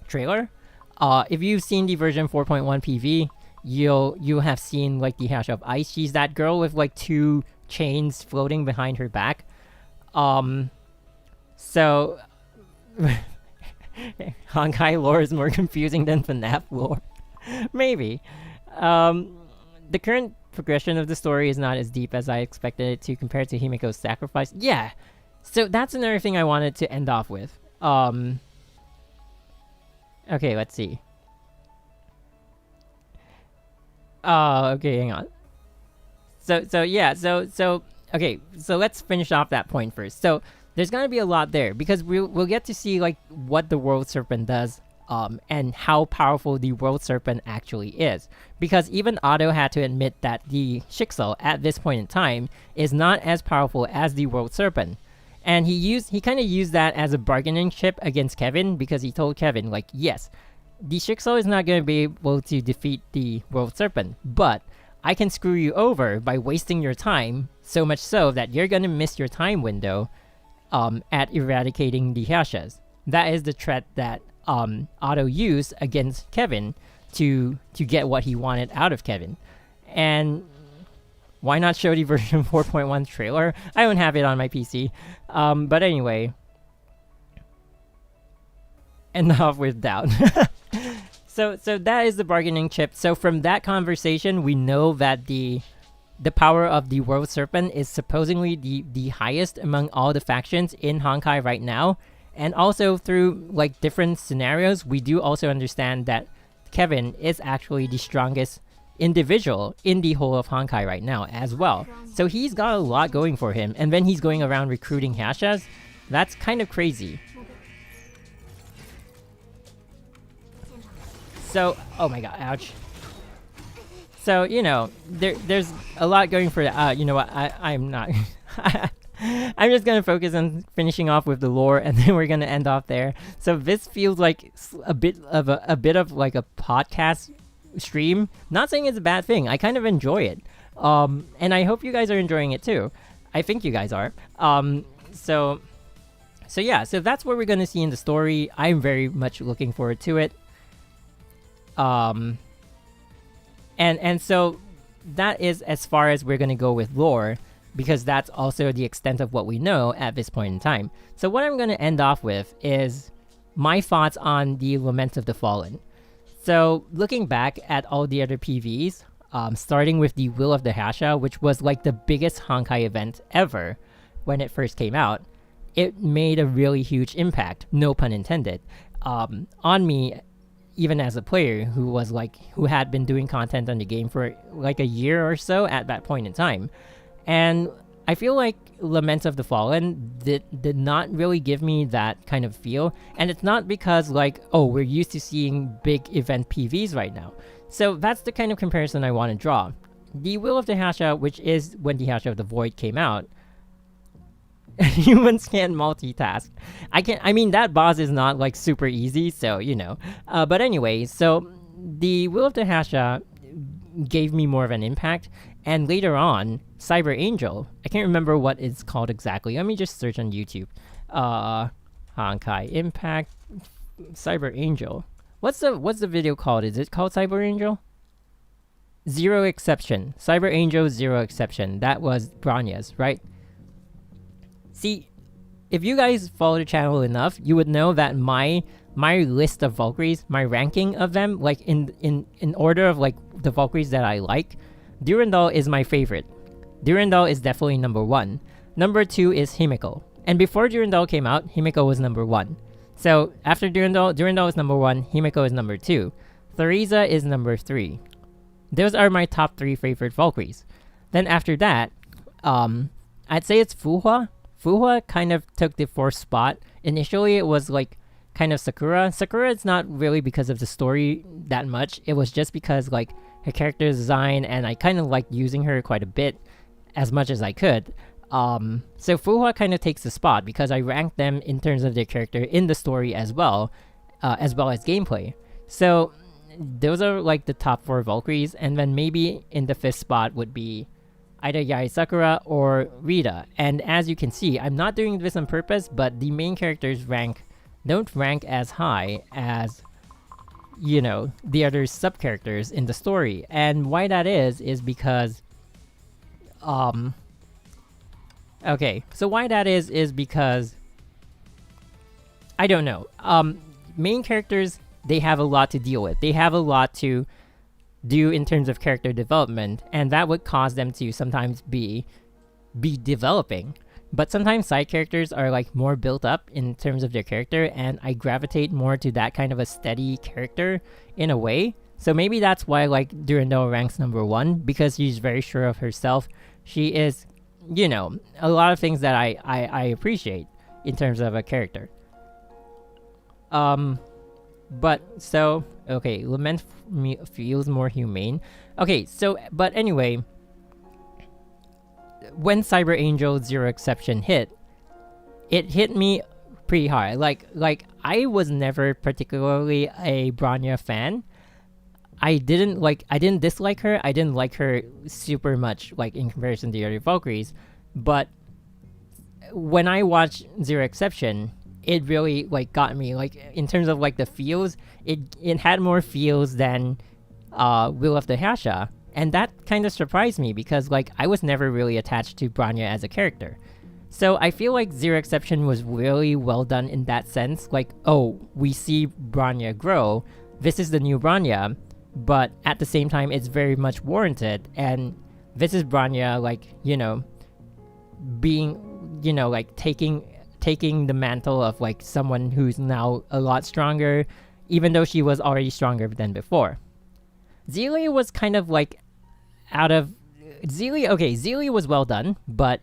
trailer. If you've seen the version 4.1 PV, you'll have seen like the Herrscher of Ice. She's that girl with like 2 chains floating behind her back. So Honkai lore is more confusing than FNAF lore. Maybe. The current progression of the story is not as deep as I expected it to compared to Himiko's sacrifice. Yeah. So that's another thing I wanted to end off with. Okay, let's see. Okay, hang on. So okay, so let's finish off that point first. So there's gonna be a lot there because we'll get to see like what the World Serpent does, and how powerful the World Serpent actually is. Because even Otto had to admit that the Shixel at this point in time is not as powerful as the World Serpent. And he kind of used that as a bargaining chip against Kevin, because he told Kevin, like, yes, the Shixel is not going to be able to defeat the World Serpent, but I can screw you over by wasting your time, so much so that you're going to miss your time window at eradicating the Hashas. That is the threat that Otto used against Kevin to get what he wanted out of Kevin. And why not show the version 4.1 trailer? I don't have it on my PC. But anyway. Enough with doubt. So that is the bargaining chip. So from that conversation, we know that the power of the World Serpent is supposedly the highest among all the factions in Honkai right now. And also through like different scenarios, we do also understand that Kevin is actually the strongest individual in the whole of Honkai right now as well. So he's got a lot going for him, and then he's going around recruiting Hashas. That's kind of crazy. So, oh my god, ouch. So, you know, there's a lot going for you know what, I'm not I'm just gonna focus on finishing off with the lore, and then we're gonna end off there. So this feels like a bit of like a podcast stream. Not saying it's a bad thing. I kind of enjoy it, and I hope you guys are enjoying it too. I think you guys are. So yeah, so that's what we're gonna see in the story. I'm very much looking forward to it. And so that is as far as we're gonna go with lore, because that's also the extent of what we know at this point in time. So what I'm gonna end off with is my thoughts on the Lament of the Fallen. So looking back at all the other PVs, starting with the Will of the Hasha, which was like the biggest Honkai event ever when it first came out, it made a really huge impact, no pun intended, on me, even as a player who had been doing content on the game for like a year or so at that point in time. And I feel like Lament of the Fallen did not really give me that kind of feel. And it's not because like, oh, we're used to seeing big event PVs right now. So that's the kind of comparison I want to draw. The Will of the Hasha, which is when the Hasha of the Void came out, humans can't multitask. I mean, that boss is not like super easy, so you know. But anyway, so the Will of the Hasha gave me more of an impact. And later on, Cyber Angel, I can't remember what it's called exactly. Let me just search on YouTube. Honkai Impact Cyber Angel. What's the video called? Is it called Cyber Angel? Zero Exception. Cyber Angel Zero Exception. That was Bronya's, right? See, if you guys follow the channel enough, you would know that my list of Valkyries, my ranking of them, like in order of like the Valkyries that I like, Durandal is my favorite. Durandal is definitely number 1. Number 2 is Himiko. And before Durandal came out, Himiko was number 1. So after Durandal is number 1, Himiko is number 2. Theresa is number 3. Those are my top 3 favorite Valkyries. Then after that, I'd say it's Fuhua. Fuhua kind of took the 4th spot. Initially, it was like kind of Sakura. Sakura is not really because of the story that much. It was just because like her character design, and I kind of liked using her quite a bit, as much as I could. So Fuhua kind of takes the spot because I ranked them in terms of their character in the story as well as gameplay. So those are like the top 4 Valkyries, and then maybe in the 5th spot would be either Yari Sakura or Rita. And as you can see, I'm not doing this on purpose, but the main characters don't rank as high as, you know, the other sub characters in the story. And why that is because okay, so why that is because I don't know. Main characters, they have a lot to deal with. They have a lot to do in terms of character development, and that would cause them to sometimes be developing. But sometimes side characters are like more built up in terms of their character, and I gravitate more to that kind of a steady character in a way. So maybe that's why like Durandal ranks number 1, because she's very sure of herself. She is, you know, a lot of things that I appreciate in terms of a character. But so okay, Lament feels more humane. Okay, so but anyway, when Cyber Angel Zero Exception hit, it hit me pretty hard. Like I was never particularly a Bronya fan. I didn't dislike her. I didn't like her super much, like in comparison to the other Valkyries. But when I watched Zero Exception, it really like got me. Like in terms of like the feels, it had more feels than Will of the Herrscher, and that kind of surprised me because like I was never really attached to Bronya as a character. So I feel like Zero Exception was really well done in that sense. Like, oh, we see Bronya grow. This is the new Bronya, but at the same time, it's very much warranted. And this is Bronya, like, you know, being, you know, like taking the mantle of like someone who's now a lot stronger, even though she was already stronger than before. Zelia was kind of like out of Zelia. Okay, Zelia was well done, but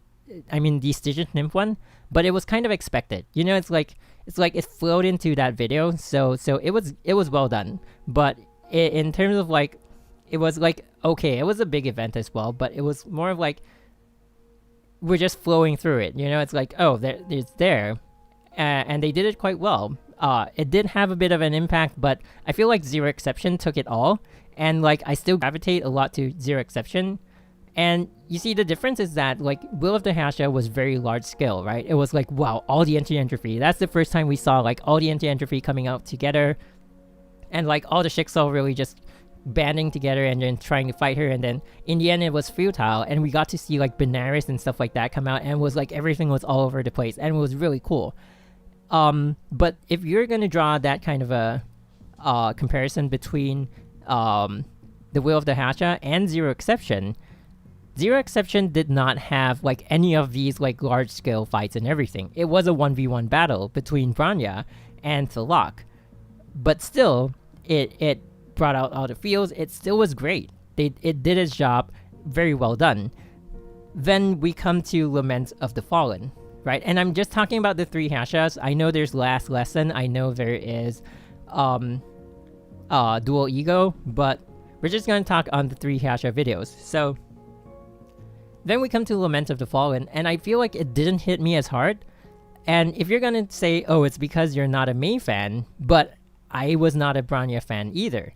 I mean the Stygian Nymph one, but it was kind of expected. You know, it's like it flowed into that video, so it was well done. But in terms of like, it was like okay, it was a big event as well, but it was more of like we're just flowing through it. You know, it's like oh, it's there, and they did it quite well. It did have a bit of an impact, but I feel like Zero Exception took it all, and like I still gravitate a lot to Zero Exception. And you see, the difference is that, like, Will of the Herrscher was very large scale, right? It was like, wow, all the anti-entropy. That's the first time we saw, like, all the anti-entropy coming out together. And, like, all the Shixel really just banding together and then trying to fight her. And then, in the end, it was futile. And we got to see, like, Benares and stuff like that come out. And it was, like, everything was all over the place. And it was really cool. But if you're going to draw that kind of a comparison between the Will of the Herrscher and Zero Exception did not have like any of these like large scale fights and everything. It was a 1v1 battle between Bronya and Thalok. But still, it brought out all the feels. It still was great. It did its job, very well done. Then we come to Lament of the Fallen, right? And I'm just talking about the 3 Herrschers. I know there's Last Lesson. I know there is Dual Ego, but we're just gonna talk on the 3 Herrscher videos. So then we come to Lament of the Fallen, and I feel like it didn't hit me as hard. And if you're gonna say, oh, it's because you're not a Mei fan, but I was not a Bronya fan either.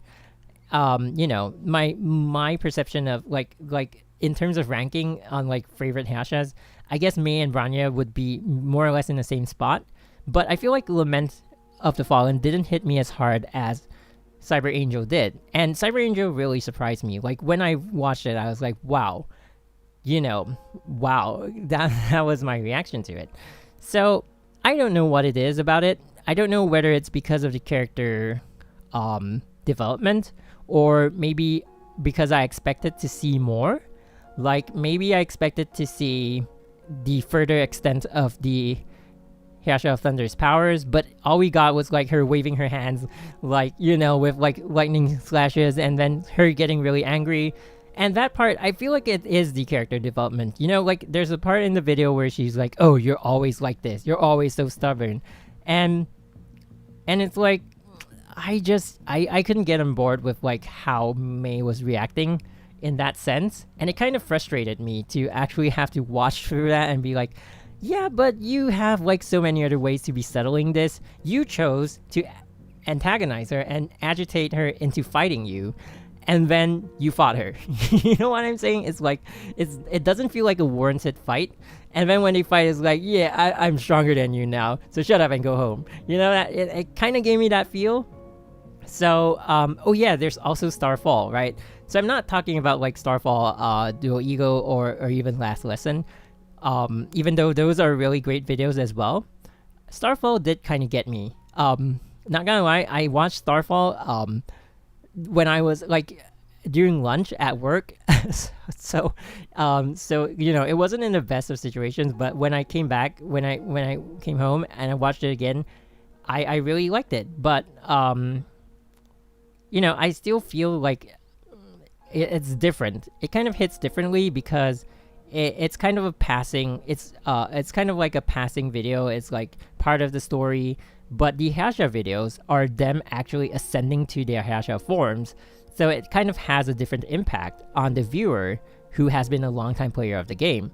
You know, my perception of like in terms of ranking on like favorite Herrschers, I guess Mei and Bronya would be more or less in the same spot. But I feel like Lament of the Fallen didn't hit me as hard as Cyber Angel did. And Cyber Angel really surprised me. Like, when I watched it, I was like, wow. Wow. That was my reaction to it. So, I don't know what it is about it. I don't know whether it's because of the character development, or maybe because I expected to see more. Like, maybe I expected to see the further extent of the Herrscher of Thunder's powers, but all we got was like her waving her hands, like, with like lightning slashes, and then her getting really angry. And that part, I feel like it is the character development. Like, there's a part in the video where she's like, oh, you're always like this. You're always so stubborn. And it's like, I couldn't get on board with like how Mei was reacting in that sense. And it kind of frustrated me to actually have to watch through that and be like, yeah, but you have like so many other ways to be settling this. You chose to antagonize her and agitate her into fighting you, and then you fought her. You know what I'm saying? It's like, it doesn't feel like a warranted fight. And then when they fight, it's like, yeah, I'm stronger than you now, so shut up and go home. That it kind of gave me that feel. So, oh yeah, there's also Starfall, right? So I'm not talking about like Starfall, Dual Ego, or even Last Lesson. Even though those are really great videos as well, Starfall did kind of get me. Not gonna lie, I watched Starfall when I was like during lunch at work. so it wasn't in the best of situations, but when I came back, when I came home and I watched it again, I really liked it. But I still feel like it's different. It kind of hits differently because it's kind of a passing, it's kind of like a passing video. It's like part of the story, but the Herrscher videos are them actually ascending to their Herrscher forms, so it kind of has a different impact on the viewer who has been a longtime player of the game.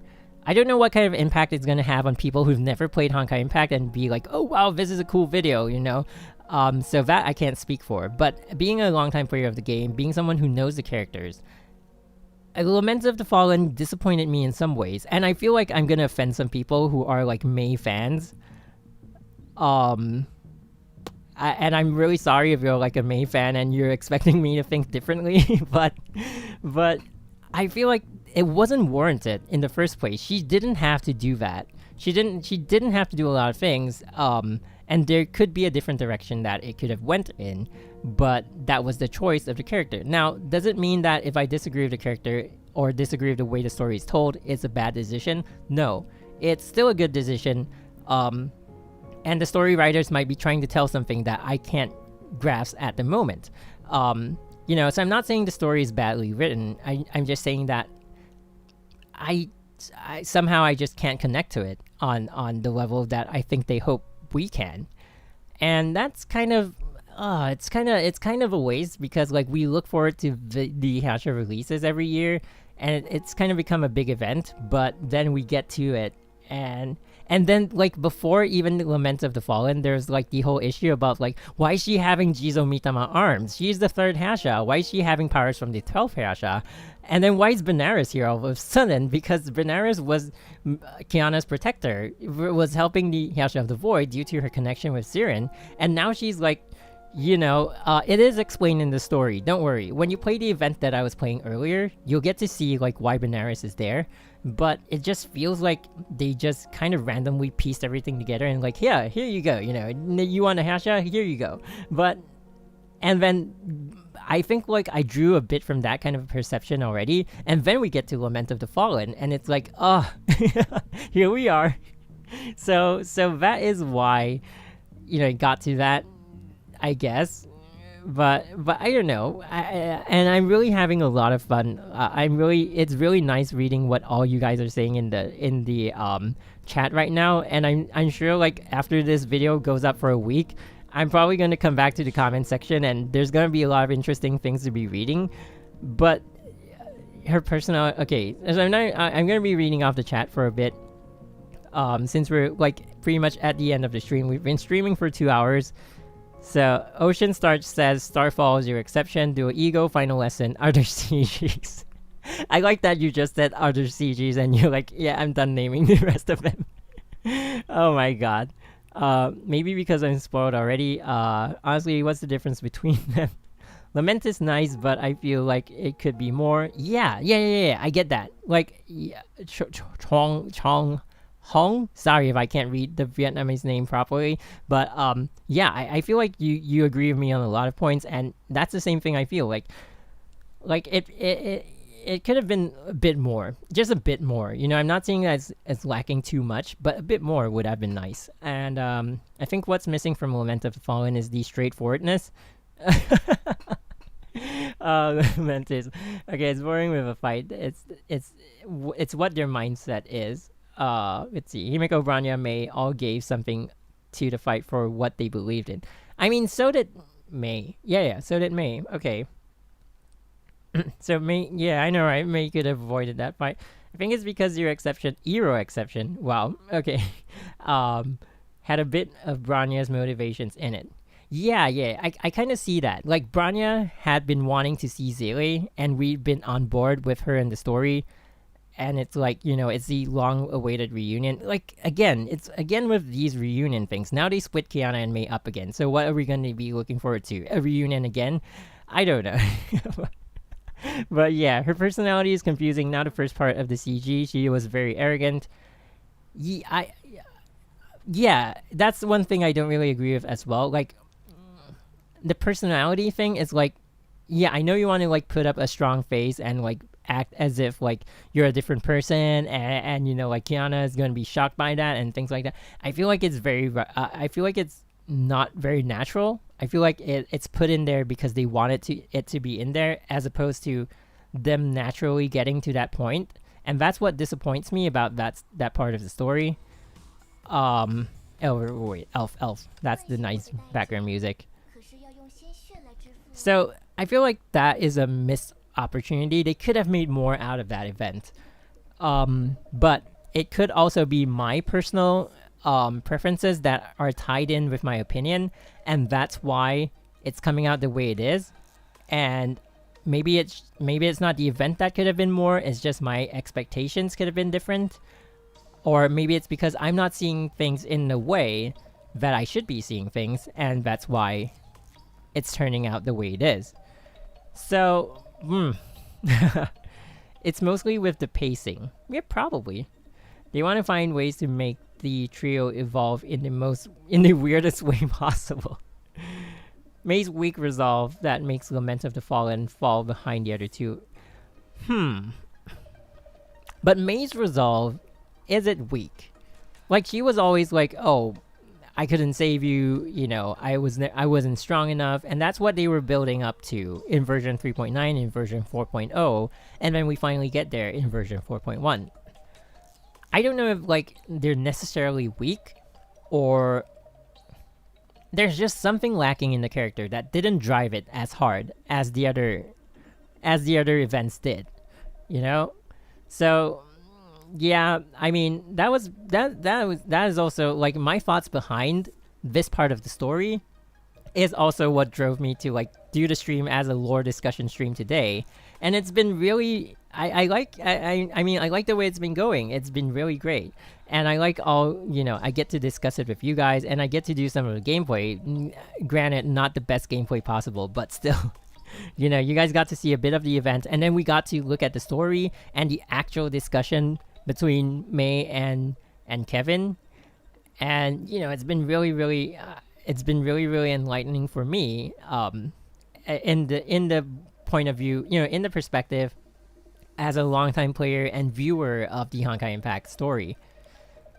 I don't know what kind of impact it's going to have on people who've never played Honkai Impact and be like, oh wow, this is a cool video, so that I can't speak for. But being a longtime player of the game, being someone who knows the characters, Lament of the Fallen disappointed me in some ways, and I feel like I'm gonna offend some people who are like Mei fans. And I'm really sorry if you're like a Mei fan and you're expecting me to think differently, but I feel like it wasn't warranted in the first place. She didn't have to do that. She didn't have to do a lot of things. And there could be a different direction that it could have went in, but that was the choice of the character. Now, does it mean that if I disagree with the character or disagree with the way the story is told, it's a bad decision? No, it's still a good decision. And the story writers might be trying to tell something that I can't grasp at the moment. So I'm not saying the story is badly written. I'm just saying that I somehow I just can't connect to it on the level that I think they hope we can. And that's kind of it's kind of a waste, because like we look forward to the Herrscher releases every year, and it's kind of become a big event, but then we get to it, and then like before even the Lament of the Fallen, there's like the whole issue about like, why is she having Jizo Mitama arms? She's the 3rd Herrscher. Why is she having powers from the 12th Herrscher? And then why is Benares here all of a sudden? Because Benares was Kiana's protector, was helping the Herrscher of the Void due to her connection with Siren, and now she's like, it is explained in the story. Don't worry. When you play the event that I was playing earlier, you'll get to see like why Benares is there. But it just feels like they just kind of randomly pieced everything together and like, yeah, here you go. You want a Herrscher? Here you go. And then I think like I drew a bit from that kind of perception already, and then we get to Lament of the Fallen, and it's like, oh, here we are. So that is why, it got to that, I guess. But I don't know. And I'm really having a lot of fun. It's really nice reading what all you guys are saying in the chat right now. And I'm sure like after this video goes up for a week, I'm probably going to come back to the comment section, and there's going to be a lot of interesting things to be reading. But her personal... Okay, so I'm going to be reading off the chat for a bit. Since we're like pretty much at the end of the stream. We've been streaming for 2 hours. So, Ocean Starch says, Starfall is your exception. Dual Ego, Final Lesson, other CGs. I like that you just said other CGs and you're like, yeah, I'm done naming the rest of them. Oh my god. Maybe because I'm spoiled already. Honestly, what's the difference between them? Lament is nice, but I feel like it could be more. Yeah. I get that. Like, yeah, Chong Hong. Sorry if I can't read the Vietnamese name properly, but yeah, I feel like you agree with me on a lot of points, and that's the same thing I feel like it could have been a bit more, just a bit more. I'm not saying that it's lacking too much, but a bit more would have been nice. And I think what's missing from Lament of the Fallen is the straightforwardness. Lament is okay. It's boring with a fight. It's what their mindset is. Let's see. Himiko, Branya, May all gave something to the fight for what they believed in. I mean, so did May. Yeah. So did May. Okay. So May, yeah, I know, right? May could have avoided that fight. I think it's because your Eero exception, wow, okay, had a bit of Branya's motivations in it. Yeah, I kind of see that. Like, Branya had been wanting to see Zele, and we've been on board with her in the story, and it's like, it's the long-awaited reunion. Like, it's again with these reunion things. Now they split Kiana and May up again, so what are we going to be looking forward to? A reunion again? I don't know. But yeah, her personality is confusing. Now the first part of the CG, she was very arrogant. Yeah, that's one thing I don't really agree with as well. Like, the personality thing is like, yeah, I know you want to like put up a strong face and like act as if like you're a different person, and like Kiana is going to be shocked by that and things like that. I feel like it's I feel like it's not very natural. I feel like it's put in there because they wanted it to be in there, as opposed to them naturally getting to that point. And that's what disappoints me about that part of the story. Elf. That's the nice background music. So I feel like that is a missed opportunity. They could have made more out of that event. But it could also be my personal preferences that are tied in with my opinion, and that's why it's coming out the way it is. And maybe it's not the event that could have been more, it's just my expectations could have been different. Or maybe it's because I'm not seeing things in the way that I should be seeing things, and that's why it's turning out the way it is. So it's mostly with the pacing. Yeah, probably. They want to find ways to make the trio evolve in the weirdest way possible. May's weak resolve that makes Lament of the Fallen fall behind the other two. But May's resolve, is it weak? Like, she was always like, oh, I couldn't save you, I wasn't strong enough, and that's what they were building up to in version 3.9, in version 4.0, and then we finally get there in version 4.1. I don't know if like they're necessarily weak, or there's just something lacking in the character that didn't drive it as hard as the other events did, So yeah, I mean that is also like my thoughts behind this part of the story is also what drove me to like do the stream as a lore discussion stream today, and it's been really I like the way it's been going. It's been really great, and I like I get to discuss it with you guys, and I get to do some of the gameplay. Granted, not the best gameplay possible, but still, you guys got to see a bit of the event, and then we got to look at the story and the actual discussion between May and Kevin, and it's been really really enlightening for me. In the point of view, in the perspective as a longtime player and viewer of the Honkai Impact story.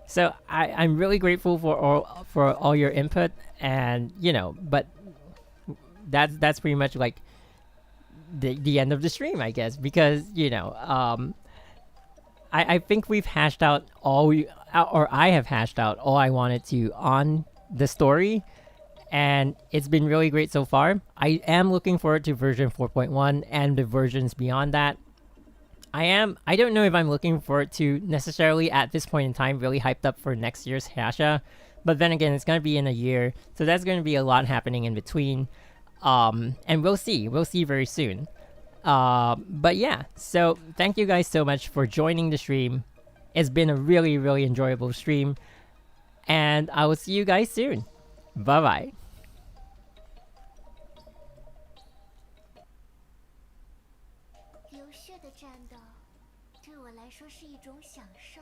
So I'm really grateful for all your input, and but that's pretty much like the end of the stream, I guess, because I think we've hashed out I have hashed out all I wanted to on the story, and it's been really great so far. I am looking forward to version 4.1 and the versions beyond that. I don't know if I'm looking forward to necessarily at this point in time really hyped up for next year's Herrscher, but then again, it's going to be in a year, so that's going to be a lot happening in between, and we'll see very soon. But yeah, so thank you guys so much for joining the stream. It's been a really, really enjoyable stream. And I will see you guys soon. Bye bye. 流血的战斗对我来说是一种享受。